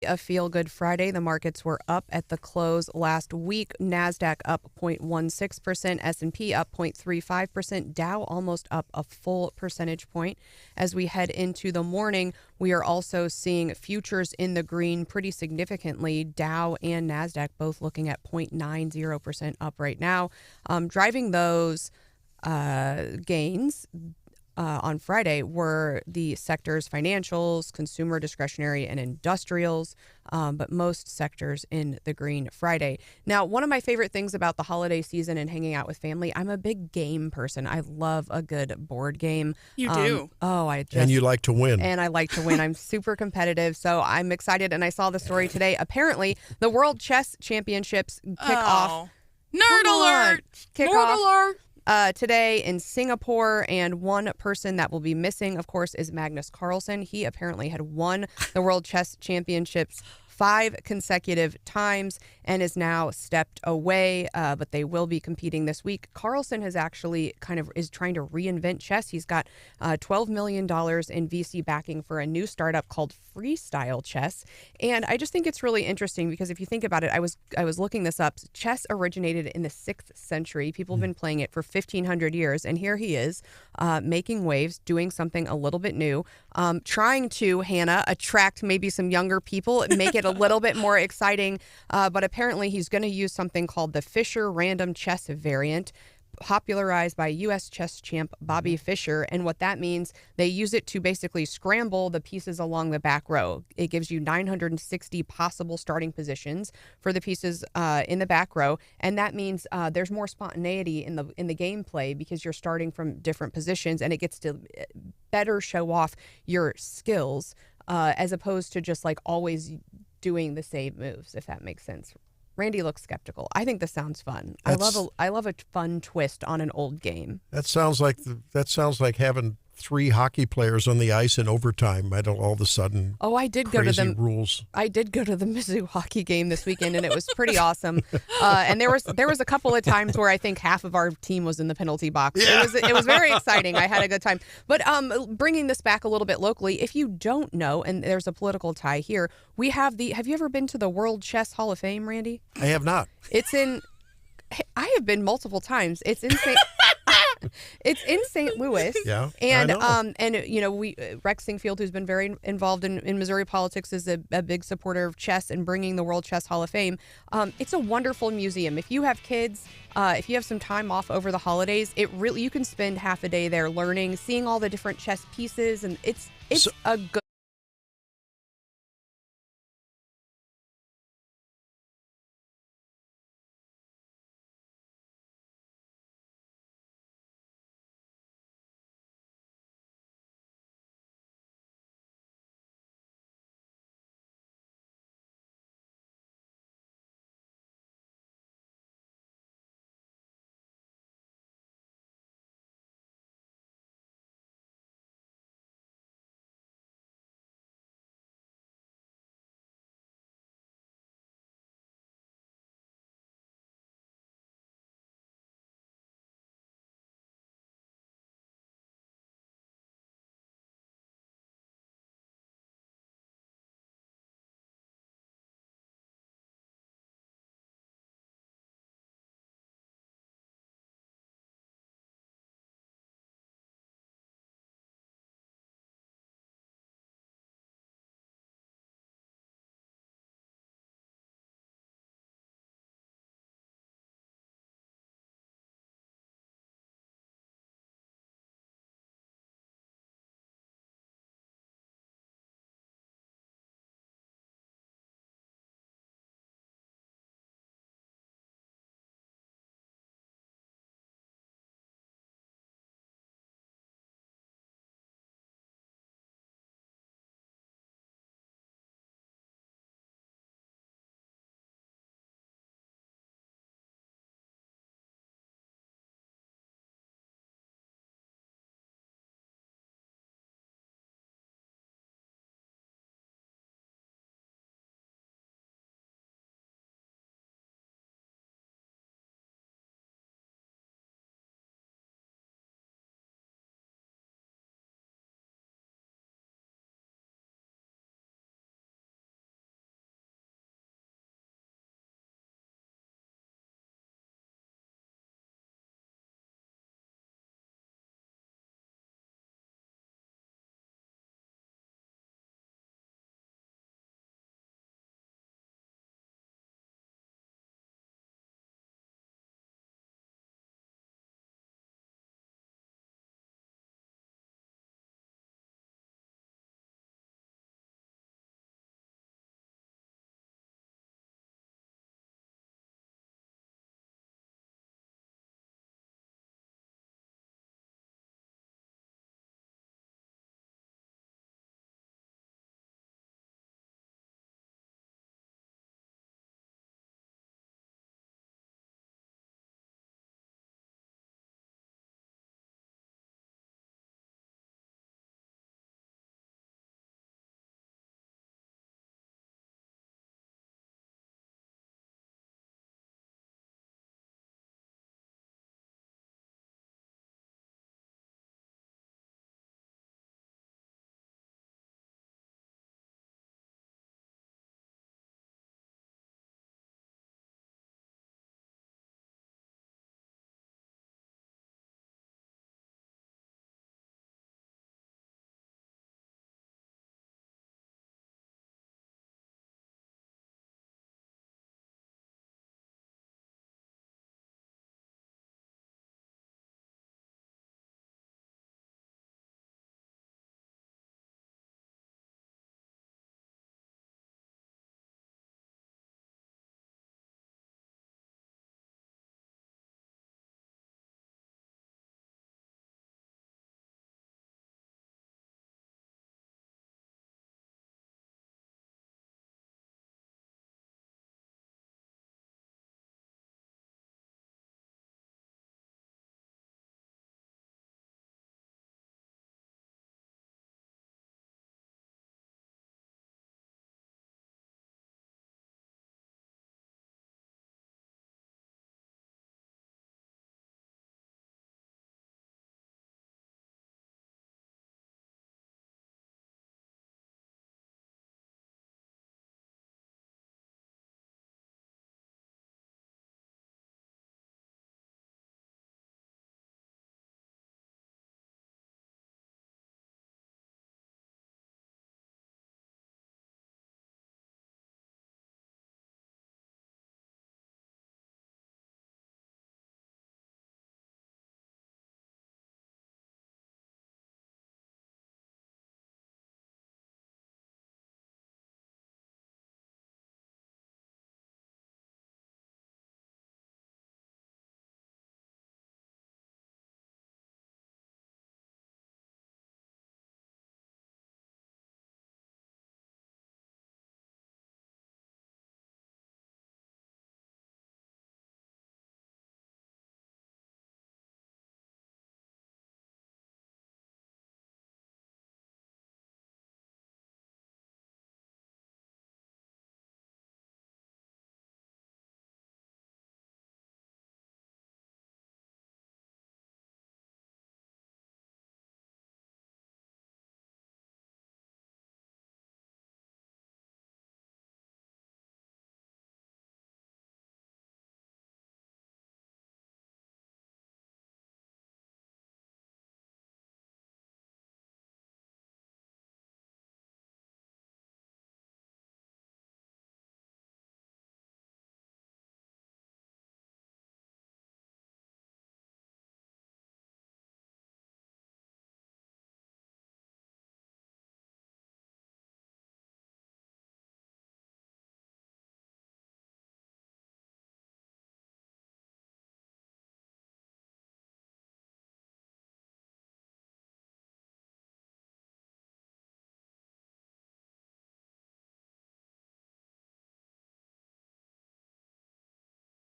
A feel-good Friday. The markets were up at the close last week. NASDAQ up 0.16%, S&P up 0.35%, Dow almost up a full percentage point. As we head into the morning, we are also seeing futures in the green pretty significantly. Dow and NASDAQ both looking at 0.90% up right now. Driving those gains on Friday were the sectors financials, consumer discretionary, and industrials, but most sectors in the green Friday. Now, one of my favorite things about the holiday season and hanging out with family, I'm a big game person. I love a good board game. You do. And you like to win. And I like to win. I'm super competitive, so I'm excited. And I saw the story today. Apparently, the World Chess Championships kick off. Nerd alert! Kick Nerd off. alert! Today in Singapore, and one person that will be missing, of course, is Magnus Carlsen. He apparently had won the World Chess Championships 5 consecutive times and is now stepped away, but they will be competing this week. Carlsen has actually is trying to reinvent chess. He's got $12 million in VC backing for a new startup called Freestyle Chess. And I just think it's really interesting because if you think about it, I was looking this up. Chess originated in the 6th century. People have been playing it for 1,500 years. And here he is making waves, doing something a little bit new, trying to, Hannah, attract maybe some younger people, make it a little bit more exciting. But apparently he's going to use something called the Fischer random chess variant, popularized by U.S. chess champ Bobby Fischer. And what that means, they use it to basically scramble the pieces along the back row. It gives you 960 possible starting positions for the pieces in the back row. And that means there's more spontaneity in the gameplay because you're starting from different positions, and it gets to better show off your skills as opposed to just like always doing the same moves, if that makes sense. Randy looks skeptical. I think this sounds fun. I love a fun twist on an old game. That sounds like having 3 hockey players on the ice in overtime. I don't all of a sudden. Oh, I did go to the rules. I did go to the Mizzou hockey game this weekend, and it was pretty awesome. And there was a couple of times where I think half of our team was in the penalty box. Yeah. It was very exciting. I had a good time. But bringing this back a little bit locally, if you don't know, and there's a political tie here, we have have you ever been to the World Chess Hall of Fame, Randy? I have not. It's in. I have been multiple times. It's in St. It's in St. Louis. Yeah, and I know. and you know, Rex Singfield, who's been very involved in Missouri politics, is a big supporter of chess and bringing the World Chess Hall of Fame. It's a wonderful museum. If you have kids, if you have some time off over the holidays, you can spend half a day there learning, seeing all the different chess pieces, and it's a good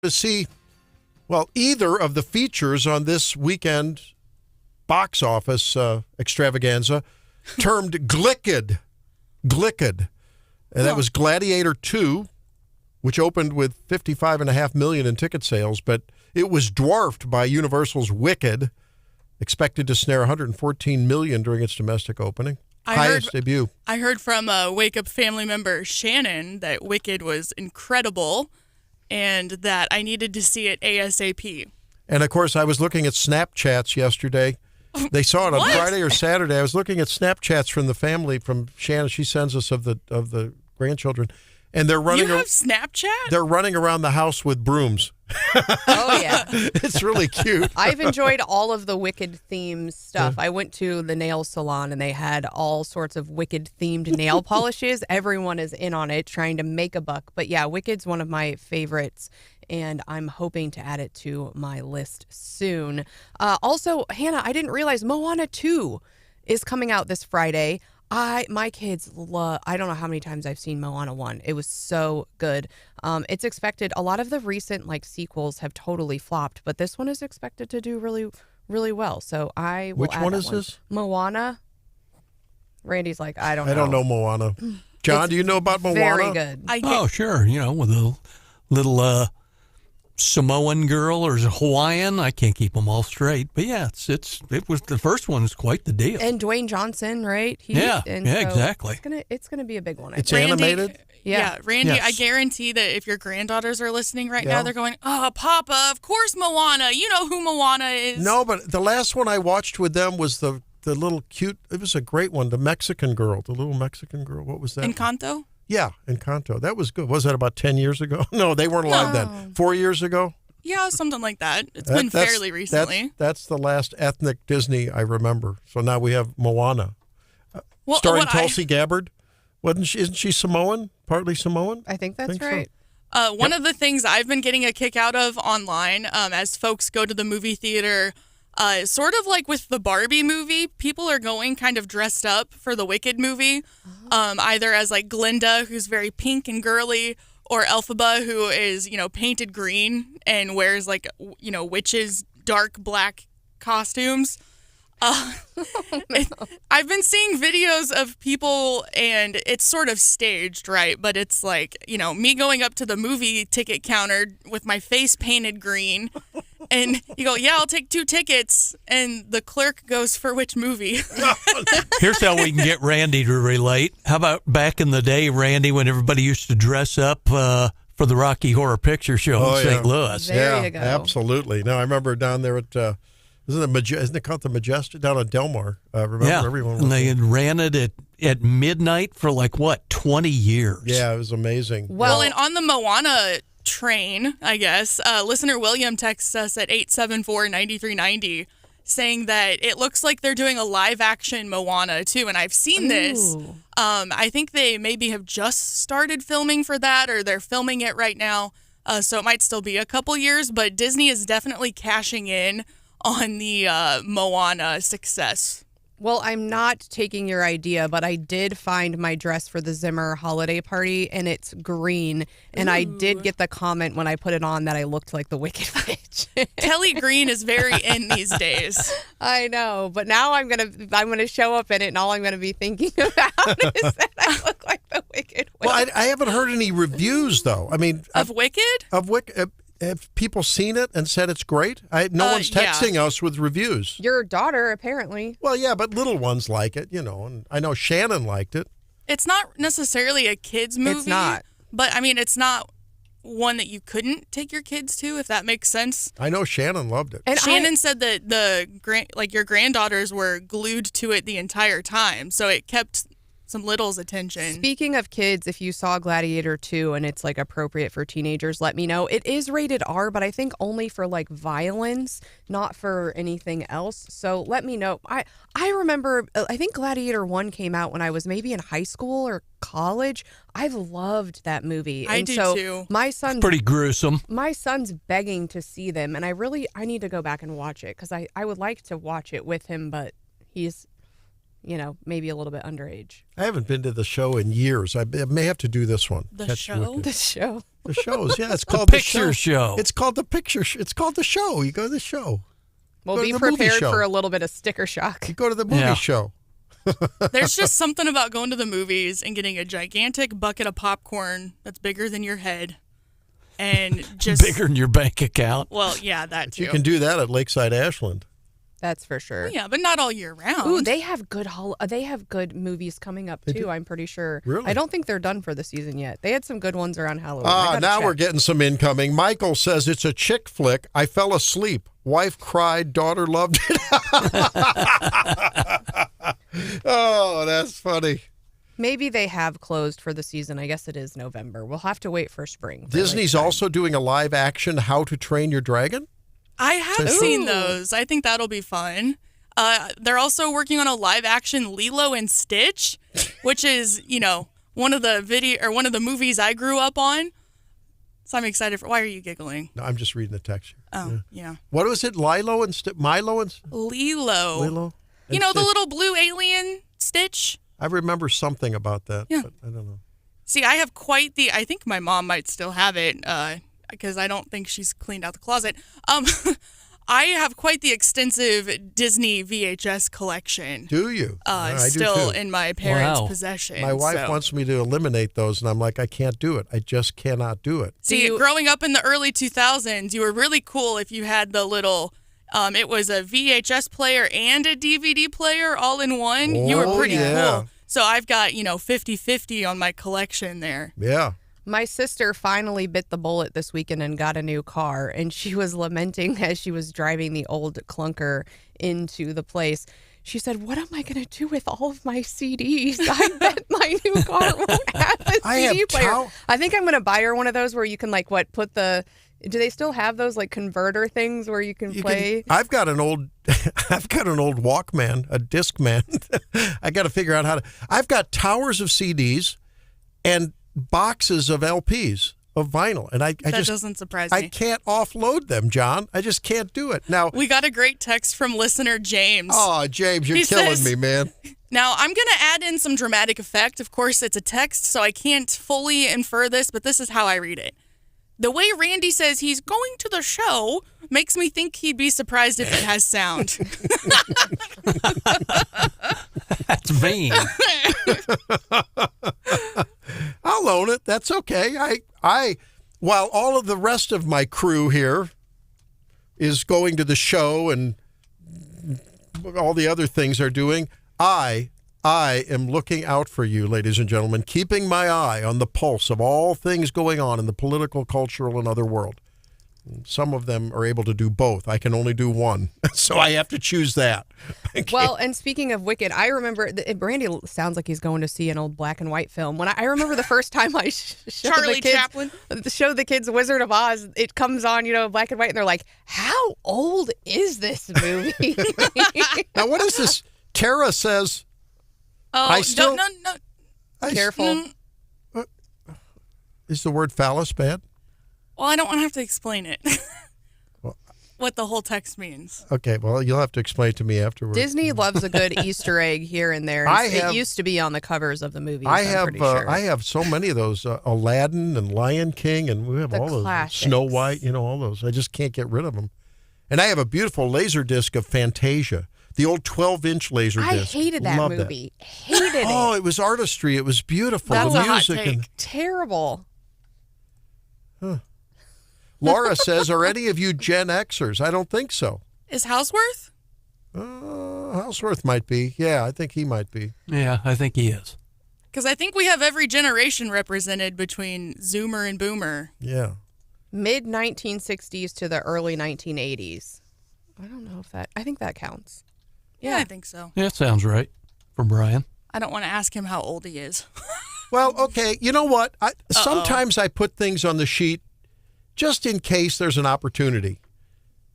To see, well, either of the features on this weekend box office extravaganza termed Glicked. And that was Gladiator 2, which opened with $55.5 million in ticket sales, but it was dwarfed by Universal's Wicked, expected to snare $114 million during its domestic opening. Highest debut. I heard from a Wake Up family member, Shannon, that Wicked was incredible and that I needed to see it ASAP. And, of course, I was looking at Snapchats yesterday. They saw it on Friday or Saturday. I was looking at Snapchats from the family, from Shannon. She sends us of the grandchildren. And they're running. You have Snapchat? They're running around the house with brooms. Oh, yeah. It's really cute. I've enjoyed all of the Wicked themed stuff. I went to the nail salon and they had all sorts of Wicked themed nail polishes. Everyone is in on it trying to make a buck. But yeah, Wicked's one of my favorites, and I'm hoping to add it to my list soon. Also, Hannah, I didn't realize Moana 2 is coming out this Friday. My kids love, I don't know how many times I've seen Moana 1. It was so good. It's expected, a lot of the recent sequels have totally flopped, but this one is expected to do really, really well. So I will Which add one that is this? Moana. Randy's like, I don't know. I don't know Moana. John, do you know about Moana? Very good. Oh, sure. With a little Samoan girl or is it Hawaiian? I can't keep them all straight. But yeah, it was the first one is quite the deal. And Dwayne Johnson, right? Exactly. It's gonna be a big one. It's animated? Yeah, Randy, Yes. I guarantee that if your granddaughters are listening right now, they're going, "Oh, Papa, of course Moana. You know who Moana is." No, but the last one I watched with them was the little cute, it was a great one, the Mexican girl, the little Mexican girl. What was that? Encanto? Yeah, Encanto. That was good. Was that about 10 years ago? No, they weren't alive then. 4 years ago? Yeah, something like that. It's been fairly recently. That's the last ethnic Disney I remember. So now we have Moana. Well, starring Tulsi Gabbard. Isn't she Samoan? Partly Samoan? I think that's so. right. One of the things I've been getting a kick out of online as folks go to the movie theater, sort of like with the Barbie movie, people are going kind of dressed up for the Wicked movie, either as Glinda, who's very pink and girly, or Elphaba, who is, painted green and wears witches' dark black costumes. I've been seeing videos of people, and it's sort of staged, right? But it's me going up to the movie ticket counter with my face painted green, and you go, "Yeah, I'll take 2 tickets," and the clerk goes, "For which movie?" Here's how we can get Randy to relate. How about back in the day, Randy, when everybody used to dress up for the Rocky Horror Picture Show in St. Louis? There you go. Absolutely. No, I remember down there at isn't it called the Majestic down at Delmar? Remember everyone was and they had ran it at midnight for 20 years. Yeah, it was amazing. Well, and on the Moana train, I guess, listener William texts us at 874-9390 saying that it looks like they're doing a live action Moana too, and I've seen this. I think they maybe have just started filming for that, or they're filming it right now, so it might still be a couple years, but Disney is definitely cashing in on the Moana success. Well, I'm not taking your idea, but I did find my dress for the Zimmer holiday party, and it's green. And I did get the comment when I put it on that I looked like the Wicked Witch. Kelly Green is very in these days. I know, but now I'm gonna show up in it, and all I'm gonna be thinking about is that I look like the Wicked Witch. Well, I haven't heard any reviews though. I mean, of Wicked. Have people seen it and said it's great? No one's texting us with reviews. Your daughter, apparently. Well, yeah, but little ones like it, and I know Shannon liked it. It's not necessarily a kid's movie. It's not. But, I mean, it's not one that you couldn't take your kids to, if that makes sense. I know Shannon loved it. And Shannon said that your granddaughters were glued to it the entire time, so it kept some little's attention. Speaking of kids, if you saw Gladiator 2 and it's appropriate for teenagers, let me know. It is rated R, but I think only for violence, not for anything else. So let me know. I remember, I think Gladiator 1 came out when I was maybe in high school or college. I've loved that movie. I do too. My son's pretty gruesome. My son's begging to see them, and I need to go back and watch it because I would like to watch it with him, but he's maybe a little bit underage. I haven't been to the show in years. I may have to do this one. The show? The show. The shows, yeah. It's called the picture show. It's called the picture. It's called the show. You go to the show. Well, be prepared for a little bit of sticker shock. You go to the movie show. There's just something about going to the movies and getting a gigantic bucket of popcorn that's bigger than your head. And just bigger than your bank account. Well, yeah, that too. You can do that at Lakeside Ashland. That's for sure. Well, yeah, but not all year round. Ooh, they have good movies coming up too. I'm pretty sure. Really? I don't think they're done for the season yet. They had some good ones around Halloween. Now we're getting some incoming. Michael says it's a chick flick. I fell asleep. Wife cried. Daughter loved it. Oh, that's funny. Maybe they have closed for the season. I guess it is November. We'll have to wait for spring. Disney's also doing a live action How to Train Your Dragon. I have seen those. I think that'll be fun. They're also working on a live action Lilo and Stitch, which is, one of the movies I grew up on. So I'm excited for. Why are you giggling? No, I'm just reading the text. Oh, yeah. What was it? Milo and Lilo. Lilo. The little blue alien Stitch. I remember something about that. Yeah. But I don't know. See, I have quite the. I think my mom might still have it. Because I don't think she's cleaned out the closet. I have quite the extensive Disney VHS collection. Do you? I do still too. in my parents' possession. My wife wants me to eliminate those, and I'm like, I can't do it. I just cannot do it. See, growing up in the early 2000s, you were really cool if you had the little. It was a VHS player and a DVD player all in one. You were pretty cool. So I've got 50-50 on my collection there. Yeah. My sister finally bit the bullet this weekend and got a new car, and she was lamenting as she was driving the old clunker into the place. She said, "What am I going to do with all of my CDs? I bet my new car won't have a CD player." I think I'm going to buy her one of those where you can put the. Do they still have those converter things where you can play? I've got an old Walkman, a Discman. I got to figure out how to. I've got towers of CDs, and boxes of LPs of vinyl, and that just doesn't surprise me. I can't offload them, John. I just can't do it. Now we got a great text from listener James. Oh, James, you're killing me, man. Now I'm gonna add in some dramatic effect. Of course, it's a text, so I can't fully infer this, but this is how I read it. The way Randy says he's going to the show makes me think he'd be surprised if it has sound. That's mean. I'll own it. That's okay. I while all of the rest of my crew here is going to the show and all the other things they're doing, I am looking out for you, ladies and gentlemen, keeping my eye on the pulse of all things going on in the political, cultural, and other world. Some of them are able to do both. I can only do one, so I have to choose that. Well, and speaking of Wicked, I remember Brandy sounds like he's going to see an old black and white film. When I remember the first time I showed the kids Wizard of Oz, it comes on, black and white, and they're like, "How old is this movie?" Now, what is this? Tara says. Oh, no. Careful. Is the word phallus bad? Well, I don't want to have to explain it. What the whole text means. Okay, well, you'll have to explain it to me afterwards. Disney loves a good Easter egg here and there. It used to be on the covers of the movies. I have so many of those, Aladdin and Lion King, and we have all those. Classics. Snow White, all those. I just can't get rid of them. And I have a beautiful laser disc of Fantasia. The old 12-inch laser disc. I hated that movie. Hated it. Oh, it was artistry. It was beautiful. That was the a hot music take. Terrible. Huh. Laura says, are any of you Gen Xers? I don't think so. Is Hauswirth? Hauswirth might be. Yeah, I think he might be. Yeah, I think he is. Because I think we have every generation represented between Zoomer and Boomer. Yeah. Mid-1960s to the early 1980s. I don't know if that... I think that counts. Yeah, I think so. Yeah, it sounds right for Brian. I don't want to ask him how old he is. Well, okay. You know what? Sometimes I put things on the sheet just in case there's an opportunity.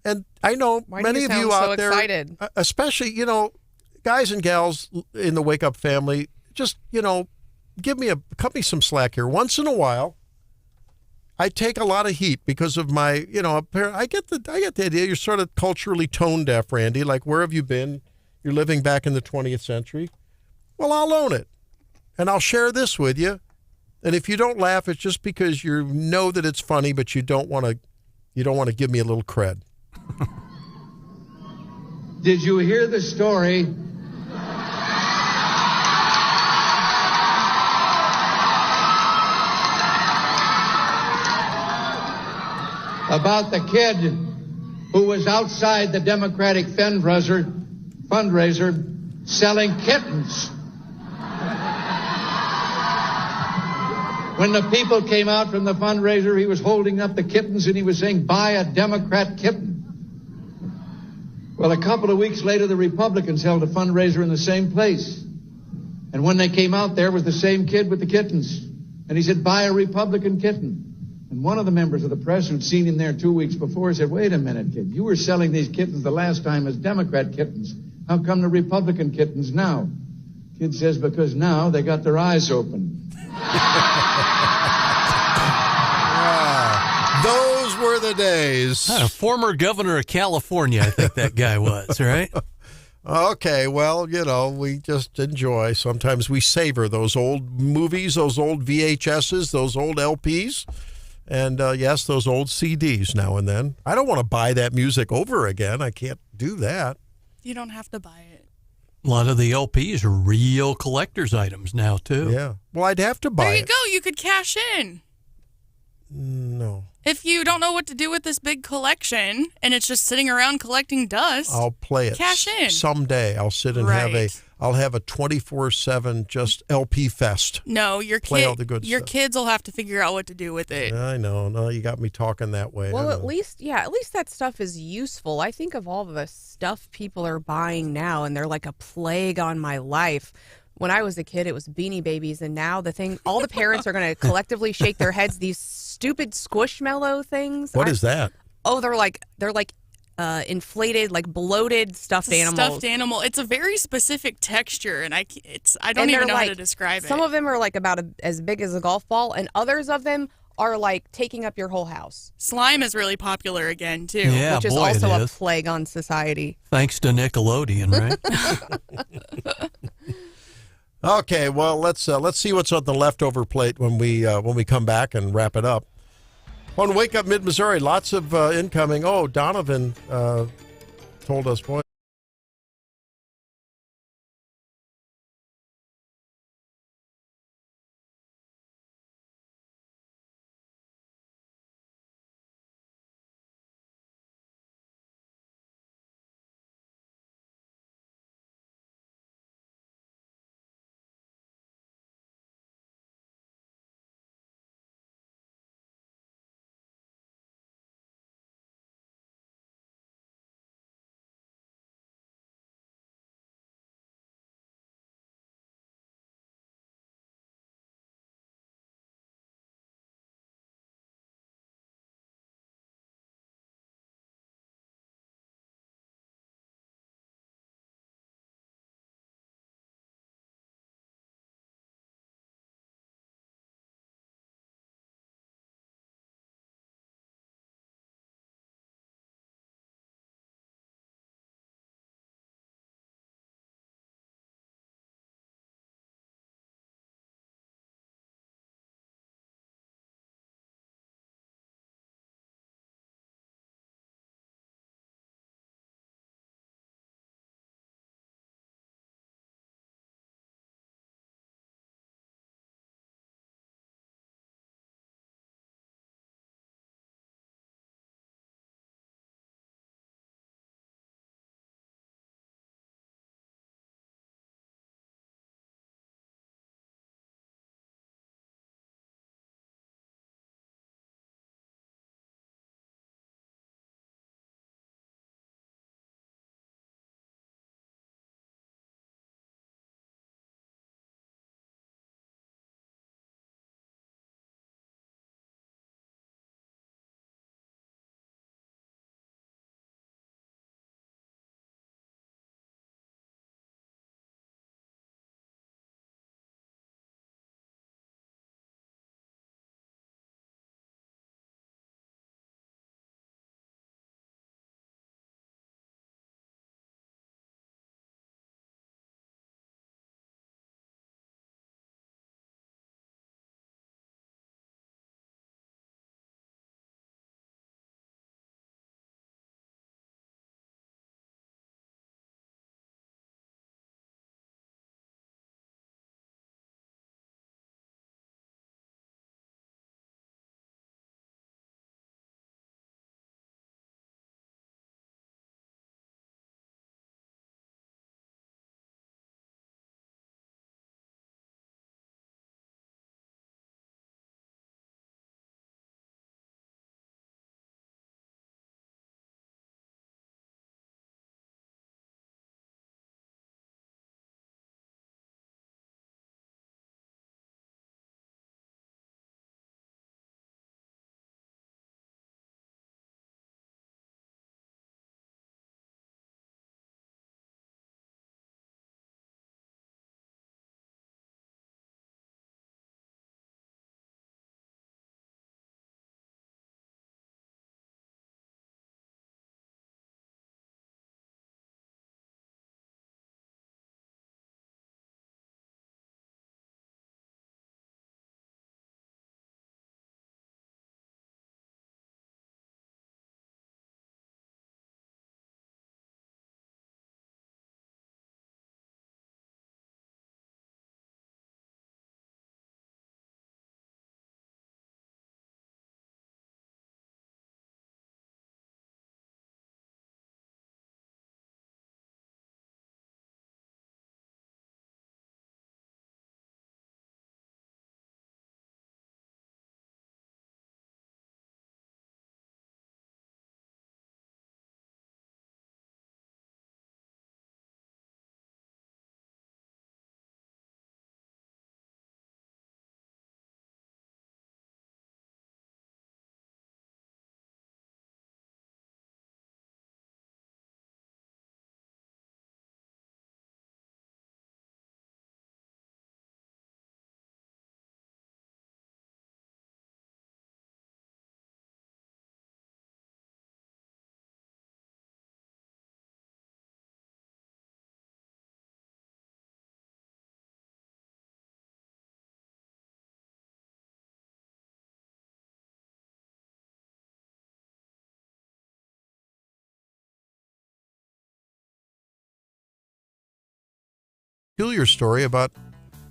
And I know many of you out there, excited? Especially, guys and gals in the Wake Up family, just, cut me some slack here. Once in a while, I take a lot of heat because of my, I get the idea you're sort of culturally tone deaf, Randy. Like, where have you been? You're living back in the 20th century. Well, I'll own it. And I'll share this with you. And if you don't laugh, it's just because you know that it's funny, but you don't want to give me a little cred. Did you hear the story about the kid who was outside the Democratic fundraiser selling kittens? When the people came out from the fundraiser, he was holding up the kittens and he was saying, "Buy a Democrat kitten." Well, a couple of weeks later, the Republicans held a fundraiser in the same place. And when they came out, there was the same kid with the kittens. And he said, "Buy a Republican kitten." And one of the members of the press who'd seen him there 2 weeks before said, "Wait a minute, kid. You were selling these kittens the last time as Democrat kittens. How come the Republican kittens now?" Kid says, "Because now they got their eyes open." Those were the days. Former governor of California, I think that guy was, right? Okay, well, we just enjoy. Sometimes we savor those old movies, those old VHSs, those old LPs, and yes, those old CDs now and then. I don't want to buy that music over again. I can't do that. You don't have to buy it. A lot of the LPs are real collector's items now, too. Yeah. Well, I'd have to buy it. There you go. You could cash in. No. If you don't know what to do with this big collection and it's just sitting around collecting dust, I'll play it. Cash in. Someday I'll sit and I'll have a 24/7 just LP fest. No, Play all the good your stuff. kids will have to figure out what to do with it. I know. No, you got me talking that way. Well, at least that stuff is useful. I think of all the stuff people are buying now, and they're like a plague on my life. When I was a kid, it was Beanie Babies, and now all the parents are going to collectively shake their heads. These stupid Squishmallow things. What is that? Oh, they're like inflated, like bloated stuffed animals. Stuffed animal. It's a very specific texture, and I don't even know how to describe it. Some of them are like about as big as a golf ball, and others of them are like taking up your whole house. Slime is really popular again too, Yeah, which is boy, also it a is. plague on society. Thanks to Nickelodeon, right? Okay, well let's see what's on the leftover plate when we come back and wrap it up. On Wake Up Mid-Missouri, lots of incoming. Oh, Donovan told us, boy. peculiar story about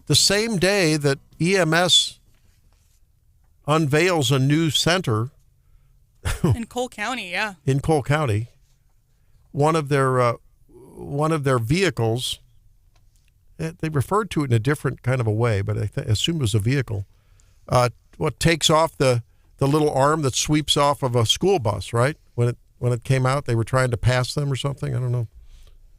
the same day that EMS unveils a new center in Cole County, yeah. In Cole County, one of their vehicles, they referred to it in a different kind of a way, but I assume it was a vehicle. What takes off the little arm that sweeps off of a school bus, right? When it came out, they were trying to pass them or something. I don't know.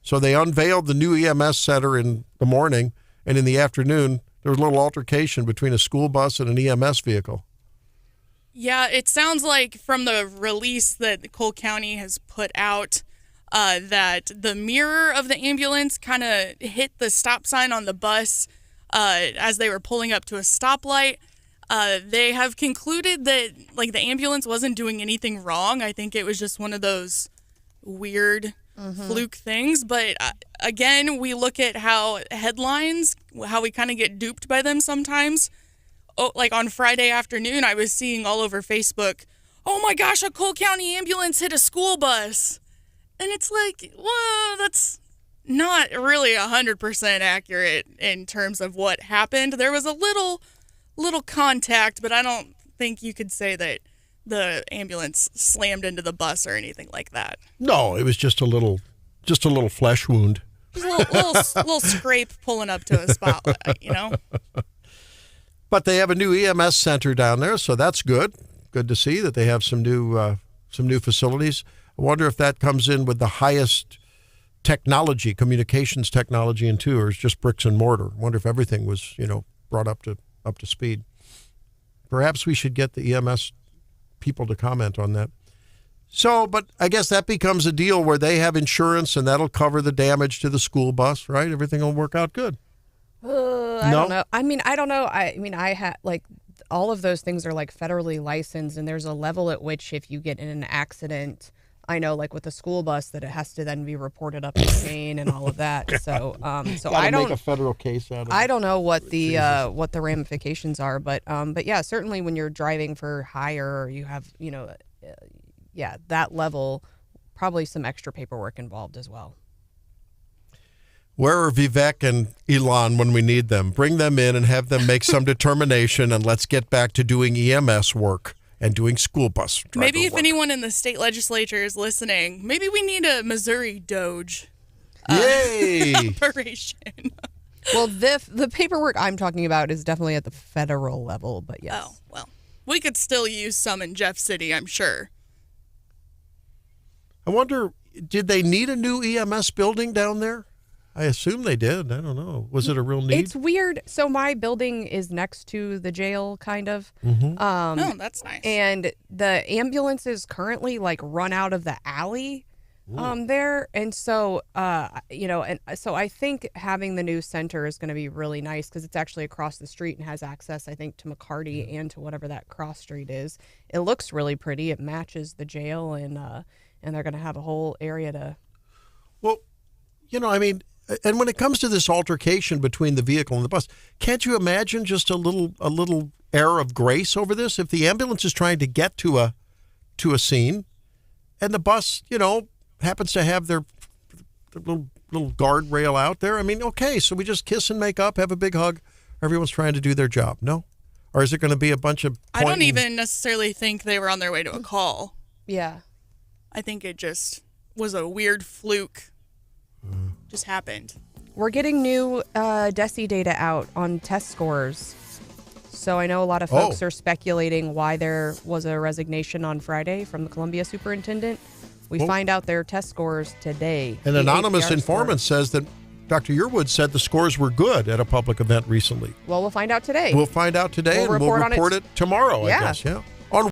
So they unveiled the new EMS center in the morning, and in the afternoon, there was a little altercation between a school bus and an EMS vehicle. Yeah, it sounds like from the release that Cole County has put out that the mirror of the ambulance kind of hit the stop sign on the bus as they were pulling up to a stoplight. They have concluded that like the ambulance wasn't doing anything wrong. I think it was just one of those weird fluke things. But again, we look at how headlines, how we kind of get duped by them sometimes. Oh, like on Friday afternoon, I was seeing all over Facebook, oh my gosh, a Cole County ambulance hit a school bus. And it's like, well, that's not really 100% accurate in terms of what happened. There was a little contact, but I don't think you could say that the ambulance slammed into the bus or anything like that. No, it was just a little flesh wound. Just a little scrape pulling up to a spotlight, you know? But they have a new EMS center down there, so that's good. Good to see that they have some new facilities. I wonder if that comes in with the highest technology, communications technology in two, or it's just bricks and mortar. I wonder if everything was, brought up to speed. Perhaps we should get the EMS people to comment on that. So, but I guess that becomes a deal where they have insurance and that'll cover the damage to the school bus, right? Everything will work out good. I don't know. I don't know. I had all of those things are like federally licensed, and there's a level at which if you get in an accident, I know like with the school bus that it has to then be reported up the chain and all of that. So I don't make a federal case out of it. I don't know what the ramifications are, but yeah, certainly when you're driving for hire or you have that level, probably some extra paperwork involved as well. Where are Vivek and Elon when we need them? Bring them in and have them make some determination, and let's get back to doing EMS work and doing school bus driver Maybe if work. anyone in the state legislature is listening, maybe we need a Missouri Doge Yay! operation. Well, the paperwork I'm talking about is definitely at the federal level, but yes. Oh, well, we could still use some in Jeff City, I'm sure. I wonder, did they need a new EMS building down there? I assume they did. I don't know. Was it a real need? It's weird. So my building is next to the jail, kind of. Mm-hmm. Oh, that's nice. And the ambulances currently run out of the alley there. And so, so I think having the new center is going to be really nice because it's actually across the street and has access, I think, to McCarty and to whatever that cross street is. It looks really pretty. It matches the jail, and they're going to have a whole area to. Well, and when it comes to this altercation between the vehicle and the bus, can't you imagine just a little air of grace over this? If the ambulance is trying to get to a scene, and the bus, happens to have their little guardrail out there, okay, so we just kiss and make up, have a big hug. Everyone's trying to do their job, no? Or is it going to be a bunch of? I don't even necessarily think they were on their way to a call. Yeah, I think it just was a weird fluke. Just happened. We're getting new DESI data out on test scores. So I know a lot of folks are speculating why there was a resignation on Friday from the Columbia superintendent. We find out their test scores today. An anonymous informant says that Dr. Yearwood said the scores were good at a public event recently. Well, we'll find out today. We'll find out today, and we'll report it tomorrow, I guess. Yeah.